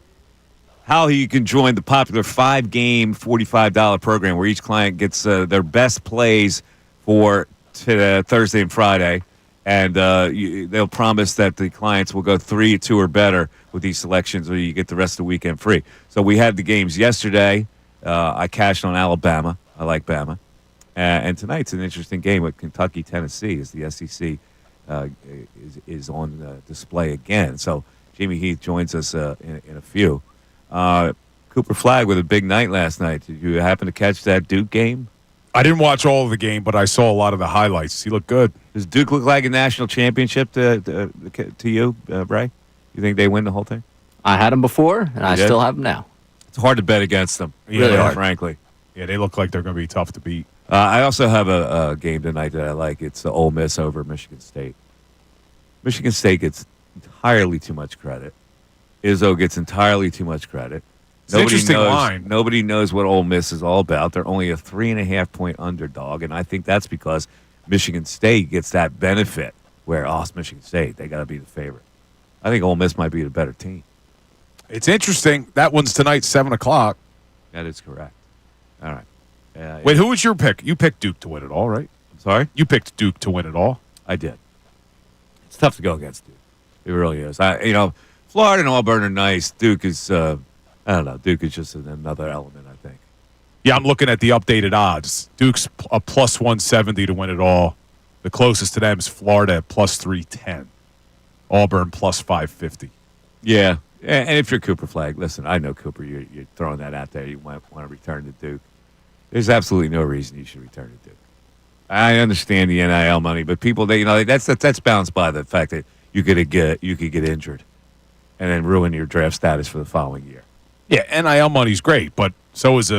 how you can join the popular 5-game, $45 program where each client gets their best plays for Thursday and Friday. And they'll promise that the clients will go 3, 2, or better with these selections, or you get the rest of the weekend free. So we had the games yesterday. I cashed on Alabama. I like Bama. And tonight's an interesting game with Kentucky, Tennessee, as the SEC is on display again. So Jamie Heath joins us in a few. Cooper Flagg with a big night last night. Did you happen to catch that Duke game? I didn't watch all of the game, but I saw a lot of the highlights. He looked good. Does Duke look like a national championship to you, Bray? You think they win the whole thing? I had them before, and I still have them now. It's hard to bet against them, really hard. Frankly. Yeah, they look like they're going to be tough to beat. I also have a game tonight that I like. It's Ole Miss over Michigan State. Michigan State gets entirely too much credit. Izzo gets entirely too much credit. Interesting line. Nobody knows what Ole Miss is all about. They're only a 3.5-point underdog, and I think that's because Michigan State gets that benefit where, it's Michigan State. They got to be the favorite. I think Ole Miss might be the better team. It's interesting. That one's tonight, 7 o'clock. That is correct. All right. Wait, who was your pick? You picked Duke to win it all, right? I'm sorry? You picked Duke to win it all? I did. It's tough to go against Duke. It really is. Florida and Auburn are nice. Duke is, I don't know. Duke is just another element, I think. Yeah, I'm looking at the updated odds. Duke's a plus 170 to win it all. The closest to them is Florida at plus 310. Auburn plus 550. Yeah. And if you're Cooper Flagg, listen, I know Cooper, you're throwing that out there. You might want to return to Duke. There's absolutely no reason you should return to Duke. I understand the NIL money, but people, that's balanced by the fact that you could get injured and then ruin your draft status for the following year. Yeah, NIL money's great, but so is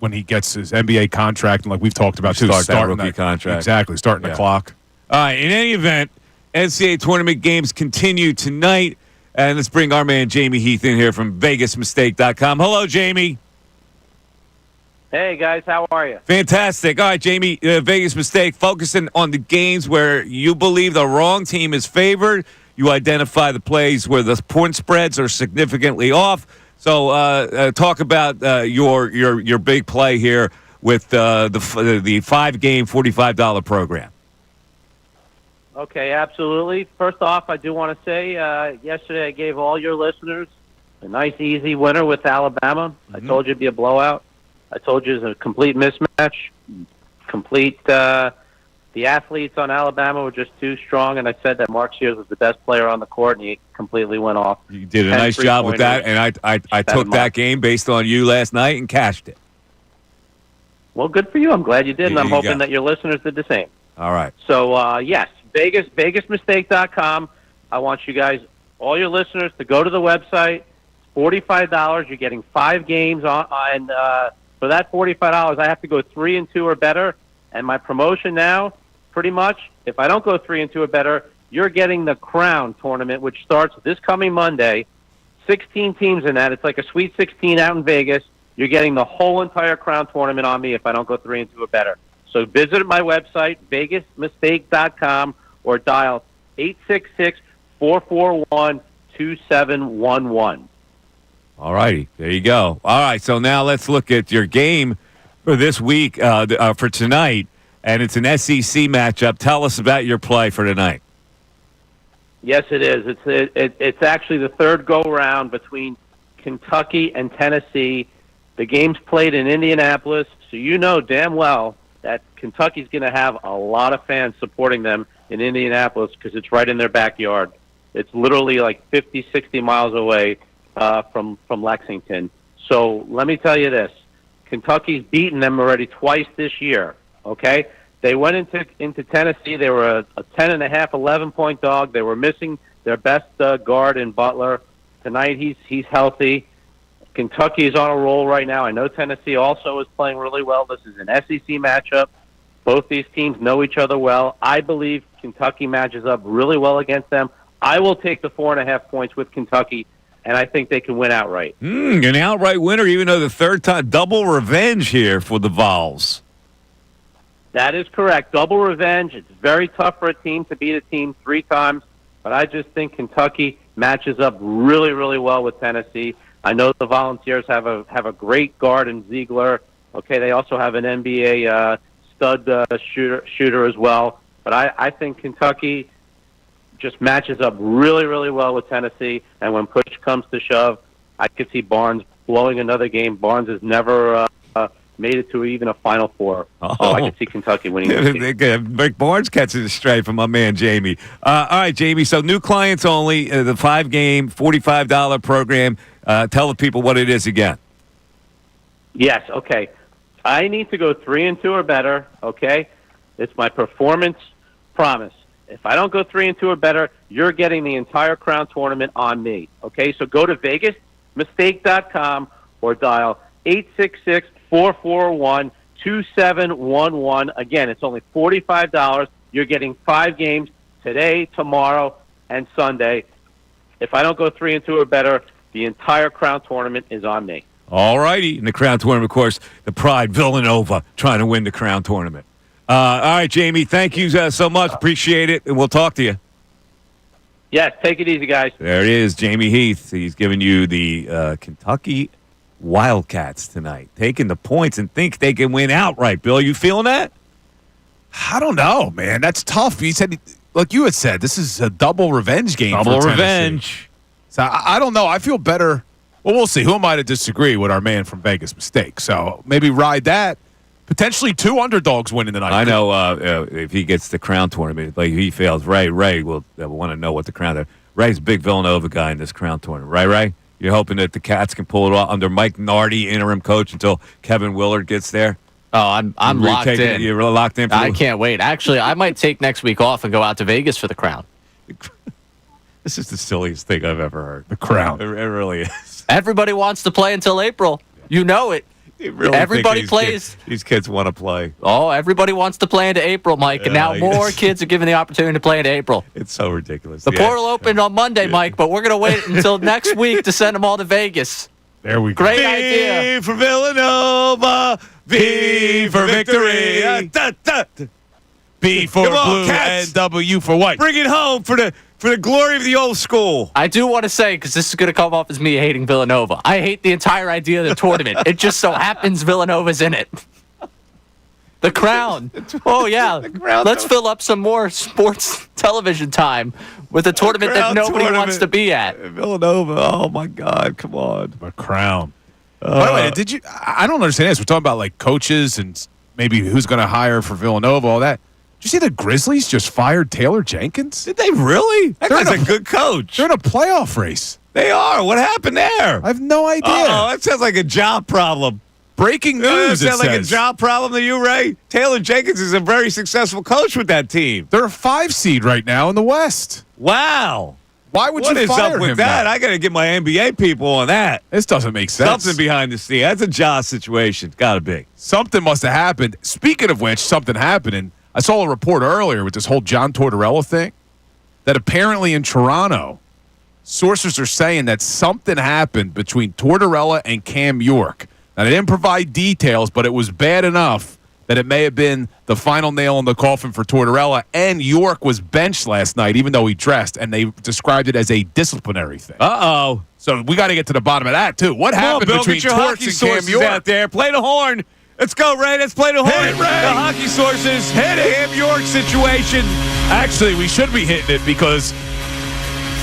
when he gets his NBA contract, and like we've talked about, starting that rookie contract. Exactly, starting the clock. All right, in any event, NCAA tournament games continue tonight. And let's bring our man Jamie Heath in here from VegasMistake.com. Hello, Jamie. Hey, guys. How are you? Fantastic. All right, Jamie, Vegas Mistake, focusing on the games where you believe the wrong team is favored. You identify the plays where the point spreads are significantly off. So talk about your big play here with the 5-game, $45 program. Okay, absolutely. First off, I do want to say yesterday I gave all your listeners a nice, easy winner with Alabama. Mm-hmm. I told you it'd be a blowout. I told you it was a complete mismatch. The athletes on Alabama were just too strong, and I said that Mark Sears was the best player on the court, and he completely went off. You did a nice job with that, and I took that game based on you last night and cashed it. Well, good for you. I'm glad you did, and I'm hoping that your listeners did the same. All right. So, yes. VegasMistake.com. I want you guys, all your listeners, to go to the website. $45. You're getting 5 games and for that $45, I have to go 3 and 2 or better. And my promotion now, pretty much, if I don't go 3 and 2 or better, you're getting the Crown tournament, which starts this coming Monday. 16 teams in that. It's like a Sweet 16 out in Vegas. You're getting the whole entire Crown tournament on me if I don't go 3 and 2 or better. So visit my website, VegasMistake.com, or dial 866-441-2711. All righty. There you go. All right. So now let's look at your game for this week, for tonight, and it's an SEC matchup. Tell us about your play for tonight. Yes, it is. It's actually the third go-round between Kentucky and Tennessee. The game's played in Indianapolis, so you know damn well that Kentucky's going to have a lot of fans supporting them in Indianapolis because it's right in their backyard. It's literally like 50, 60 miles away from Lexington. So let me tell you this. Kentucky's beaten them already twice this year, okay? They went into Tennessee. They were a 10.5, 11-point dog. They were missing their best guard in Butler. Tonight he's healthy. Kentucky is on a roll right now. I know Tennessee also is playing really well. This is an SEC matchup. Both these teams know each other well. I believe Kentucky matches up really well against them. I will take the 4.5 points with Kentucky, and I think they can win outright. An outright winner, even though the third time, double revenge here for the Vols. That is correct. Double revenge. It's very tough for a team to beat a team 3 times, but I just think Kentucky matches up really, really well with Tennessee. I know the Volunteers have a great guard in Ziegler. Okay, they also have an NBA stud shooter as well. But I think Kentucky just matches up really, really well with Tennessee. And when push comes to shove, I could see Barnes blowing another game. Barnes has never made it to even a Final Four. So I could see Kentucky winning this game. Rick Barnes catches it straight from my man, Jamie. All right, Jamie, so new clients only, the 5-game, $45 program. Tell the people what it is again. Yes, okay. I need to go 3-2 or better, okay? It's my performance promise. If I don't go 3-2 or better, you're getting the entire Crown tournament on me, okay? So go to VegasMistake.com or dial 866-441-2711. Again, it's only $45. You're getting 5 games today, tomorrow, and Sunday. If I don't go 3-2 or better, the entire Crown tournament is on me. All righty. In the Crown tournament, of course, the Pride Villanova trying to win the Crown tournament. All right, Jamie, thank you so much. Appreciate it, and we'll talk to you. Yes, take it easy, guys. There it is, Jamie Heath. He's giving you the Kentucky Wildcats tonight, taking the points and think they can win outright. Bill, you feeling that? I don't know, man. That's tough. He said, like you had said, this is a double revenge game. Double for revenge. So I don't know. I feel better. Well, we'll see. Who am I to disagree with our man from Vegas Mistake? So maybe ride that. Potentially 2 underdogs winning tonight. I know if he gets the Crown tournament, like he fails, Ray will want to know what the Crown is. Ray's a big Villanova guy in this Crown tournament. Right, Ray? You're hoping that the Cats can pull it off under Mike Nardi, interim coach, until Kevin Willard gets there? Oh, I'm locked in. You're locked in? I can't wait. Actually, I might take next week off and go out to Vegas for the Crown. This is the silliest thing I've ever heard. The Crown. It really is. Everybody wants to play until April. You know it. Really everybody plays. These kids want to play. Oh, everybody wants to play into April, Mike, and now more kids are given the opportunity to play into April. It's so ridiculous. The portal opened on Monday, Mike, but we're going to wait until next week to send them all to Vegas. There we go. Great idea. V for Villanova. V for victory. B for blue and W for white. Bring it home for the glory of the old school. I do want to say, because this is going to come off as me hating Villanova, I hate the entire idea of the tournament. It just so happens Villanova's in it. The Crown. Oh, yeah. Let's fill up some more sports television time with a tournament that nobody wants to be at. Villanova. Oh, my God. Come on. The Crown. By the way, did you? I don't understand this. We're talking about like coaches and maybe who's going to hire for Villanova, all that. Did you see the Grizzlies just fired Taylor Jenkins? Did they really? That guy's a good coach. They're in a playoff race. They are. What happened there? I have no idea. Oh, that sounds like a job problem. Breaking news. That sounds like a job problem to you, Ray? Taylor Jenkins is a very successful coach with that team. They're a 5 seed right now in the West. Wow. Why would what you is fire up with him that? now? I got to get my NBA people on that. This doesn't make sense. Something behind the scene. That's a job situation. Got to be. Something must have happened. Speaking of which, something happened. And I saw a report earlier with this whole John Tortorella thing that apparently in Toronto, sources are saying that something happened between Tortorella and Cam York. Now, they didn't provide details, but it was bad enough that it may have been the final nail in the coffin for Tortorella, and York was benched last night, even though he dressed, and they described it as a disciplinary thing. Uh-oh. So we got to get to the bottom of that, too. What happened Bill, between Torts and Cam York? out there. Play the horn. Let's go, Ray. Let's play the horn. Hit it, Ray. The hockey sources. Hit it. Cam York situation. Actually, we should be hitting it because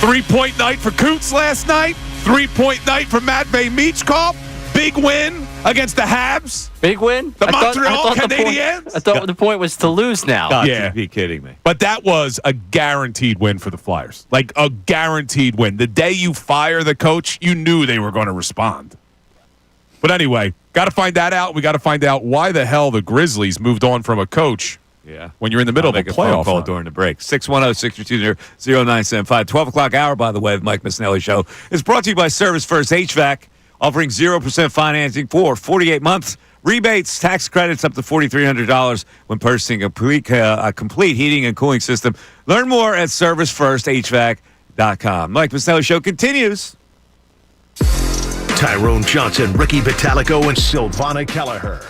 3-point night for Coots last night, 3-point night for Matvei Michkov. Big win against the Habs. Big win? The Montreal Canadiens. I thought the point was to lose now. God, yeah. Be kidding me. But that was a guaranteed win for the Flyers. Like a guaranteed win. The day you fire the coach, you knew they were going to respond. But anyway, got to find that out. We got to find out why the hell the Grizzlies moved on from a coach. Yeah. When you're in the middle of a playoff call during the break. 610-622-0975. 12 o'clock hour, by the way, of Mike Missanelli Show is brought to you by Service First HVAC, offering 0% financing for 48 months. Rebates, tax credits up to $4,300 when purchasing a complete heating and cooling system. Learn more at ServiceFirstHVAC.com. Mike Missanelli Show continues. Tyrone Johnson, Ricky Vitalico, and Silvana Kelleher.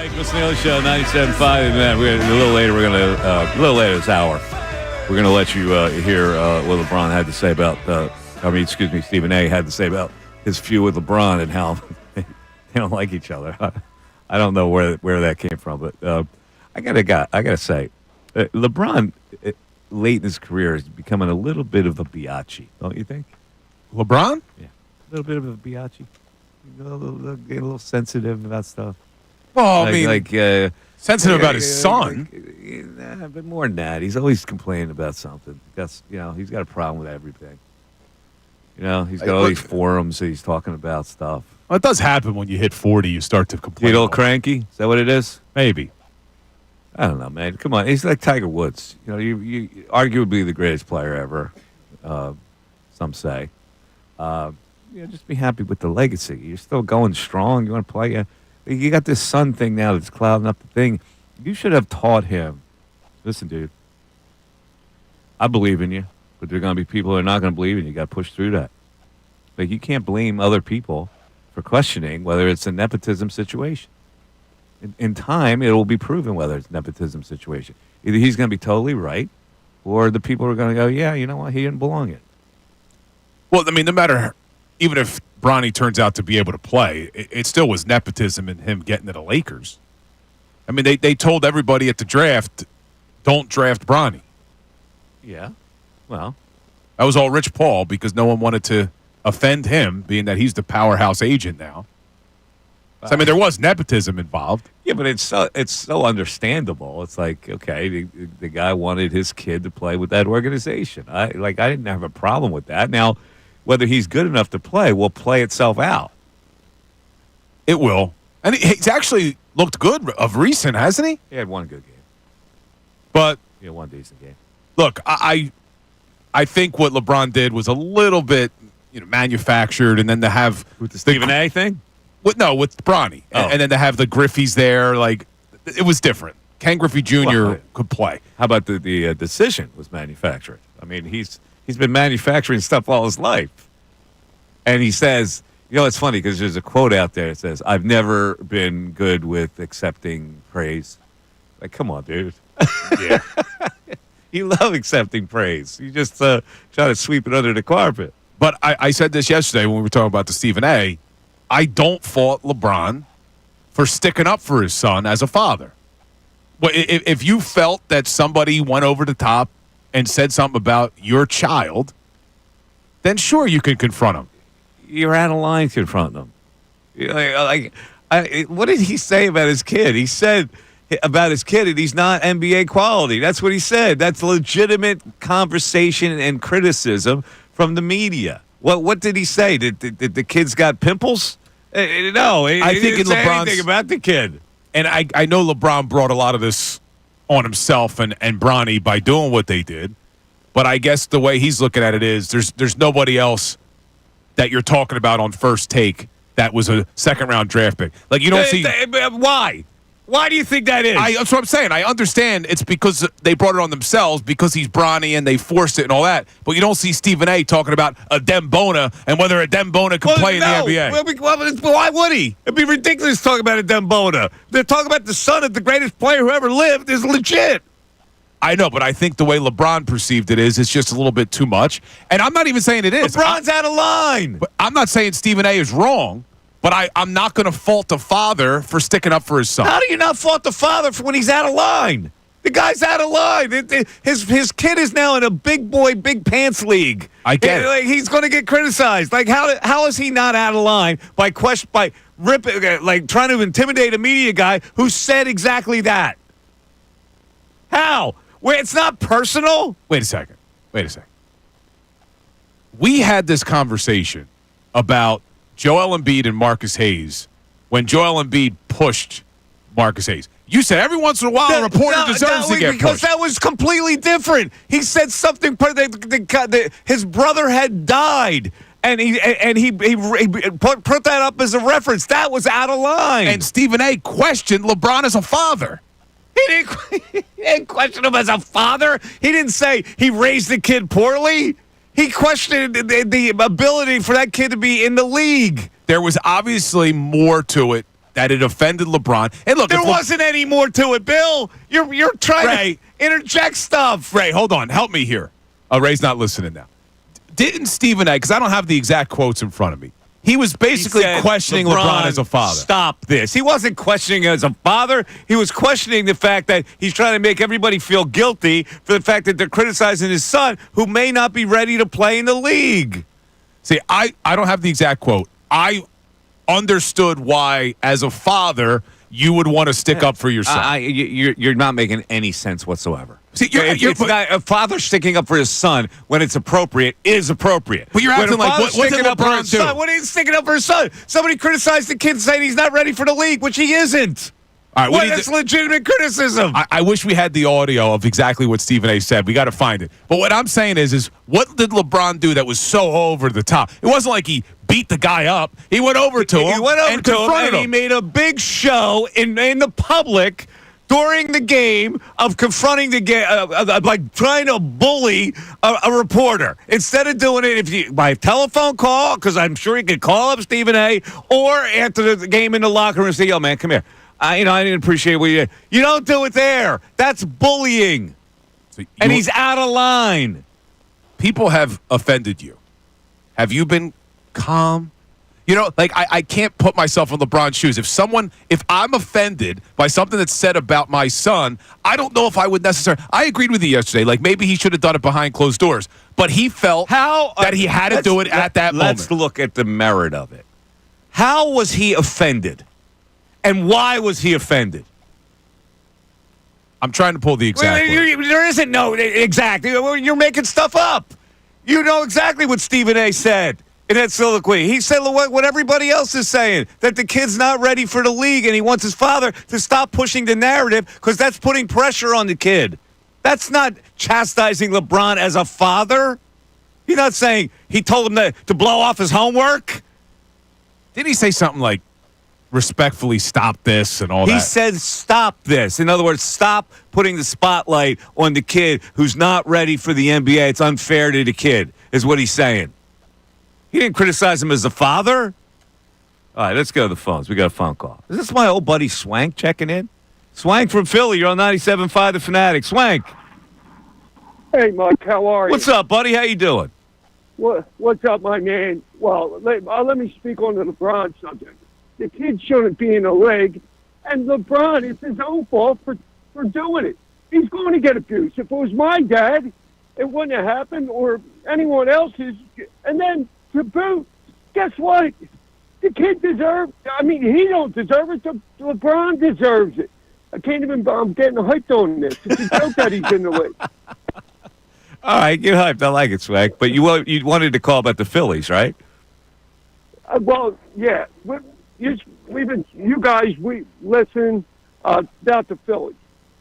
Mike Missanelli Show, 97.5. And we're a little later. A little later this hour, we're gonna let you hear what LeBron had to say about. Stephen A. had to say about his feud with LeBron and how they don't like each other. I don't know where that came from, but I gotta say, LeBron late in his career is becoming a little bit of a biatch, don't you think? LeBron? Yeah, a little bit of a biatch. Get a little sensitive about stuff. Well, sensitive about his son. But more than that, he's always complaining about something. He's got a problem with everything. He's got all these forums that he's talking about stuff. Well, it does happen when you hit 40. You start to complain. Get a little cranky? Is that what it is? Maybe. I don't know, man. Come on. He's like Tiger Woods. You arguably the greatest player ever, some say. Just be happy with the legacy. You're still going strong. You want to play. You got this son thing now that's clouding up the thing. You should have taught him. Listen, dude. I believe in you, but there are going to be people that are not going to believe in you. You got to push through that. Like, you can't blame other people for questioning whether it's a nepotism situation. In time, it will be proven whether it's a nepotism situation. Either he's going to be totally right, or the people are going to go, yeah, you know what, he didn't belong in. Well, no matter, even if Bronny turns out to be able to play, it still was nepotism in him getting to the Lakers. They told everybody at the draft, don't draft Bronny. Yeah, well. That was all Rich Paul because no one wanted to offend him, being that he's the powerhouse agent now. So, there was nepotism involved. Yeah, but it's so understandable. It's like, okay, the guy wanted his kid to play with that organization. I didn't have a problem with that. Now, whether he's good enough to play will play itself out. It will. And he's actually looked good of recent, hasn't he? He had one good game. But he had one decent game. Look, I think what LeBron did was a little bit, manufactured, and then to have with the Stephen A. thing. With Bronny, and then to have the Griffeys there, it was different. Ken Griffey Jr. could play. How about the decision was manufactured? He's been manufacturing stuff all his life, and he says, it's funny because there's a quote out there that says, "I've never been good with accepting praise." Like, come on, dude. Yeah, you love accepting praise. You just try to sweep it under the carpet. But I said this yesterday when we were talking about the Stephen A. I don't fault LeBron for sticking up for his son as a father. But if you felt that somebody went over the top and said something about your child, then sure, you can confront him. You're out of line confronting him. What did he say about his kid? He said about his kid that he's not NBA quality. That's what he said. That's legitimate conversation and criticism from the media. What did he say? Did the kid's got pimples? No, I think didn't in say LeBron's anything about the kid. And I know LeBron brought a lot of this on himself and Bronny by doing what they did. But I guess the way he's looking at it is there's nobody else that you're talking about on First Take that was a second-round draft pick. Like, you don't see... Why? Why do you think that is? That's what I'm saying. I understand it's because they brought it on themselves because he's Bronny and they forced it and all that. But you don't see Stephen A. talking about a Dembona and whether a Dembona can play in the NBA. Well, why would he? It'd be ridiculous to talk about a Dembona. They're talking about the son of the greatest player who ever lived is legit. I know, but I think the way LeBron perceived it is it's just a little bit too much. And I'm not even saying it is. LeBron's out of line. But I'm not saying Stephen A. is wrong. But I'm not going to fault the father for sticking up for his son. How do you not fault the father for when he's out of line? The guy's out of line. His kid is now in a big boy, big pants league. I get it. He's going to get criticized. Like, how is he not out of line by ripping, like trying to intimidate a media guy who said exactly that? How? Wait, it's not personal? Wait a second. We had this conversation about Joel Embiid and Marcus Hayes when Joel Embiid pushed Marcus Hayes. You said every once in a while a reporter deserves to get pushed. Because that was completely different. He said something, his brother had died, and he put that up as a reference. That was out of line. And Stephen A. questioned LeBron as a father. He didn't question him as a father. He didn't say he raised the kid poorly. He questioned the ability for that kid to be in the league. There was obviously more to it that it offended LeBron. And look, there wasn't any more to it, Bill. You're trying to interject stuff. Ray, hold on. Help me here. Ray's not listening now. Didn't Stephen A., because I don't have the exact quotes in front of me, he was basically questioning LeBron as a father. Stop this. He wasn't questioning as a father. He was questioning the fact that he's trying to make everybody feel guilty for the fact that they're criticizing his son, who may not be ready to play in the league. See, I don't have the exact quote. I understood why, as a father, you would want to stick up for your son. You're not making any sense whatsoever. See, a father sticking up for his son when it's appropriate is appropriate. But you're acting like, what did LeBron do? What is sticking up for his son? Somebody criticized the kid saying he's not ready for the league, which he isn't. All right, that's legitimate criticism. I wish we had the audio of exactly what Stephen A. said. We got to find it. But what I'm saying is what did LeBron do that was so over the top? It wasn't like he beat the guy up. He went over to him. He went over and to him, confronted and he made a big show in the public during the game of confronting the game, like trying to bully a reporter. Instead of doing it by telephone call, because I'm sure he could call up Stephen A., or after the game in the locker room and say, yo, man, come here. I didn't appreciate what you did. You don't do it there. That's bullying. And he's out of line. People have offended you. Have you been calm? You know, like I can't put myself in LeBron's shoes. If I'm offended by something that's said about my son, I don't know if I would necessarily. I agreed with you yesterday. Like maybe he should have done it behind closed doors. But he felt that he had to do it at that moment. Let's look at the merit of it. How was he offended? And why was he offended? I'm trying to pull the exact one. There isn't no exact. You're making stuff up. You know exactly what Stephen A. said in that soliloquy. He said what everybody else is saying, that the kid's not ready for the league, and he wants his father to stop pushing the narrative because that's putting pressure on the kid. That's not chastising LeBron as a father. He's not saying he told him to blow off his homework. Didn't he say something like, respectfully stop this and all that? He said stop this. In other words, stop putting the spotlight on the kid who's not ready for the NBA. It's unfair to the kid, is what he's saying. He didn't criticize him as a father. All right, let's go to the phones. We got a phone call. Is this my old buddy Swank checking in? Swank from Philly. You're on 97.5 The Fanatic. Swank. Hey, Mike. How are you? What's up, buddy? How you doing? What's up, my man? Well, let me speak on the LeBron subject. The kid shouldn't be in the league, and LeBron, it's his own fault for doing it. He's going to get abused. If it was my dad, it wouldn't have happened, or anyone else's. And then, to boot, guess what? The kid deserves, he don't deserve it. LeBron deserves it. I'm getting hyped on this. It's a joke that he's in the league. All right, get hyped. I like it, Swank. But you wanted to call about the Phillies, right? Well, yeah. You guys listen about the Phillies.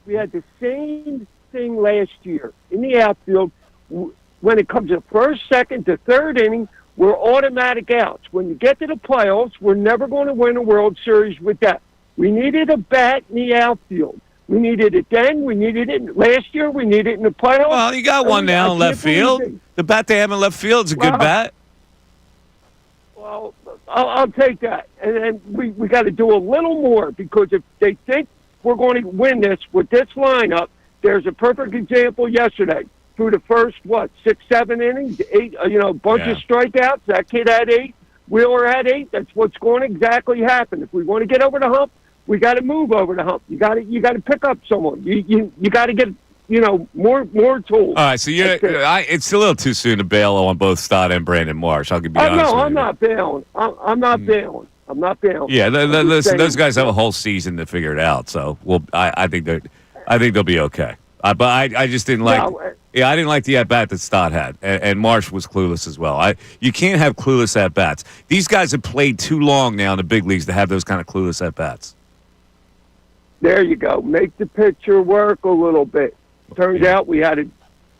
We had the same thing last year in the outfield. When it comes to first, second, to third inning, we're automatic outs. When you get to the playoffs, we're never going to win a World Series with that. We needed a bat in the outfield. We needed it then. We needed it last year. We needed it in the playoffs. Well, you got one now in left field. The bat they have in left field is a good bat. Well, I'll take that. And then we got to do a little more, because if they think we're going to win this with this lineup, there's a perfect example yesterday. Through the first, 6, 7 innings, 8, bunch of strikeouts. That kid had 8. Wheeler had 8. That's what's going to exactly happen. If we want to get over the hump, we got to move over the hump. You got to pick up someone. You got to get more tools. All right, so it's a little too soon to bail on both Stott and Brandon Marsh. I'll be honest with you. No, I'm not bailing. I'm not bailing. I'm not bailing. Yeah, listen, those guys have a whole season to figure it out. So I think they'll be okay. But I just didn't like. I didn't like the at bat that Stott had, and Marsh was clueless as well. You can't have clueless at bats. These guys have played too long now in the big leagues to have those kind of clueless at bats. There you go. Make the pitcher work a little bit. Turns out we had to.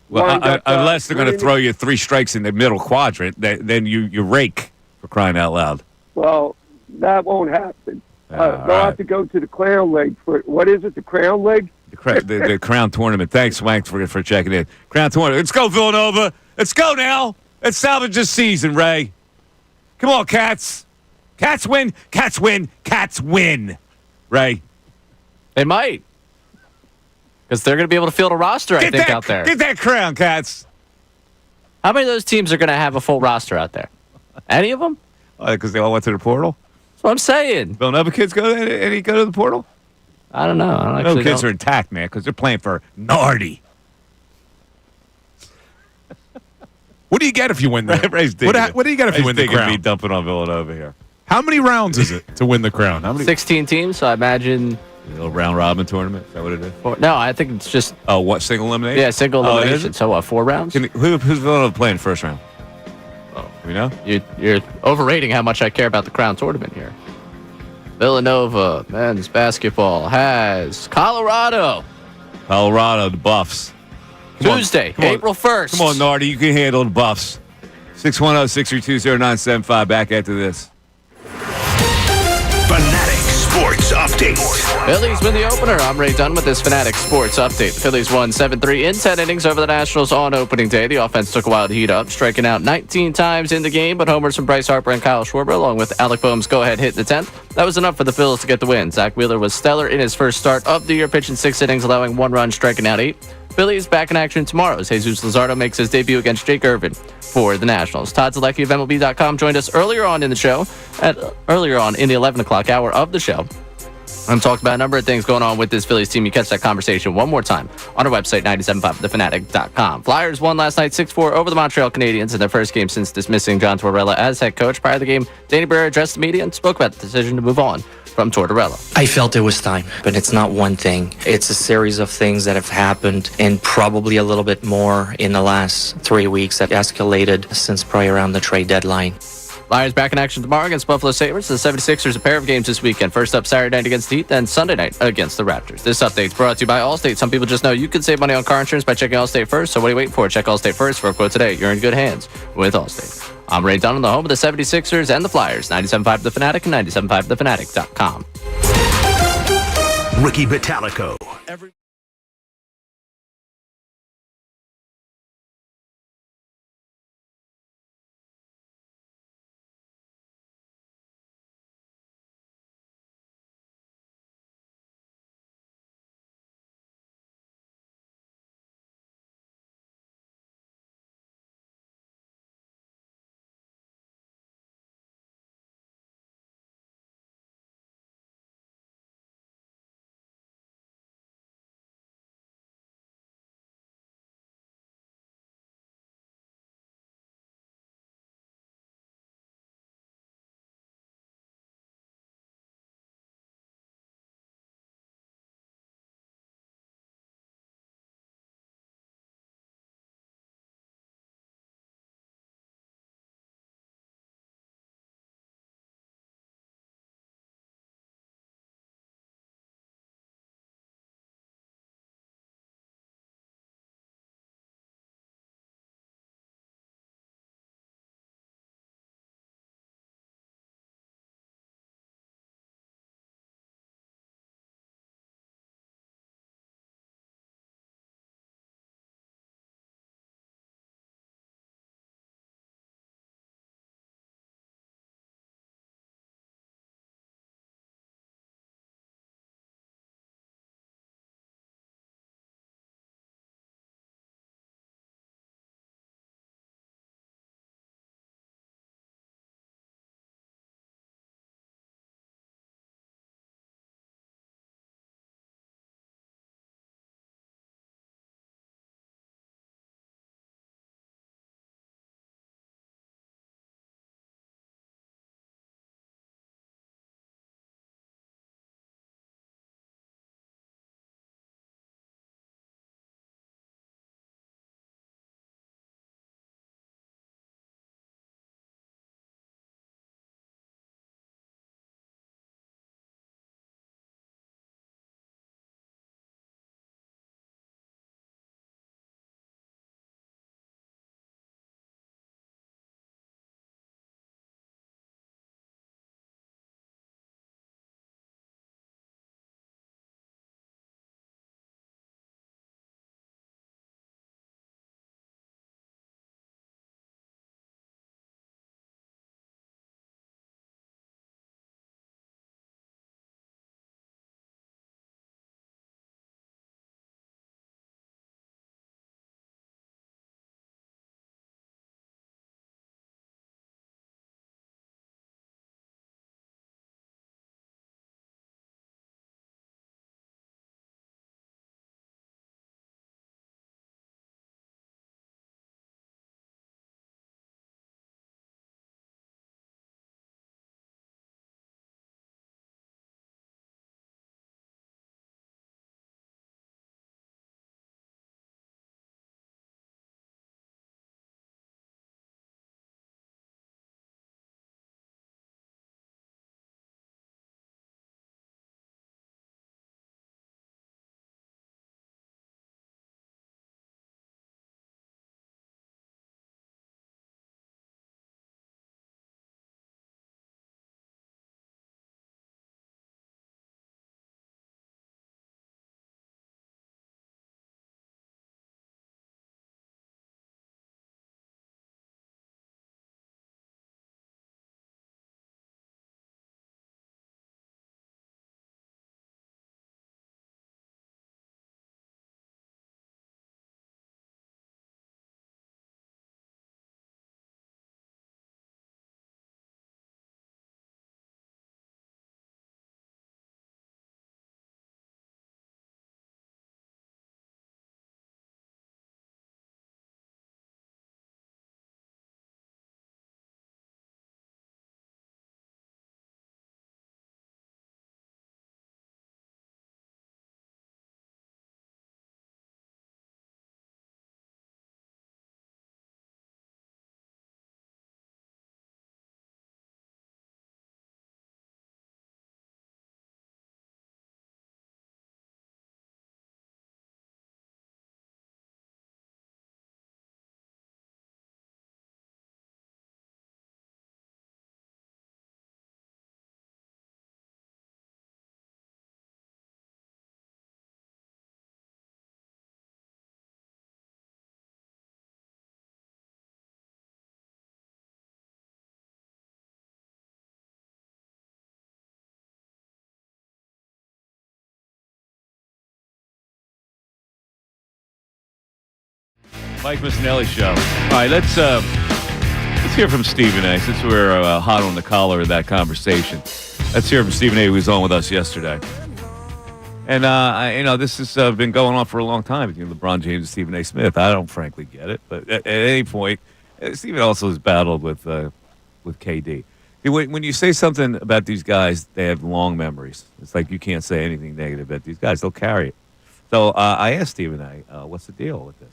Well, unless they're going to throw you 3 strikes in the middle quadrant, then you rake, for crying out loud. Well, that won't happen. They'll have to go to the Crown League for what is it? The Crown League. The Crown Tournament. Thanks, Swank, for checking in. Crown Tournament. Let's go, Villanova. Let's go now. Let's salvage this season, Ray. Come on, Cats. Cats win. Cats win. Cats win. Ray. They might. Because they're going to be able to field a roster, I think, out there. Get that crown, Cats. How many of those teams are going to have a full roster out there? Any of them? Because they all went to the portal? That's what I'm saying. Don't other kids go to the portal? I don't know. No kids are intact, man, because they're playing for Nardi. What do you get if you win the What do you get if you win the crown? Me dumping on Villanova here. How many rounds is it to win the crown? How many? 16 teams, so I imagine. A little round robin tournament. Is that what it is? No, I think it's just. Oh, what, single elimination? Yeah, single elimination. So what, 4 rounds? Who's Villanova playing first round? Oh, you know? You're overrating how much I care about the crown tournament here. Villanova men's basketball has Colorado. Colorado, the Buffs. Tuesday, April 1st. Come on, Nardi. You can handle the Buffs. 610-632-0975. Back after this. Fanatic Sports Update. Phillies win the opener. I'm Ray Dunn with this Fanatic Sports Update. The Phillies won 7-3 in 10 innings over the Nationals on opening day. The offense took a while to heat up, striking out 19 times in the game, but homers from Bryce Harper and Kyle Schwarber, along with Alec Boehm's go-ahead hit in the 10th. That was enough for the Phillies to get the win. Zach Wheeler was stellar in his first start of the year, pitching 6 innings, allowing 1 run, striking out 8. Phillies back in action tomorrow as Jesus Luzardo makes his debut against Jake Irvin for the Nationals. Todd Zalecki of MLB.com joined us earlier on in the 11 o'clock hour of the show. I'm talking about a number of things going on with this Phillies team. You catch that conversation one more time on our website, 975thefanatic.com. Flyers won last night 6-4 over the Montreal Canadiens in their first game since dismissing John Tortorella as head coach. Prior to the game, Danny Briere addressed the media and spoke about the decision to move on from Tortorella. I felt it was time, but it's not one thing. It's a series of things that have happened, and probably a little bit more in the last 3 weeks that escalated since probably around the trade deadline. Flyers back in action tomorrow against Buffalo Sabres. The 76ers a pair of games this weekend. First up Saturday night against the Heat, then Sunday night against the Raptors. This update's brought to you by Allstate. Some people just know you can save money on car insurance by checking Allstate first, so what are you waiting for? Check Allstate first for a quote today. You're in good hands with Allstate. I'm Ray Dunn on the home of the 76ers and the Flyers. 97.5 The Fanatic and 97.5thefanatic.com. Ricky Metallico. Mike Missanelli Show. All right, let's hear from Stephen A. Since we're hot on the collar of that conversation. Let's hear from Stephen A. who was on with us yesterday. And, this has been going on for a long time between LeBron James and Stephen A. Smith. I don't frankly get it. But at any point, Stephen also has battled with KD. When you say something about these guys, they have long memories. It's like you can't say anything negative about these guys. They'll carry it. So I asked Stephen A., what's the deal with this?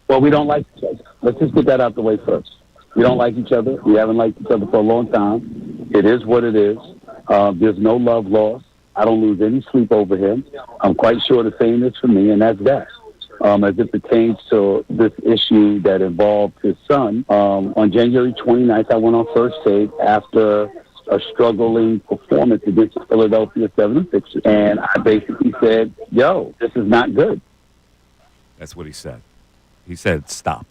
Well, we don't like each other. Let's just get that out the way first. We don't like each other. We haven't liked each other for a long time. It is what it is. There's no love lost. I don't lose any sleep over him. I'm quite sure the same is for me, and that's that. As it pertains to this issue that involved his son, on January 29th, I went on first take after a struggling performance against the Philadelphia 76ers. And I basically said, yo, this is not good. That's what he said. He said, stop.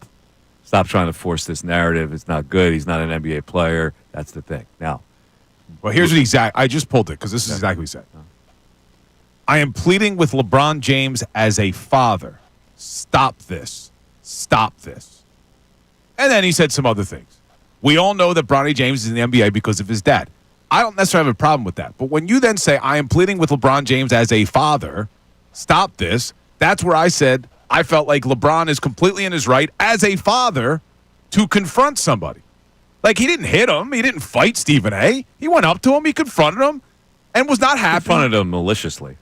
Stop trying to force this narrative. It's not good. He's not an NBA player. That's the thing. Now, well, here's what I just pulled it because this is exactly what he said. I am pleading with LeBron James as a father. Stop this. Stop this. And then he said some other things. We all know that Bronny James is in the NBA because of his dad. I don't necessarily have a problem with that. But when you then say, I am pleading with LeBron James as a father, stop this, that's where I said I felt like LeBron is completely in his right as a father to confront somebody. Like, he didn't hit him. He didn't fight Stephen A. He went up to him. He confronted him and was not happy. Confronted him maliciously.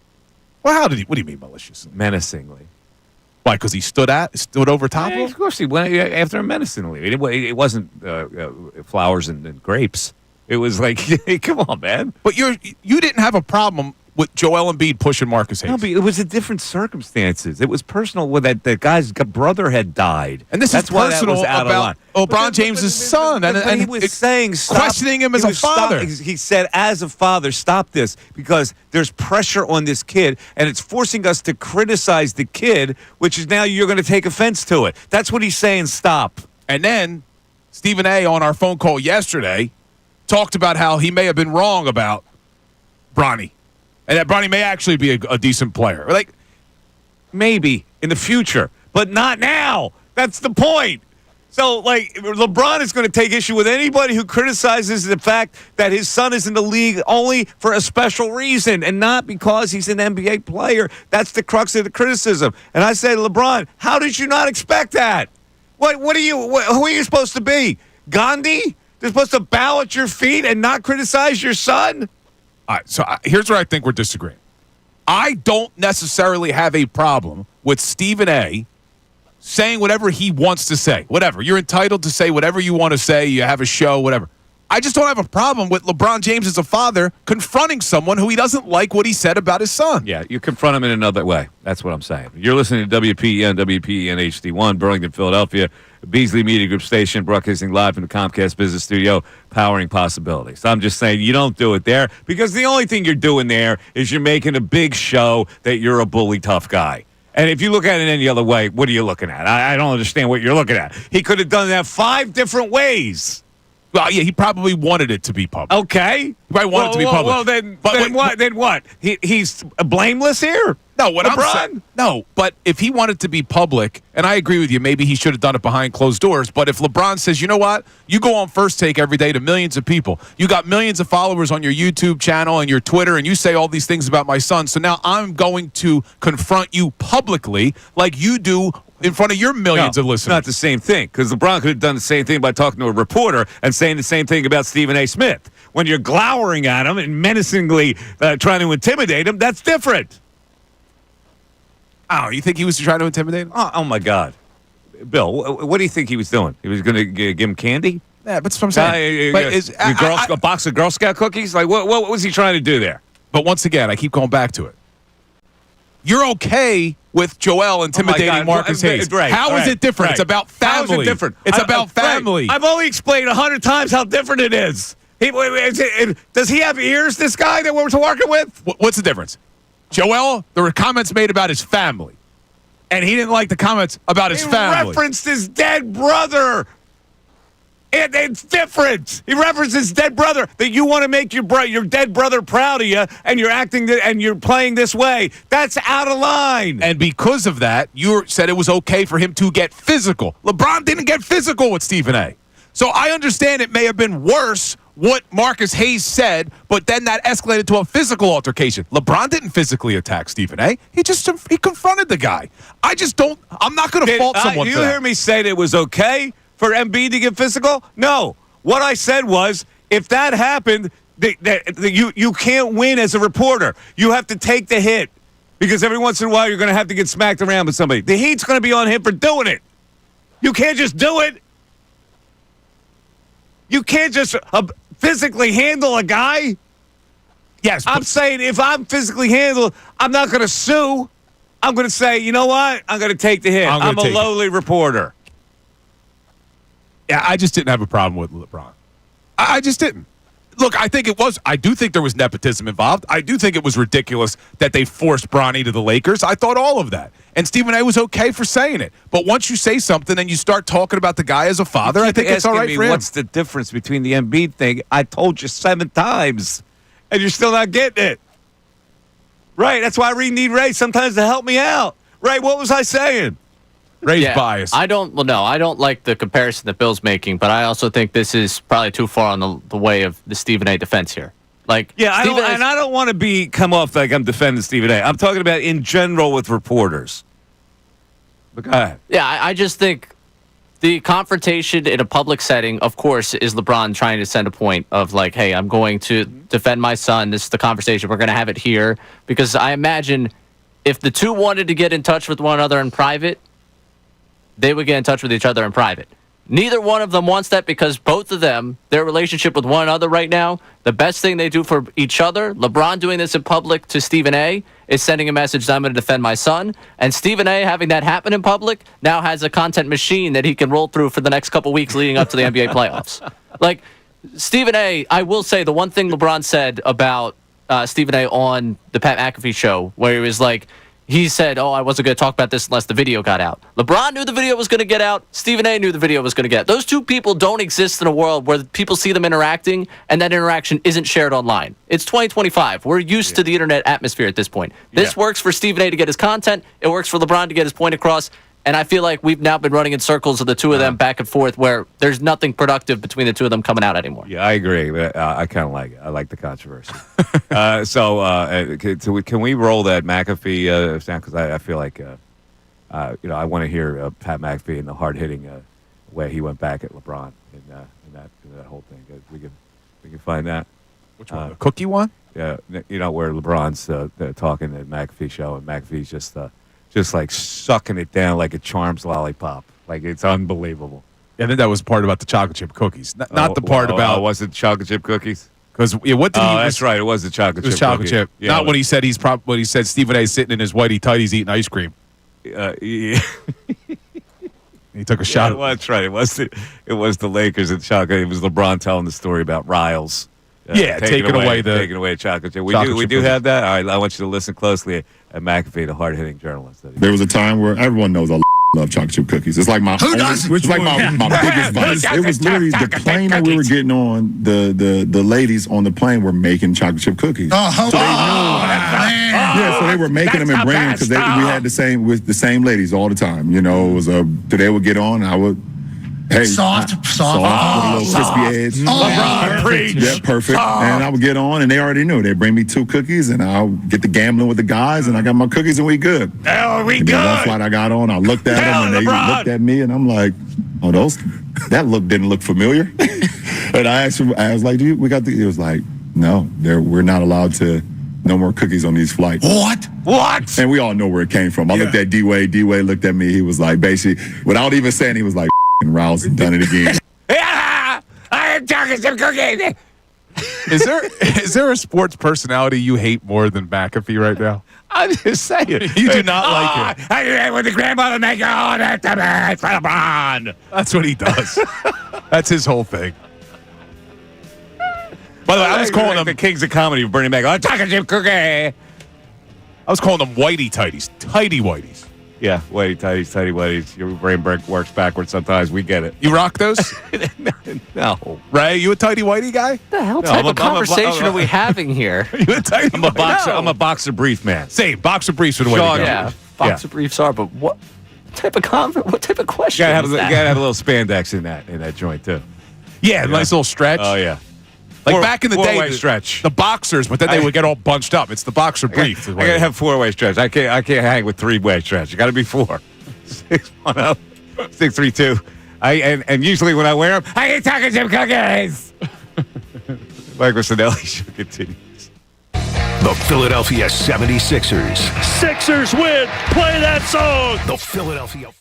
Well, how did he? What do you mean maliciously? Menacingly. Why? Because he stood over top of him? Of course, he went after him menacingly. It wasn't flowers and grapes. It was like, hey, come on, man. But you didn't have a problem with Joel Embiid pushing Marcus Hayes. No, but it was a different circumstances. It was personal when that guy's brother had died. And this is personal about LeBron James' son. And he was saying, stop, questioning him as a father. He said, as a father, stop this because there's pressure on this kid, and it's forcing us to criticize the kid, which is now you're going to take offense to it. That's what he's saying, stop. And then Stephen A. on our phone call yesterday talked about how he may have been wrong about Bronny. And that Bronny may actually be a decent player. Like, maybe in the future, but not now. That's the point. So, like, LeBron is going to take issue with anybody who criticizes the fact that his son is in the league only for a special reason and not because he's an NBA player. That's the crux of the criticism. And I say, LeBron, how did you not expect that? Who are you supposed to be? Gandhi? They're supposed to bow at your feet and not criticize your son? All right, so here's where I think we're disagreeing. I don't necessarily have a problem with Stephen A. saying whatever he wants to say. Whatever. You're entitled to say whatever you want to say. You have a show, whatever. I just don't have a problem with LeBron James as a father confronting someone who he doesn't like what he said about his son. Yeah, you confront him in another way. That's what I'm saying. You're listening to WPEN HD1, Burlington, Philadelphia, Beasley Media Group station, broadcasting live from the Comcast Business Studio, powering possibilities. I'm just saying you don't do it there because the only thing you're doing there is you're making a big show that you're a bully tough guy. And if you look at it any other way, what are you looking at? I don't understand what you're looking at. He could have done that 5 different ways. Well, yeah, he probably wanted it to be public. Okay. He probably wanted it to be public. Well, then what? He's blameless here? No, what LeBron? I'm saying. No, but if he wanted to be public, and I agree with you, maybe he should have done it behind closed doors. But if LeBron says, you know what? You go on First Take every day to millions of people. You got millions of followers on your YouTube channel and your Twitter, and you say all these things about my son. So now I'm going to confront you publicly like you do in front of your millions of listeners. It's not the same thing, because LeBron could have done the same thing by talking to a reporter and saying the same thing about Stephen A. Smith. When you're glowering at him and menacingly trying to intimidate him, that's different. Oh, you think he was trying to intimidate him? Oh my God. Bill, what do you think he was doing? He was going to give him candy? Yeah, but that's what I'm saying. A box of Girl Scout cookies? Like, what was he trying to do there? But once again, I keep going back to it. You're okay with Joel intimidating Marcus Hayes. How is it different? Right. It's about family. How is it different? It's about family. Right. I've only explained 100 times how different it is. Does he have ears, this guy that we're working with? What's the difference? Joel, there were comments made about his family. And he didn't like the comments about his family. He referenced his dead brother. It's different. He references his dead brother, that you want to make your dead brother proud of you, and you're acting and you're playing this way. That's out of line. And because of that, you said it was okay for him to get physical. LeBron didn't get physical with Stephen A. So I understand it may have been worse what Marcus Hayes said, but then that escalated to a physical altercation. LeBron didn't physically attack Stephen A. He confronted the guy. I'm not going to fault someone for that. You hear me say that it was okay for Embiid to get physical? No. What I said was, if that happened, you can't win as a reporter. You have to take the hit, because every once in a while you're going to have to get smacked around with somebody. The heat's going to be on him for doing it. You can't just do it. You can't just physically handle a guy. Yes. I'm saying if I'm physically handled, I'm not going to sue. I'm going to say, you know what? I'm going to take the hit. I'm a lowly reporter. Yeah, I just didn't have a problem with LeBron. I just didn't. Look, I do think there was nepotism involved. I do think it was ridiculous that they forced Bronny to the Lakers. I thought all of that. And Stephen A was okay for saying it. But once you say something and you start talking about the guy as a father, I think it's all right for him. What's the difference between the Embiid thing? I told you 7 times, and you're still not getting it. Right, that's why I need Ray sometimes to help me out. Ray, what was I saying? Ray's bias. I don't like the comparison that Bill's making, but I also think this is probably too far on the way of the Stephen A defense here. I don't want to come off like I'm defending Stephen A. I'm talking about in general with reporters. But go ahead. Yeah, I just think the confrontation in a public setting, of course, is LeBron trying to send a point of like, hey, I'm going to defend my son. This is the conversation. We're going to have it here. Because I imagine if the two wanted to get in touch with one another in private, they would get in touch with each other in private. Neither one of them wants that, because both of them, their relationship with one another right now, the best thing they do for each other, LeBron doing this in public to Stephen A, is sending a message that I'm going to defend my son. And Stephen A, having that happen in public, now has a content machine that he can roll through for the next couple weeks leading up to the NBA playoffs. Like, Stephen A, I will say the one thing LeBron said about Stephen A on the Pat McAfee show, where he was like, he said, I wasn't going to talk about this unless the video got out. LeBron knew the video was going to get out. Stephen A knew the video was going to get out. Those two people don't exist in a world where people see them interacting and that interaction isn't shared online. It's 2025. We're used to the internet atmosphere at this point. This works for Stephen A to get his content. It works for LeBron to get his point across. And I feel like we've now been running in circles of the two of them back and forth, where there's nothing productive between the two of them coming out anymore. Yeah, I agree. I kind of like it. I like the controversy. Can we roll that McAfee sound? Because I feel like, I want to hear Pat McAfee in the hard-hitting way he went back at LeBron in that whole thing. We can find that. Which one? The cookie one? Yeah, where LeBron's talking at McAfee show, and McAfee's just like sucking it down like a Charms lollipop. Like, it's unbelievable. Yeah, I think that was the part about the chocolate chip cookies. Not the part about... was it chocolate chip cookies? Because what did he... that's right. It was the chocolate chip. It was chocolate chip. Yeah, not when he said when he said Stephen A's sitting in his whitey tighties eating ice cream. Yeah. He took a shot. Well, that's right. It was the Lakers and chocolate. It was LeBron telling the story about Riles. Taking away chocolate chip. We do have that. All right, I want you to listen closely at McAfee, the hard-hitting journalist. There was a time where everyone knows I love chocolate chip cookies. It's like my biggest vice. It was literally the plane that we were getting on. The ladies on the plane were making chocolate chip cookies. So they were making them and bringing them, because we had the same ladies all the time. It was they would get on, I would. Hey, soft, with a little crispy edge. Perfect. Yeah, perfect. And I would get on, and they already knew. They'd bring me 2 cookies, and I'll get the gambling with the guys, and I got my cookies, and we good. Oh, we and good. One flight I got on, I looked at them, and they looked at me, and I'm like, that look didn't look familiar. And I was like, we got the... It was like, no, we're not allowed to... No more cookies on these flights. What? And we all know where it came from. I looked at D-Wade. D-Wade looked at me. He was like, basically, without even saying, he was like, Rouse and done it again. I am talking some cookies. Is there a sports personality you hate more than McAfee right now? I'm just saying. You do not like it. I with the grandmother making all that for LeBron. That's what he does. That's his whole thing. By the way, I was calling them the kings of comedy, Bernie Mac. I'm talking Jim Cookie. I was calling them whitey tighties, tighty whiteys. Yeah, whitey tighties, tighty whities. Your brain works backwards sometimes. We get it. You rock those? No. Ray, you a tighty whitey guy? What the hell No, type I'm of conversation are we having here? You a tighty I'm a whitey? boxer. No. I'm a boxer brief man. Same. Boxer briefs are the way Sean, to go. Yeah, boxer briefs are, but what type of what type of question You is gotta that? have a little spandex in that joint too. Yeah, nice little stretch. Oh yeah. Like back in the day, four-way stretch. the boxers, but then they would get all bunched up. It's the boxer brief. I gotta have 4-way stretch. I can't hang with 3-way stretch. You gotta be 4. 610 632. And usually when I wear them, I eat taco chip cookies. Mike Missanelli should continue. The Philadelphia 76ers. Sixers win. Play that song. The Philadelphia.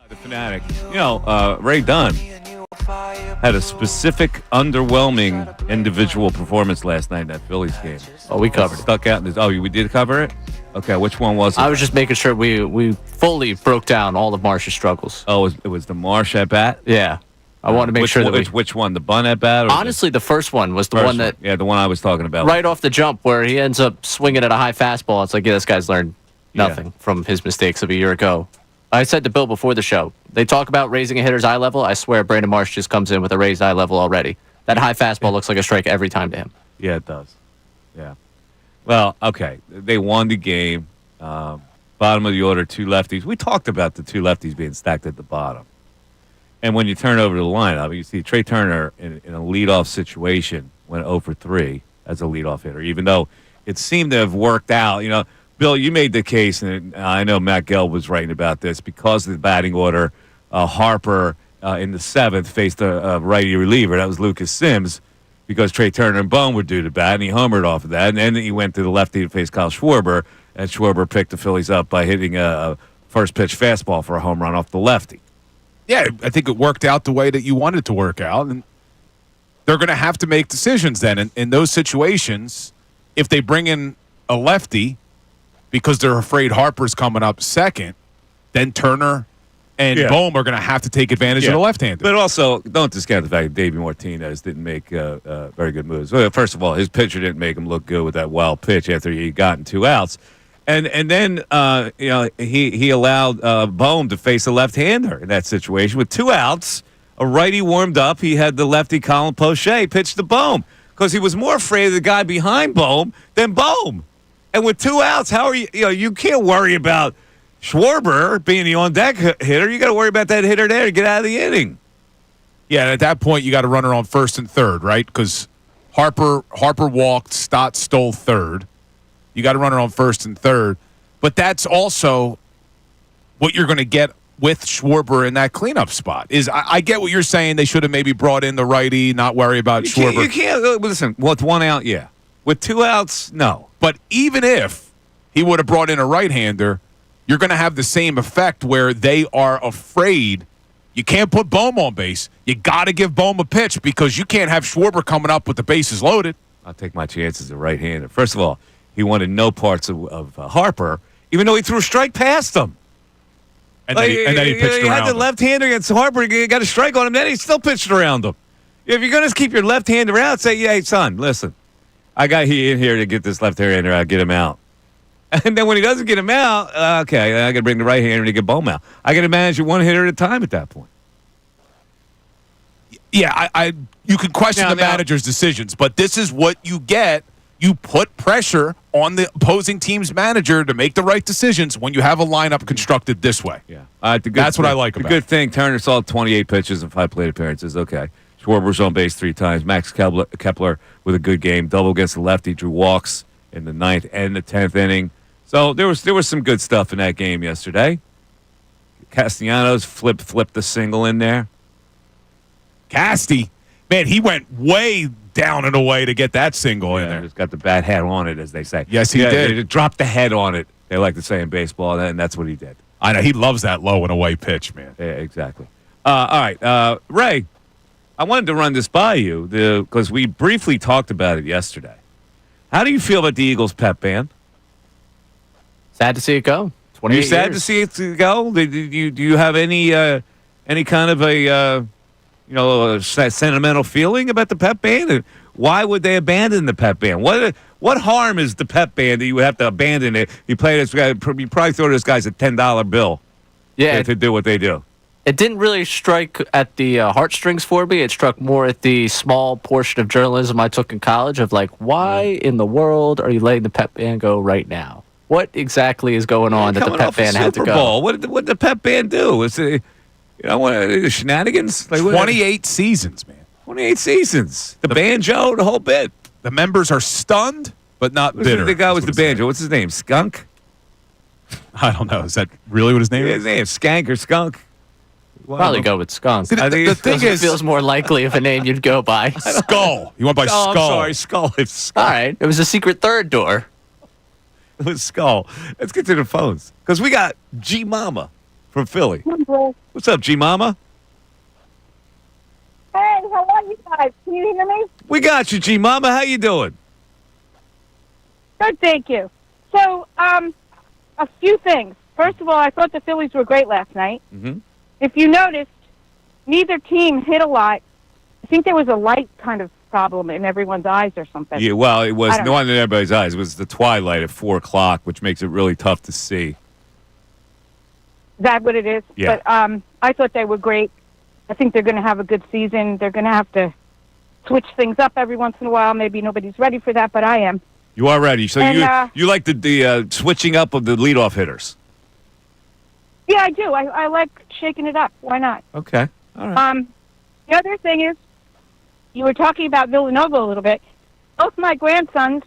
The Fanatic. Ray Dunn had a specific underwhelming individual performance last night in that Phillies game. Oh, we covered it. Stuck out. We did cover it? Okay, which one was it? I was just making sure we fully broke down all of Marsh's struggles. Oh, it was the Marsh at bat? Yeah. I want to make sure that which one? The Bunn at bat? Honestly, the first one was the one that... Yeah, the one I was talking about. Right off the jump where he ends up swinging at a high fastball. It's like, yeah, this guy's learned nothing from his mistakes of a year ago. I said to Bill before the show, they talk about raising a hitter's eye level. I swear Brandon Marsh just comes in with a raised eye level already. That high fastball looks like a strike every time to him. Yeah, it does. Yeah. Well, okay. They won the game. Bottom of the order, two lefties. We talked about the two lefties being stacked at the bottom. And when you turn over the lineup, you see Trey Turner in a leadoff situation went 0 for 3 as a leadoff hitter, even though it seemed to have worked out. You know, Bill, you made the case, and I know Matt Gelb was writing about this, because of the batting order, Harper in the 7th faced a righty reliever. That was Lucas Sims, because Trey Turner and Bone were due to bat, and he homered off of that. And then he went to the lefty to face Kyle Schwarber, and Schwarber picked the Phillies up by hitting a first-pitch fastball for a home run off the lefty. Yeah, I think it worked out the way that you wanted it to work out. And they're going to have to make decisions then. In those situations, if they bring in a lefty because they're afraid Harper's coming up second, then Turner and Bohm are going to have to take advantage of the left-hander. But also, don't discount the fact that Davey Martinez didn't make very good moves. Well, first of all, his pitcher didn't make him look good with that wild pitch after he gotten 2 outs. And then he allowed Bohm to face a left-hander in that situation with 2 outs. A righty warmed up. He had the lefty Colin Poche pitch to Bohm because he was more afraid of the guy behind Bohm than Bohm. And with 2 outs, how are you? You can't worry about Schwarber being the on-deck hitter. You got to worry about that hitter there to get out of the inning. Yeah, at that point you got to run her on first and third, right? Because Harper walked, Stott stole third. You got to run her on first and third. But that's also what you're going to get with Schwarber in that cleanup spot. I get what you're saying. They should have maybe brought in the righty, not worry about Schwarber. You can't listen, with 1 out, yeah. With 2 outs, no. But even if he would have brought in a right-hander, you're going to have the same effect where they are afraid. You can't put Bohm on base. You got to give Bohm a pitch because you can't have Schwarber coming up with the bases loaded. I'll take my chances at right-hander. First of all, he wanted no parts of Harper, even though he threw a strike past him. And then he pitched around him. He had the left-hander against Harper. He got a strike on him. Then he still pitched around him. If you're going to keep your left-hander out, say, hey, son, listen, I got you in here to get this left-hander out, get him out. And then when he doesn't get him out, okay, I got to bring the right-hander to get Bohm out. I got to manage it one hitter at a time at that point. Yeah, you can question the manager's decisions, but this is what you get. You put pressure on the opposing team's manager to make the right decisions when you have a lineup constructed this way. Yeah, that's what I like about it. The good thing, Turner saw 28 pitches and 5 plate appearances. Okay. Schwarber's on base 3 times. Max Kepler with a good game. Double against the lefty. Drew walks in the 9th and the 10th inning. So there was some good stuff in that game yesterday. Castellanos flipped the single in there. Casty, man, he went way down and away to get that single in there. Just got the bat head on it, as they say. Yes, he did. He dropped the head on it, they like to say in baseball, and that's what he did. I know. He loves that low and away pitch, man. Yeah, exactly. All right. Ray, I wanted to run this by you because we briefly talked about it yesterday. How do you feel about the Eagles pep band? Sad to see it go. Are you sad to see it go? Do you have any kind of a sentimental feeling about the pep band? And why would they abandon the pep band? What harm is the pep band that you would have to abandon it? You probably throw this guy's a $10 bill. Yeah, to do what they do. It didn't really strike at the heartstrings for me. It struck more at the small portion of journalism I took in college of like, why in the world are you letting the pep band go right now? What exactly is going on that the pep band had to go? Bowl. What did the pep band do? Is it, shenanigans? 28 seasons, man. 28 seasons. The banjo, the whole bit. The members are stunned, but not bitter. The guy with the banjo. What's his name? Skunk? I don't know. Is that really what his name is? His name is Skank or Skunk. Probably go with Skunk. The thing is, feels more likely of a name you'd go by. Skull. You went by Skull. I'm sorry, Skull. It's Skull. All right. It was a secret third door. It was Skull. Let's get to the phones because we got G Mama from Philly. What's up, G Mama? you guys? Can you hear me? We got you, G Mama. How you doing? Good, thank you. So, a few things. First of all, I thought the Phillies were great last night. Mm-hmm. If you noticed, neither team hit a lot. I think there was a light kind of problem in everyone's eyes or something. Yeah, well, it was I don't no know. one in everybody's eyes. It was the twilight at 4 o'clock, which makes it really tough to see. Is that what it is? Yeah. But I thought they were great. I think they're going to have a good season. They're going to have to switch things up every once in a while. Maybe nobody's ready for that, but I am. You are ready. So And, you like the switching up of the leadoff hitters? Yeah, I do. I like shaking it up. Why not? Okay. All right. The other thing is, you were talking about Villanova a little bit. Both my grandsons,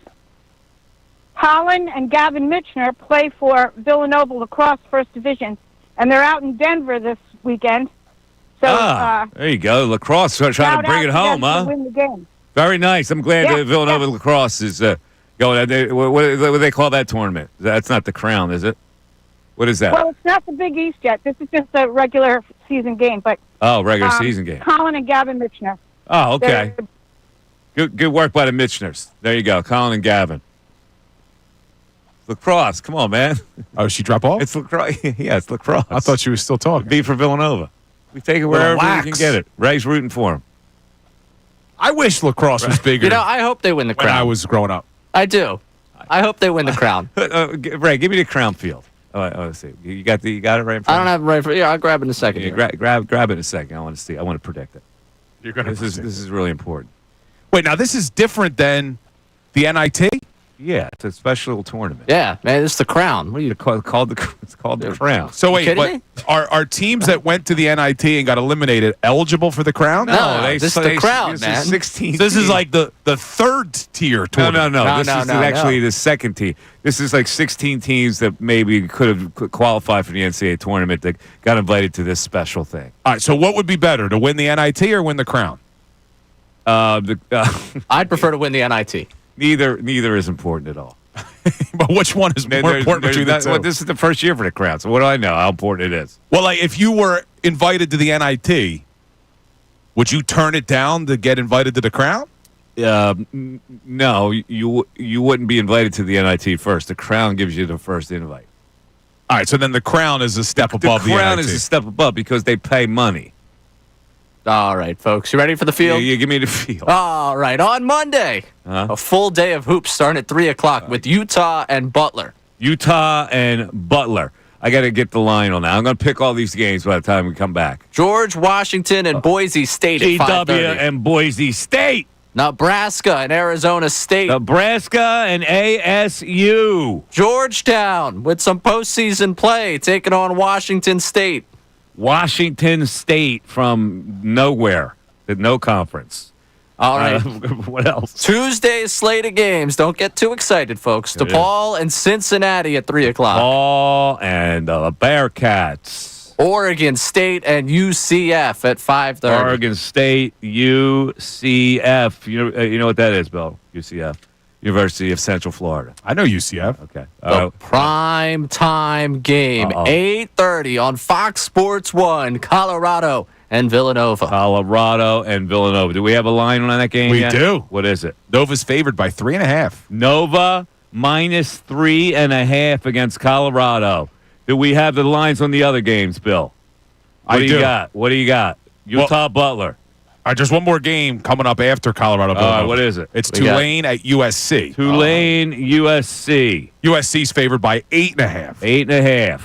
Colin and Gavin Mitchner, play for Villanova Lacrosse First Division, and they're out in Denver this weekend. So there you go. Lacrosse trying shout to bring out it to home, them huh? to win the game. Very nice. I'm glad that Villanova Lacrosse is going. What do they call that tournament? That's not the Crown, is it? What is that? Well, it's not the Big East yet. This is just a regular season game. But Regular season game. Colin and Gavin Mitchner. Oh, okay. They're- Good work by the Mitchners. There you go. Colin and Gavin. Lacrosse. Come on, man. Oh, she drop off? It's lacrosse. Yeah, it's lacrosse. I thought she was still talking. B for Villanova. We take it wherever we Relax. can get it. Ray's rooting for him. I wish lacrosse was bigger. You know, I hope they win the when crown. I was growing up. I do. I hope they win the crown. Ray, give me the crown field. Oh, let's see. You got it right in front. I don't have it right for. Yeah, I'll grab it in a second. Yeah, here. grab it in a second. I want to see. I want to predict it. You're gonna. This is really important. Wait, now this is different than the NIT. Yeah, it's a special tournament. Yeah, man, it's the crown. What are you called the crown. So wait, kidding but are teams that went to the NIT and got eliminated eligible for the crown? No, this is the crown, this man. Is 16. This is like the third tier tournament. No. This is actually the second team. This is like 16 teams that maybe could qualify for the NCAA tournament that got invited to this special thing. All right. So what would be better, to win the NIT or win the crown? I'd prefer to win the NIT. Neither is important at all. But which one is more important between the two? Well, this is the first year for the crown, so what do I know how important it is? Well, like if you were invited to the NIT, would you turn it down to get invited to the crown? No, you wouldn't be invited to the NIT first. The crown gives you the first invite. All right, so then the crown is a step above the NIT. The crown is a step above because they pay money. All right, folks, you ready for the field? Yeah, give me the field. All right, on Monday, a full day of hoops starting at 3 o'clock with Utah and Butler. Utah and Butler. I got to get the line on that. I'm going to pick all these games by the time we come back. George Washington and Boise State at GW 5:30. and Boise State. Nebraska and Arizona State. Nebraska and ASU. Georgetown with some postseason play taking on Washington State. Washington State from nowhere, no conference. All right. What else? Tuesday's slate of games. Don't get too excited, folks. DePaul and Cincinnati at 3 o'clock. Paul and the Bearcats. Oregon State and UCF at 5:30. Oregon State, UCF. You know what that is, Bill? UCF. University of Central Florida. I know UCF. Okay. The prime time game, 8:30 on Fox Sports 1, Colorado and Villanova. Colorado and Villanova. Do we have a line on that game We yet? do. What is it? Nova's favored by 3.5. Nova minus 3.5 against Colorado. Do we have the lines on the other games, Bill? What do you got? What do you got? Utah, Butler. All right, just one more game coming up after Colorado. What is it? It's Tulane at USC. Tulane, USC. USC's favored by 8.5. 8.5.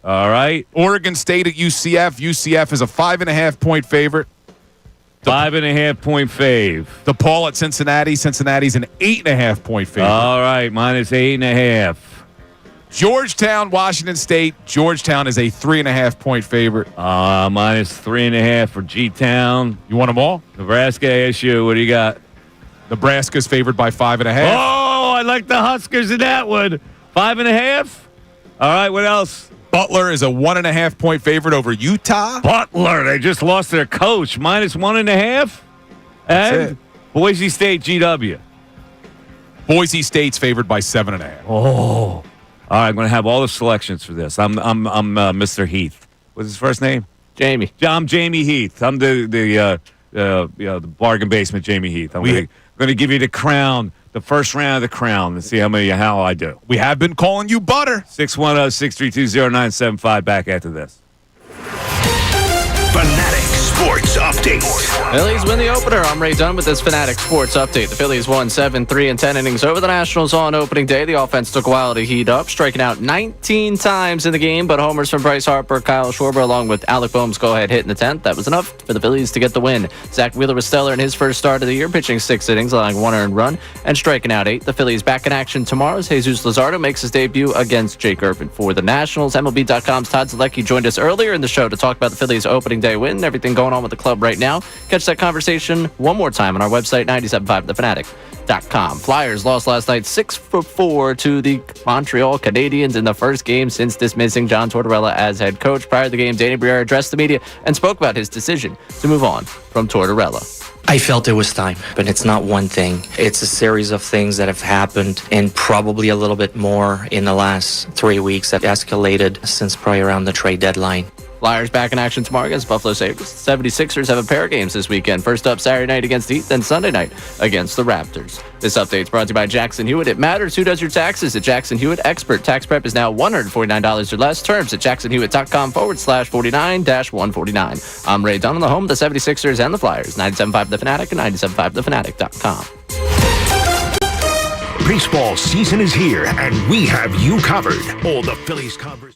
All right. Oregon State at UCF. UCF is a 5.5 point favorite. 5.5 point fave. DePaul at Cincinnati. Cincinnati's an 8.5 point favorite. All right, minus 8.5. Georgetown, Washington State. Georgetown is a 3.5 point favorite. Minus 3.5 for G-Town. You want them all? Nebraska, ASU. What do you got? Nebraska's favored by 5.5. Oh, I like the Huskers in that one. 5.5. All right, what else? Butler is a 1.5 point favorite over Utah. Butler, they just lost their coach. Minus 1.5. And Boise State, GW. Boise State's favored by 7.5. Oh. All right, I'm going to have all the selections for this. I'm Mr. Heath. What's his first name? Jamie. I'm Jamie Heath. I'm the the bargain basement Jamie Heath. I'm going to give you the crown, the first round of the crown, and see how I do. We have been calling you butter. 610-632-0975. Back after this. Fanatic Sports Update. Phillies win the opener. I'm Ray Dunn with this Fanatic Sports Update. The Phillies won 7 3-10 innings over the Nationals on opening day. The offense took a while to heat up, striking out 19 times in the game, but homers from Bryce Harper, Kyle Schwarber, along with Alec Boehm's go-ahead hit in the 10th. That was enough for the Phillies to get the win. Zach Wheeler was stellar in his first start of the year, pitching 6 innings, allowing 1 earned run, and striking out 8. The Phillies back in action tomorrow as Jesus Luzardo makes his debut against Jake Irvin for the Nationals. MLB.com's Todd Zalecki joined us earlier in the show to talk about the Phillies' opening day win and everything going on with the club right now. Catch that conversation one more time on our website, 975thefanatic.com. Flyers lost last night 6-4 to the Montreal Canadiens in the first game since dismissing John Tortorella as head coach. Prior to the game, Danny Briere addressed the media and spoke about his decision to move on from Tortorella. I felt it was time, but it's not one thing. It's a series of things that have happened, and probably a little bit more in the last 3 weeks that escalated since probably around the trade deadline. Flyers back in action tomorrow against Buffalo Sabres. 76ers have a pair of games this weekend. First up Saturday night against the Heat, then Sunday night against the Raptors. This update is brought to you by Jackson Hewitt. It matters who does your taxes at Jackson Hewitt. Expert tax prep is now $149 or less. Terms at jacksonhewitt.com/49-149. I'm Ray Dunn on the home of the 76ers and the Flyers. 97.5 The Fanatic and 97.5thefanatic.com. Baseball season is here, and we have you covered. All the Phillies conversation.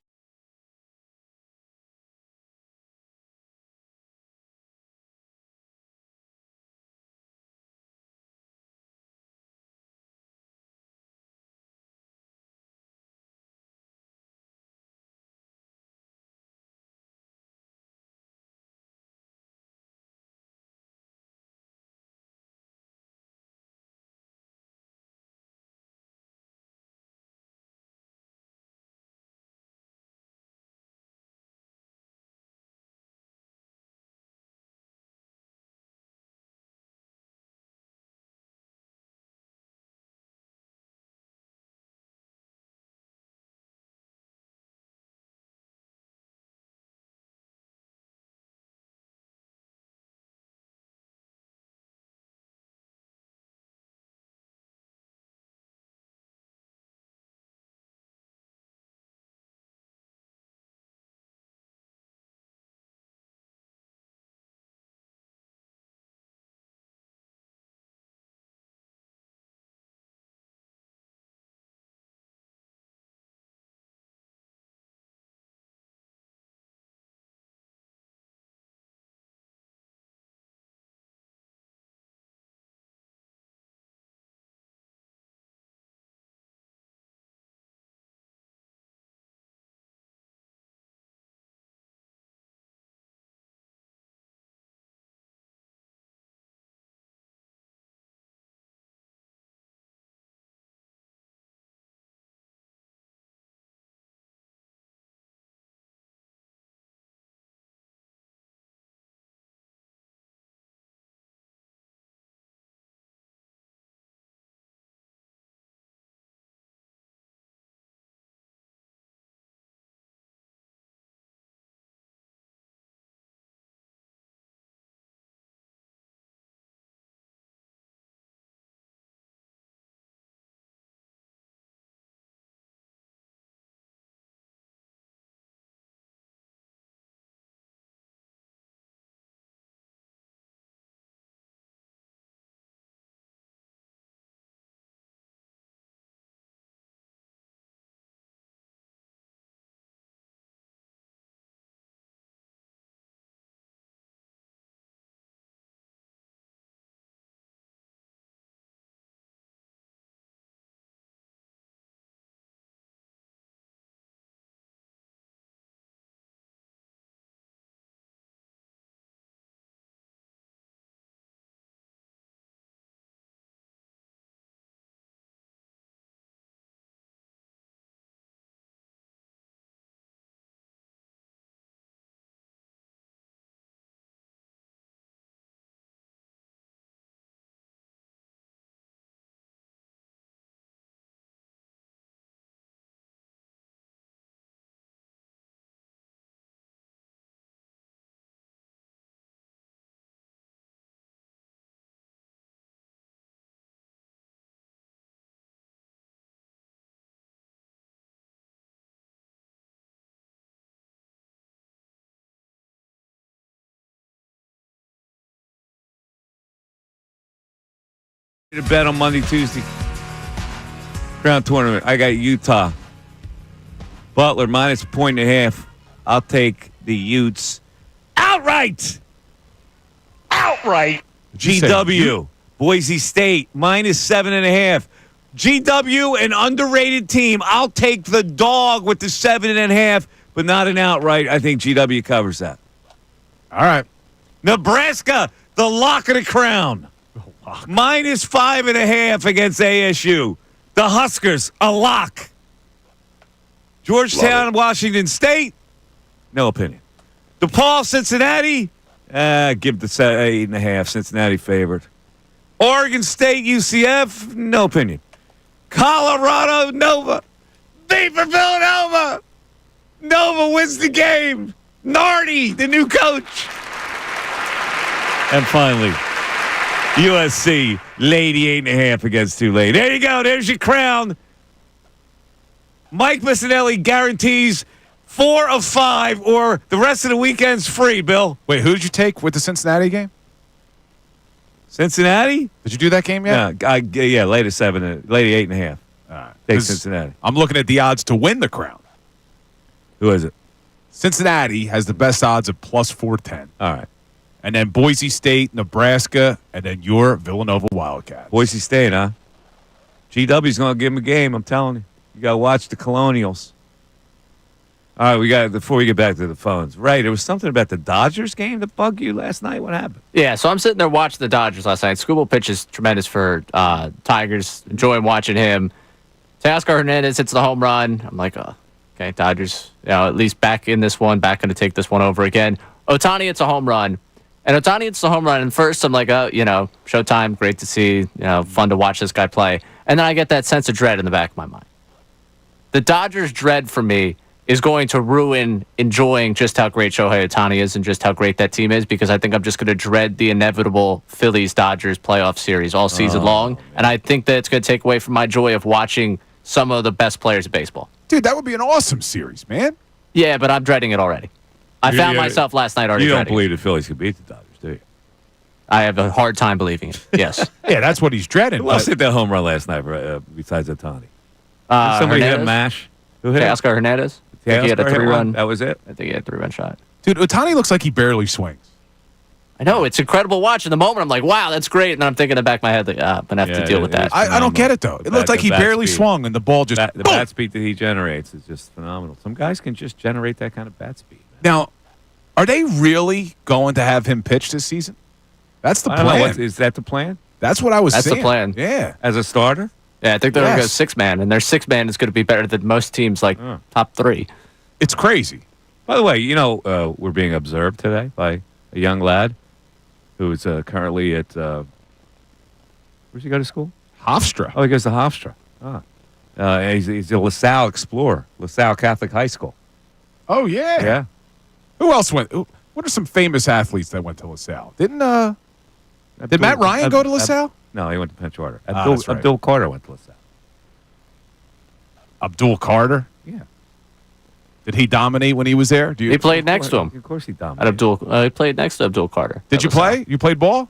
To bet on Monday, Tuesday. Crown tournament. I got Utah. Butler minus 1.5. I'll take the Utes. Outright. GW. Boise State minus 7.5. GW, an underrated team. I'll take the dog with the 7.5, but not an outright. I think GW covers that. All right. Nebraska, the lock of the crown. Minus 5.5 against ASU. The Huskers, a lock. Georgetown, Washington State, no opinion. DePaul, Cincinnati, give the 8.5. Cincinnati favored. Oregon State, UCF, no opinion. Colorado, Nova, beat for Villanova. Nova wins the game. Nardi, the new coach. And finally, USC, Lady 8.5 against Tulane. There you go. There's your crown. Mike Missanelli guarantees 4 of 5, or the rest of the weekend's free, Bill. Wait, who did you take with the Cincinnati game? Cincinnati? Did you do that game yet? Yeah, late 8.5. All right. Take Cincinnati. I'm looking at the odds to win the crown. Who is it? Cincinnati has the best odds of plus 410. All right. And then Boise State, Nebraska, and then your Villanova Wildcats. Boise State, huh? GW's going to give them a game, I'm telling you. You got to watch the Colonials. All right, before we get back to the phones. Right, there was something about the Dodgers game that bugged you last night. What happened? Yeah, so I'm sitting there watching the Dodgers last night. Skubal pitch is tremendous for Tigers. Enjoying watching him. Teoscar Hernandez hits the home run. I'm like, oh, okay, Dodgers, at least back in this one, back going to take this one over again. Ohtani hits a home run. And Ohtani hits the home run. And first, I'm like, oh, Showtime, great to see, fun to watch this guy play. And then I get that sense of dread in the back of my mind. The Dodgers' dread for me is going to ruin enjoying just how great Shohei Ohtani is and just how great that team is, because I think I'm just going to dread the inevitable Phillies-Dodgers playoff series all season long. Man. And I think that it's going to take away from my joy of watching some of the best players in baseball. Dude, that would be an awesome series, man. Yeah, but I'm dreading it already. I found myself last night already. You don't dreading believe it. the Phillies could beat the Dodgers, do you? I have a hard time believing it. Yes. Yeah, that's what he's dreading. Who else hit that home run last night besides Ohtani? Somebody hit a mash. Who hit Teoscar Hernandez. I think he had a 3-run. That was it? I think he had a 3-run shot. Dude, Ohtani looks like he barely swings. I know. It's incredible watch. In the moment, I'm like, wow, that's great. And then I'm thinking in the back of my head, like, I'm going to have to deal with that. I don't get it, though. It looked like he barely swung, and the ball just... The bat speed that he generates is just phenomenal. Some guys can just generate that kind of bat speed. Now, are they really going to have him pitch this season? That's the plan. Is that the plan? That's what I was saying. That's the plan. Yeah. As a starter? Yeah, I think they're going to go 6-man, and their 6-man is going to be better than most teams, like top 3. It's crazy. By the way, we're being observed today by a young lad who is currently at, where's he go to school? Hofstra. Oh, he goes to Hofstra. He's a LaSalle Explorer, LaSalle Catholic High School. Oh, yeah. Yeah. Who else went? What are some famous athletes that went to LaSalle? Did Matt Ryan go to LaSalle? No, he went to Penn Charter. That's right. Abdul Carter went to LaSalle. Abdul Carter? Yeah. Did he dominate when he was there? He played next to him. Of course he dominated. He played next to Abdul Carter. Did you play? You played ball?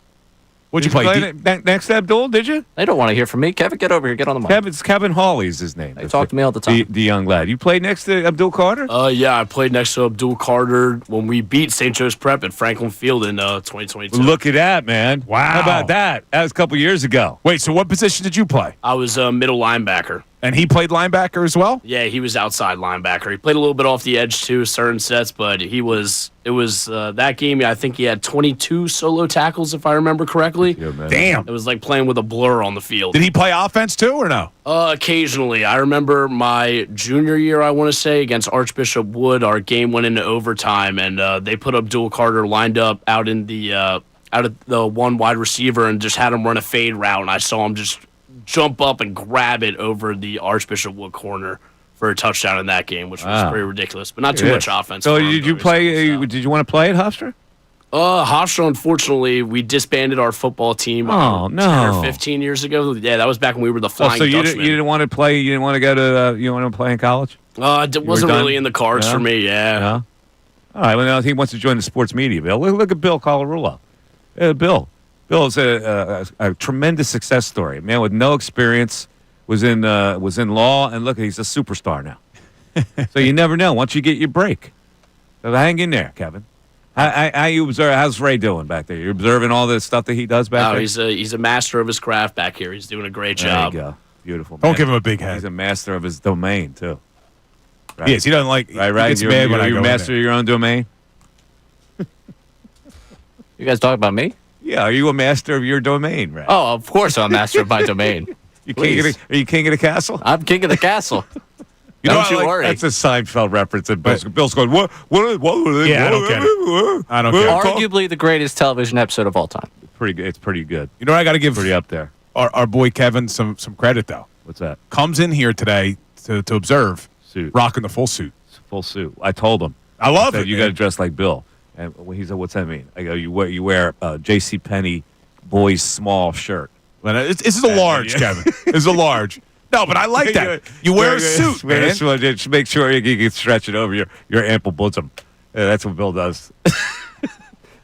What'd you play? Next to Abdul, did you? They don't want to hear from me. Kevin, get over here. Get on the mic. It's Kevin Hawley's his name. They talk to me all the time. The young lad. You played next to Abdul Carter? Yeah, I played next to Abdul Carter when we beat St. Joe's Prep at Franklin Field in 2022. Look at that, man. Wow. How about that? That was a couple years ago. Wait, so what position did you play? I was a middle linebacker. And he played linebacker as well? Yeah, he was outside linebacker. He played a little bit off the edge too, certain sets, but it was that game, I think he had 22 solo tackles, if I remember correctly. Damn. It was like playing with a blur on the field. Did he play offense too or no? Occasionally. I remember my junior year, I want to say, against Archbishop Wood, our game went into overtime, and they put Abdul Carter lined up out in the out of the one wide receiver and just had him run a fade route, and I saw him just jump up and grab it over the Archbishop Wood corner for a touchdown in that game, which was pretty ridiculous, but not too much offense. So did you play? Did you want to play at Hofstra? Hofstra, unfortunately, we disbanded our football team 10 or 15 years ago. Yeah, that was back when we were the Flying Dutchman. So you didn't want to play? You didn't want to go to? You want to play in college? It wasn't really in the cards for me. Yeah. No? All right. Well, now he wants to join the sports media. Bill, look at Bill Colarulo. Bill, Bill's a tremendous success story. A man with no experience was in law, and look, he's a superstar now. So you never know. Once you get your break, so hang in there, Kevin. How you observe? How's Ray doing back there? You observing all the stuff that he does back there? He's a master of his craft back here. He's doing a great job. There you go. Beautiful. Don't man. give him a big head. He's a master of his domain too. Right? Yes, he doesn't like. Right. You're You're master of your own domain. You guys talking about me? Yeah. Are you a master of your domain, right? Oh, of course I'm master of my domain. Are you king of the castle? I'm king of the castle. Don't you worry. That's a Seinfeld reference. And Bill's going, what were they? Yeah, I don't get it. I don't get it. Arguably the greatest television episode of all time. It's pretty good. You know what I got to give pretty up there. Our boy Kevin some credit though. What's that? Comes in here today to observe. Suit. Rocking the full suit. Full suit. I told him. I love it. You got to dress like Bill. And he said, "What's that mean?" I go, "You wear J.C. Penney boys small shirt." This is a large, Kevin. This is a large. No, but I like that. You wear a suit, man. Just make sure you can stretch it over your ample bosom. Yeah, that's what Bill does.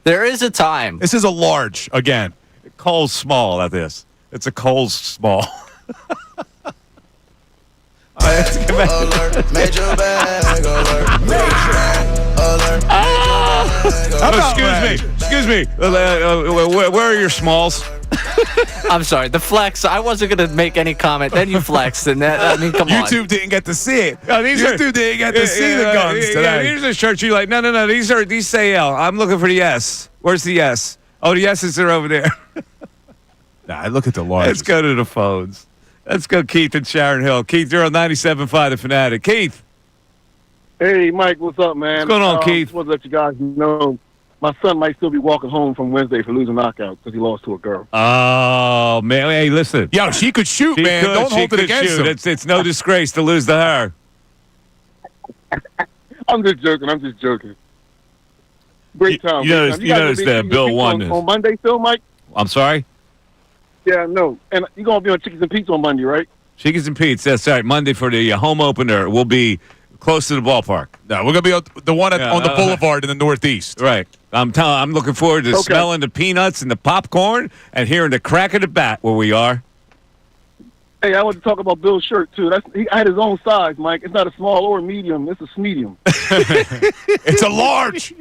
There is a time. This is a large again. Cole's small at this. It's a Cole's small. All right, let's get back alert, major bag alert, Excuse me. Where are your smalls? I'm sorry. The flex. I wasn't going to make any comment. Then you flexed, and that. I mean, come on. YouTube didn't get to see it. YouTube didn't get to see the guns today. Yeah, here's a shirt. You're like, no. These say L. I'm looking for the S. Where's the S? Oh, the S's are over there. Nah, look at the large. Let's go to the phones. Let's go, Keith and Sharon Hill. Keith, you're on 97.5 The Fanatic. Keith. Hey, Mike, what's up, man? What's going on, Keith? I just want to let you guys know my son might still be walking home from Wednesday for losing knockout because he lost to a girl. Oh, man. Hey, listen. Yo, she could shoot, man. Don't hold it against him. It's no disgrace to lose to her. I'm just joking. Great time. You notice that Bill won this. On Monday still, Mike? I'm sorry? Yeah, no. And you're going to be on Chickens and Pete's on Monday, right? Chickens and Pete's. That's right. Monday for the home opener. We'll be close to the ballpark. No, we're going to be on the one on the boulevard in the Northeast. Right. I'm looking forward to smelling the peanuts and the popcorn and hearing the crack of the bat where we are. Hey, I want to talk about Bill's shirt, too. He had his own size, Mike. It's not a small or a medium. It's a medium. It's a large.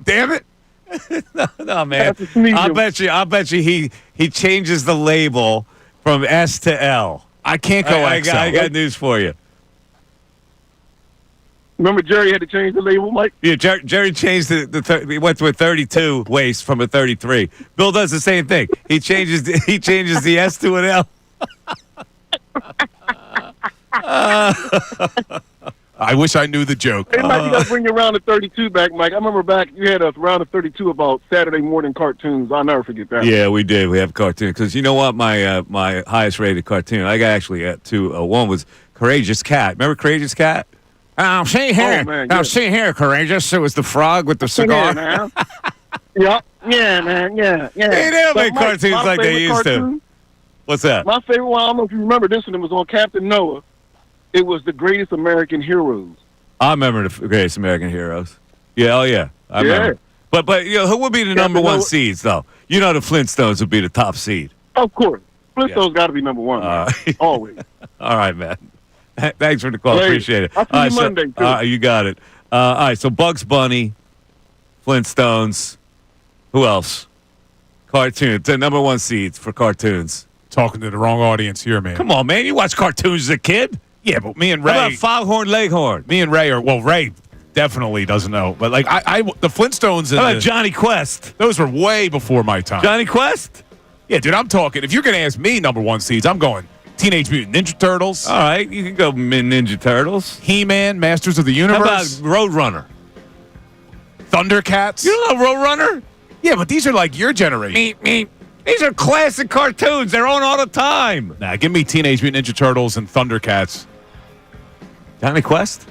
Damn it. No, man. I bet you he changes the label from S to L. I can't go XL. I got news for you. Remember Jerry had to change the label, Mike? Yeah, Jerry changed he went to a 32 waist from a 33. Bill does the same thing. He changes the S to an L. I wish I knew the joke. Hey, Mike, you got to bring your round of 32 back, Mike. I remember back, you had a round of 32 about Saturday morning cartoons. I'll never forget that. Yeah, we did. We have cartoons. Because you know what? My highest rated cartoon, I got actually two. One was Courageous Cat. Remember Courageous Cat? See here. See here, Courageous. It was the frog with the cigar. Yeah, man. Yeah. They don't make cartoons like they used to. What's that? My favorite one, I don't know if you remember this one, it was on Captain Noah. It was the Greatest American Heroes. I remember the Greatest American Heroes. Yeah, I remember. But who would be the number one seeds, though? You know the Flintstones would be the top seed. Of course. Flintstones got to be number one. Always. All right, man. Thanks for the call. Appreciate it. I'll see you Monday, too. You got it. All right, so Bugs Bunny, Flintstones. Who else? Cartoons. The number one seeds for cartoons. Talking to the wrong audience here, man. Come on, man. You watch cartoons as a kid? Yeah, but me and Ray. How about Foghorn Leghorn? Me and Ray Ray definitely doesn't know. But like the Flintstones and how about Johnny Quest? Those were way before my time. Johnny Quest? Yeah, dude, I'm talking. If you're gonna ask me number one seeds, I'm going Teenage Mutant Ninja Turtles. All right, you can go Ninja Turtles. He-Man, Masters of the Universe. How about Roadrunner? Thundercats. You don't know Roadrunner? Yeah, but these are like your generation. Meep. These are classic cartoons. They're on all the time. Nah, give me Teenage Mutant Ninja Turtles and Thundercats. Johnny Quest?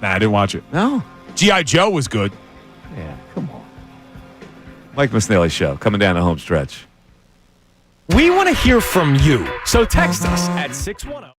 Nah, I didn't watch it. No. G.I. Joe was good. Yeah, come on. Mike Missanelli Show, coming down the home stretch. We want to hear from you, so text us at 610.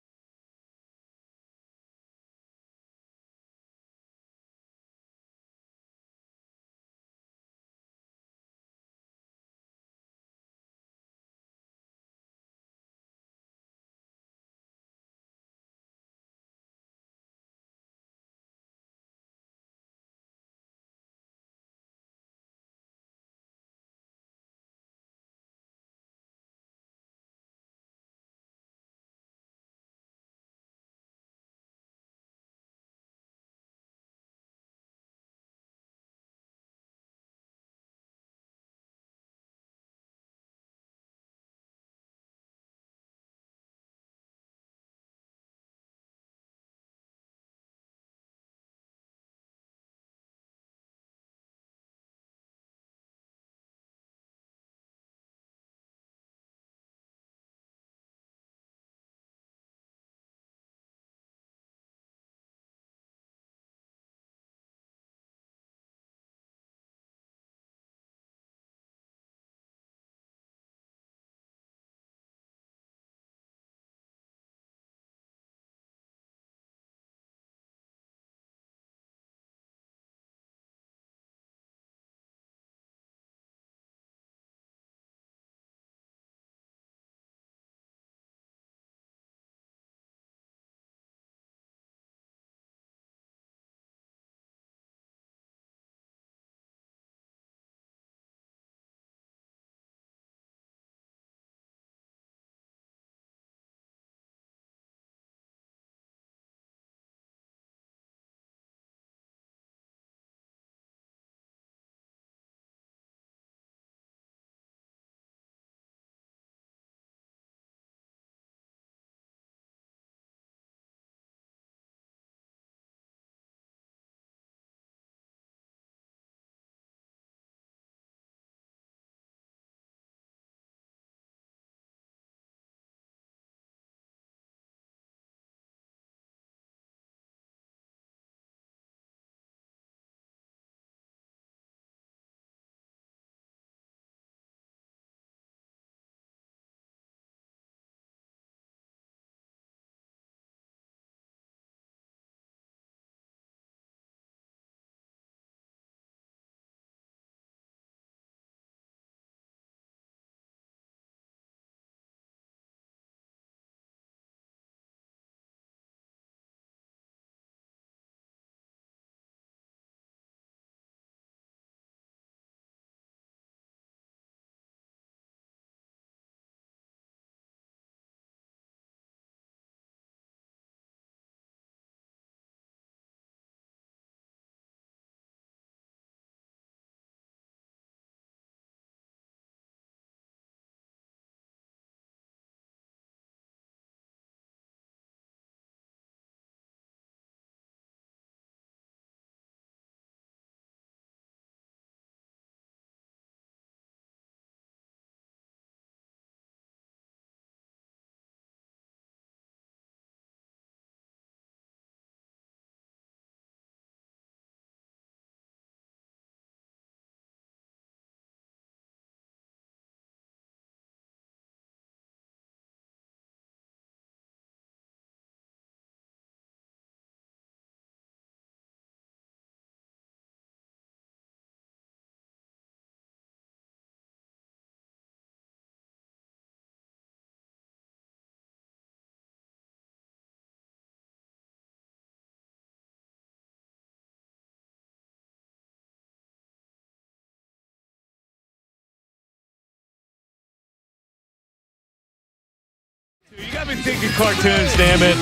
got me thinking cartoons, damn it.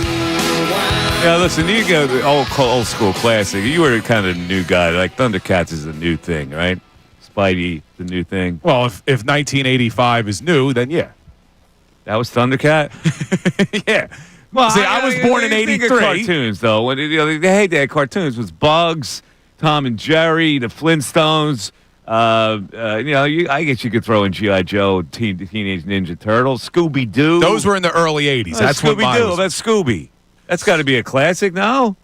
Yeah, listen, you go the old school classic. You were kind of a new guy. Like Thundercats is a new thing, right? Spidey, the new thing. Well, if 1985 is new, then yeah. That was Thundercat? Yeah. Well, see, I was born in '83. Cartoons, though. When the heyday of cartoons was Bugs, Tom and Jerry, the Flintstones. I guess you could throw in G.I. Joe, Teenage Ninja Turtles, Scooby Doo. Those were in the early '80s. That's when Scooby Doo. That's Scooby. That's got to be a classic, no?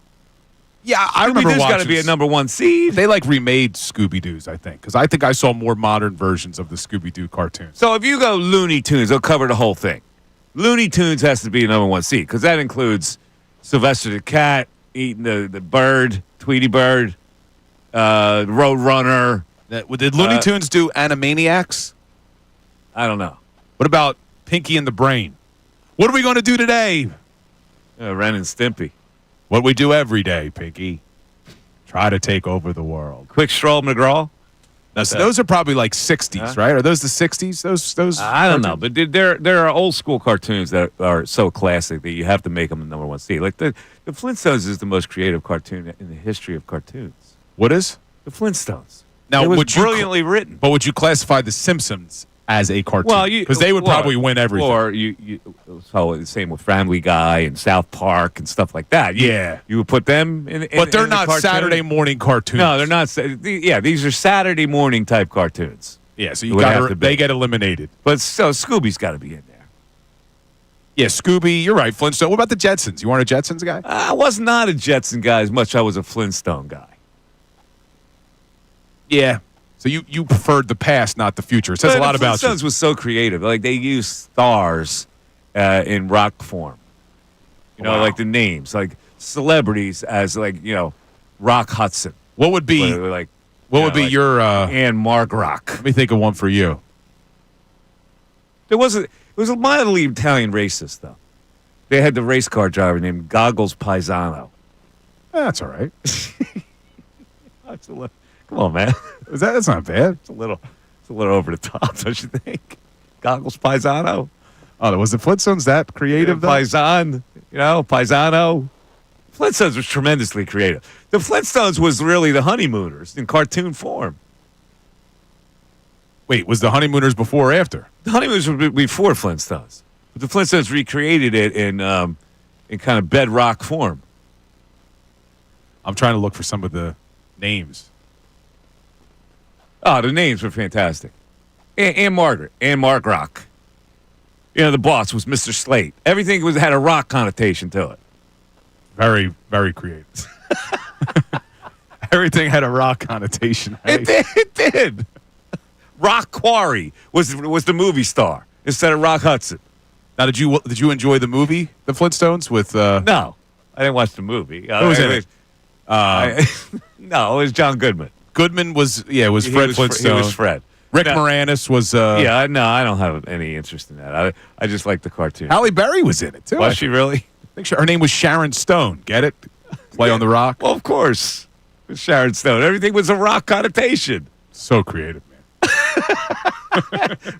Yeah, I remember watching. Got to be a number one seed. They remade Scooby Doo's, I think, because I think I saw more modern versions of the Scooby Doo cartoons. So if you go Looney Tunes, they'll cover the whole thing. Looney Tunes has to be a number one seed because that includes Sylvester the Cat eating the bird, Tweety Bird, Roadrunner. Did Looney Tunes do Animaniacs? I don't know. What about Pinky and the Brain? What are we going to do today? Ren and Stimpy. What we do every day, Pinky. Try to take over the world. Quick Stroll McGraw. Now, so those are probably like 60s, right? Are those the 60s? Those I don't know, but there are old school cartoons that are so classic that you have to make them the number one seed. Like the Flintstones is the most creative cartoon in the history of cartoons. What is? The Flintstones. Now, it was brilliantly written. But would you classify The Simpsons as a cartoon? Well, because they would probably win everything. Or so the same with Family Guy and South Park and stuff like that. You would put them in. But they're not Saturday morning cartoons. No, they're not. Yeah, these are Saturday morning type cartoons. Yeah, so they get eliminated. But so Scooby's got to be in there. Yeah, Scooby. You're right. Flintstone. What about the Jetsons? You weren't a Jetsons guy? I was not a Jetson guy as much as I was a Flintstone guy. Yeah. So you preferred the past, not the future. It says a lot about you. Flintstones was so creative. Like they used stars in rock form. Like the names, like celebrities as Rock Hudson. What would be your and Mark Rock? Let me think of one for you. It was a mildly Italian racist though. They had the race car driver named Goggles Paisano. That's all right. That's a little. Come on, man. That's not bad. It's a little over the top, don't you think? Goggles Paisano. Oh, was the Flintstones that creative? Paisano. Flintstones was tremendously creative. The Flintstones was really the Honeymooners in cartoon form. Wait, was the Honeymooners before or after? The Honeymooners were before Flintstones, but the Flintstones recreated it in kind of bedrock form. I'm trying to look for some of the names. Oh, the names were fantastic. And Margaret, and Mark Rock. The boss was Mr. Slate. Everything had a rock connotation to it. Very, very creative. Everything had a rock connotation. Right? It did. Rock Quarry was the movie star instead of Rock Hudson. Now, did you enjoy the movie The Flintstones with? No, I didn't watch the movie. Who was in it? No, it was John Goodman. Goodman was Fred Flintstone. He was Fred. Rick Moranis was. I don't have any interest in that. I just like the cartoon. Halle Berry was in it too. Was she really? I think her name was Sharon Stone. Get it? Play on the Rock. Well, of course, Sharon Stone. Everything was a rock connotation. So creative, man.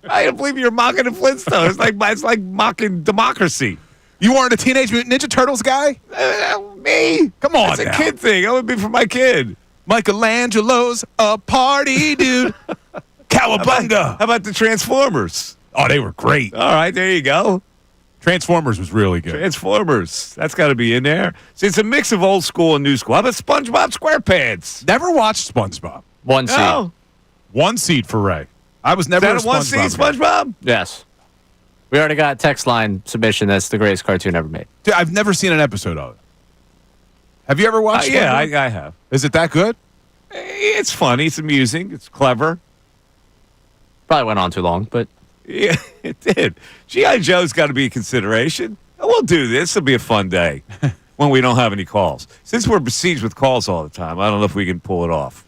I don't believe you're mocking the Flintstones. It's like mocking democracy. You weren't a Teenage Mutant Ninja Turtles guy? Me? Come on, it's a kid thing. That would be for my kid. Michelangelo's a party dude. Cowabunga. How about the Transformers? Oh, they were great. All right, there you go. Transformers was really good. Transformers. That's got to be in there. See, it's a mix of old school and new school. How about SpongeBob SquarePants? Never watched SpongeBob. One seed. No. One seed for Ray. I was never Is that a one seed SpongeBob? Yes. We already got a text line submission that's the greatest cartoon ever made. Dude, I've never seen an episode of it. Have you ever watched it? Yeah, I have. Is it that good? It's funny. It's amusing. It's clever. Probably went on too long, but... Yeah, it did. G.I. Joe's got to be a consideration. We'll do this. It'll be a fun day when we don't have any calls. Since we're besieged with calls all the time, I don't know if we can pull it off.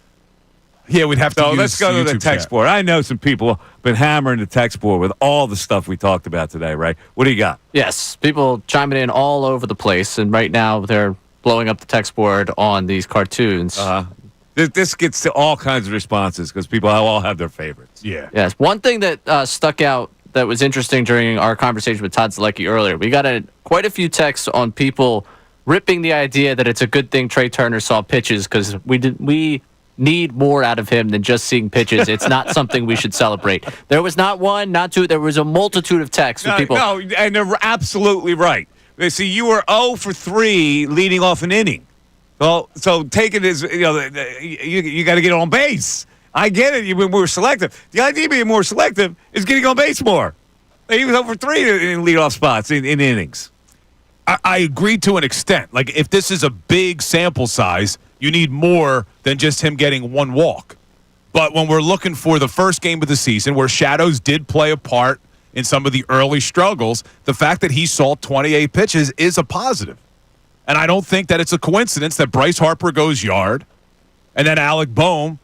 Yeah, we'd have to use let's go to the text board. I know some people have been hammering the text board with all the stuff we talked about today, right? What do you got? Yes, people chiming in all over the place, and right now they're blowing up the text board on these cartoons. This gets to all kinds of responses because people all have their favorites. Yeah. Yes. One thing that stuck out that was interesting during our conversation with Todd Zalecki earlier. We got quite a few texts on people ripping the idea that it's a good thing Trey Turner saw pitches because we need more out of him than just seeing pitches. It's not something we should celebrate. There was not one, not two. There was a multitude of texts with people. No, and they're absolutely right. See, you were 0 for 3 leading off an inning. Well, so take it as, you got to get on base. I get it. You've been more selective. The idea of being more selective is getting on base more. He was 0 for 3 in leadoff spots in innings. I agree to an extent. Like, if this is a big sample size, you need more than just him getting one walk. But when we're looking for the first game of the season, where shadows did play a part in some of the early struggles, the fact that he saw 28 pitches is a positive. And I don't think that it's a coincidence that Bryce Harper goes yard and then Alec Boehm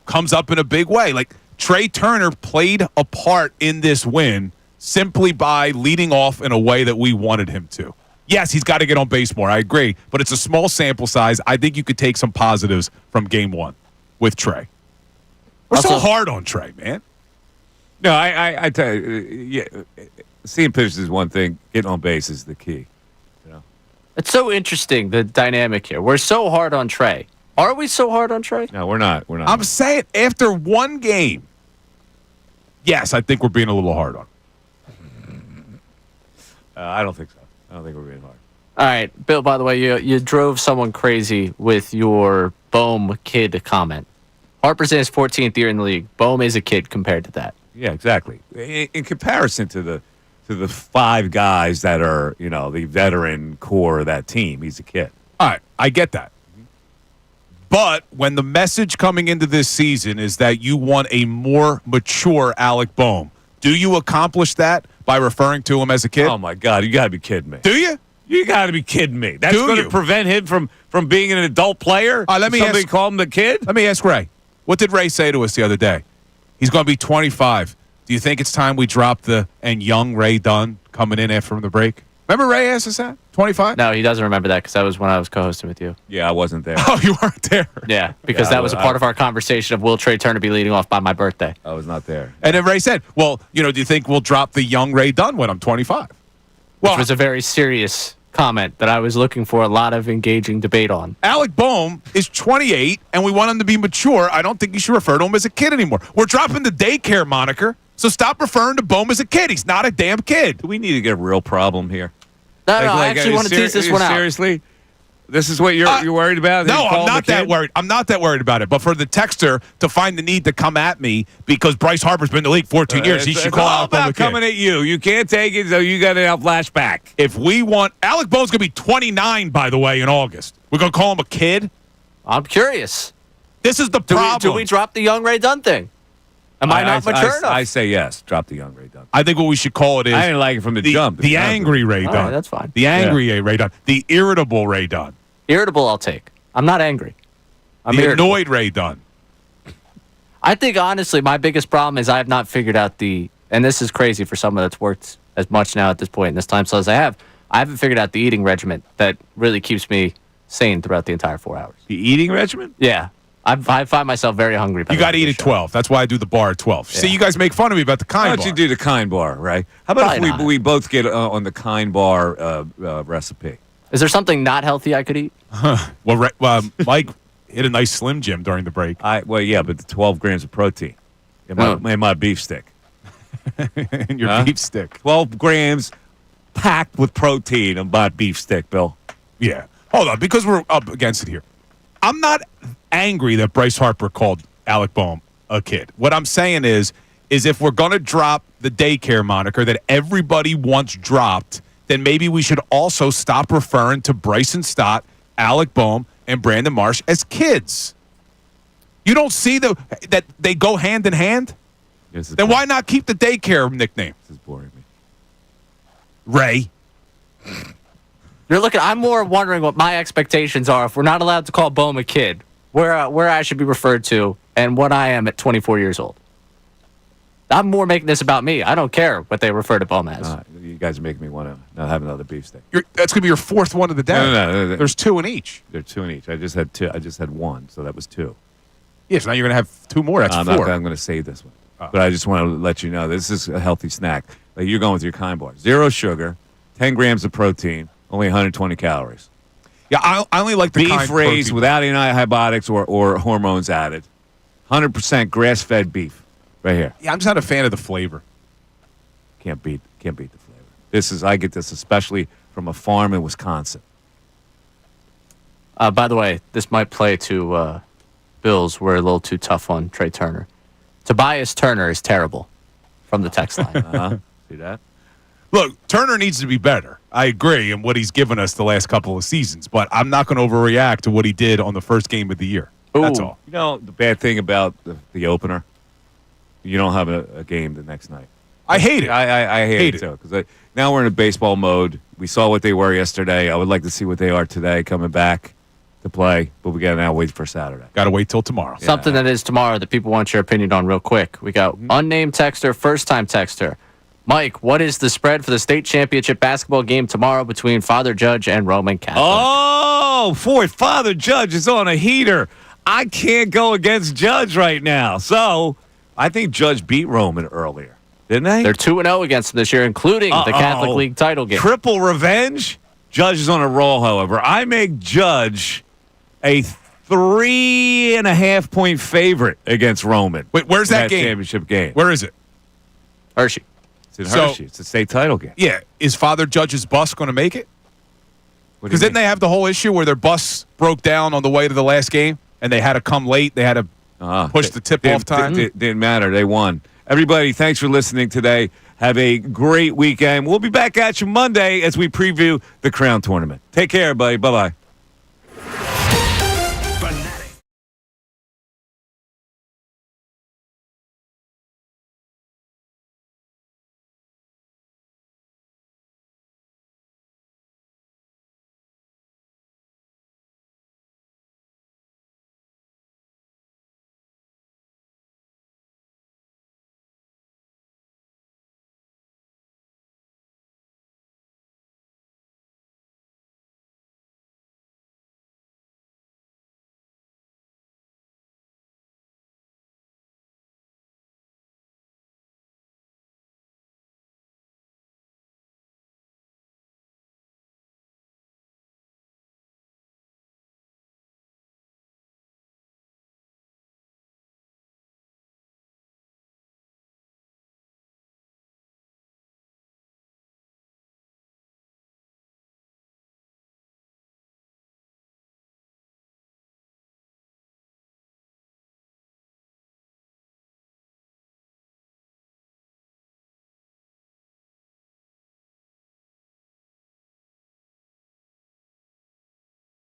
comes up in a big way. Like, Trey Turner played a part in this win simply by leading off in a way that we wanted him to. Yes, he's got to get on base more. I agree. But it's a small sample size. I think you could take some positives from game one with Trey. We're so hard on Trey, man. No, I tell you, seeing pitches is one thing. Getting on base is the key. It's so interesting, the dynamic here. We're so hard on Trey. Are we so hard on Trey? No, we're not. I'm saying after one game, yes, I think we're being a little hard on him. I don't think so. I don't think we're being hard. All right, Bill, by the way, you drove someone crazy with your Boehm kid comment. Harper's in his 14th year in the league. Boehm is a kid compared to that. Yeah, exactly. In comparison to the 5 guys that are, the veteran core of that team, he's a kid. All right, I get that. But when the message coming into this season is that you want a more mature Alec Boehm, do you accomplish that by referring to him as a kid? Oh, my God. You got to be kidding me. Do you? You got to be kidding me. That's going to prevent him from being an adult player? Somebody call him the kid? Let me ask Ray. What did Ray say to us the other day? He's going to be 25. Do you think it's time we drop and young Ray Dunn coming in after the break? Remember Ray asked us that? 25? No, he doesn't remember that because that was when I was co-hosting with you. Yeah, I wasn't there. Oh, you weren't there? Yeah, because that was a part of our conversation of will Trey Turner be leading off by my birthday. I was not there. And then Ray said, well, do you think we'll drop the young Ray Dunn when I'm 25? Which was a very serious comment that I was looking for a lot of engaging debate on. Alec Boehm is 28, and we want him to be mature. I don't think you should refer to him as a kid anymore. We're dropping the daycare moniker, so stop referring to Boehm as a kid. He's not a damn kid. Do we need to get a real problem here? No, I actually want to tease this one out. Seriously? This is what you're worried about? No, I'm not that worried. I'm not that worried about it. But for the texter to find the need to come at me because Bryce Harper's been in the league 14 years, he should call out about coming at you. You can't take it, so you got to have flashback. If we want Alec Boehm's going to be 29, by the way, in August. We're going to call him a kid. I'm curious. This is the problem. Do we drop the young Ray Dunn thing? Am I not mature enough? I say yes. Drop the young Ray Dunn. I think what we should call it is... I didn't like it from the jump. The angry Ray Dunn. Right, that's fine. The angry Ray Dunn. The irritable Ray Dunn. Irritable, I'll take. I'm not angry. I'm the irritable. Annoyed Ray Dunn. I think, honestly, my biggest problem is I have not figured out and this is crazy for someone that's worked as much now at this point in this time so as I haven't figured out the eating regimen that really keeps me sane throughout the entire 4 hours. The eating regimen? Yeah. I find myself very hungry. You got to eat at 12. That's why I do the bar at 12. Yeah. See, you guys make fun of me about the Kind bar. Why don't you do the Kind bar, right? How about if we both get on the Kind bar recipe? Is there something not healthy I could eat? Well, Mike hit a nice Slim Jim during the break. Well, yeah, but the 12 grams of protein in my beef stick. In your beef stick. 12 grams packed with protein in my beef stick, Bill. Yeah. Hold on, because we're up against it here. I'm not angry that Bryce Harper called Alec Boehm a kid. What I'm saying is if we're going to drop the daycare moniker that everybody wants dropped, then maybe we should also stop referring to Bryson Stott, Alec Boehm, and Brandon Marsh as kids. You don't see that they go hand in hand? Then why not keep the daycare nickname? This is boring me. Ray. I'm more wondering what my expectations are if we're not allowed to call Boehm a kid, where I should be referred to, and what I am at 24 years old. I'm more making this about me. I don't care what they refer to Boehm as. You guys are making me want to not have another beef steak. That's going to be your fourth one of the day. No. There's 2 in each. There are 2 in each. I just had 1, so that was 2. Yes, now you're going to have 2 more. That's 4. I'm going to save this one. but I just want to let you know this is a healthy snack. Like you're going with your Kind bar. 0 sugar, 10 grams of protein, only 120 calories. Yeah, I only like the beef Kind raised protein. without antibiotics or hormones added. 100% grass-fed beef right here. Yeah, I'm just not a fan of the flavor. Can't beat the flavor. I get this especially from a farm in Wisconsin. By the way, this might play to Bills. We're a little too tough on Trey Turner. Tobias Turner is terrible from the text line. See that? Look, Turner needs to be better. I agree in what he's given us the last couple of seasons, but I'm not going to overreact to what he did on the first game of the year. That's all. You know, the bad thing about the opener, you don't have a game the next night. I hate it. I hate it too because now we're in a baseball mode. We saw what they were yesterday. I would like to see what they are today coming back to play, but we got to now wait for Saturday. Got to wait till tomorrow. Something that is tomorrow that people want your opinion on real quick. We got unnamed texter, first-time texter. Mike, what is the spread for the state championship basketball game tomorrow between Father Judge and Roman Catholic? Oh, boy, Father Judge is on a heater. I can't go against Judge right now. So I think Judge beat Roman earlier, didn't they? They're 2-0 against him this year, including the Catholic League title game. Triple revenge? Judge is on a roll, however. I make Judge a 3.5 point favorite against Roman. Wait, where's that game? Championship game. Where is it? Hershey. It's in Hershey. It's a state title game. Yeah. Is Father Judge's bus going to make it? Because didn't they have the whole issue where their bus broke down on the way to the last game and they had to come late? They had to push the tip-off time? Didn't matter. They won. Everybody, thanks for listening today. Have a great weekend. We'll be back at you Monday as we preview the Crown Tournament. Take care, everybody. Bye-bye.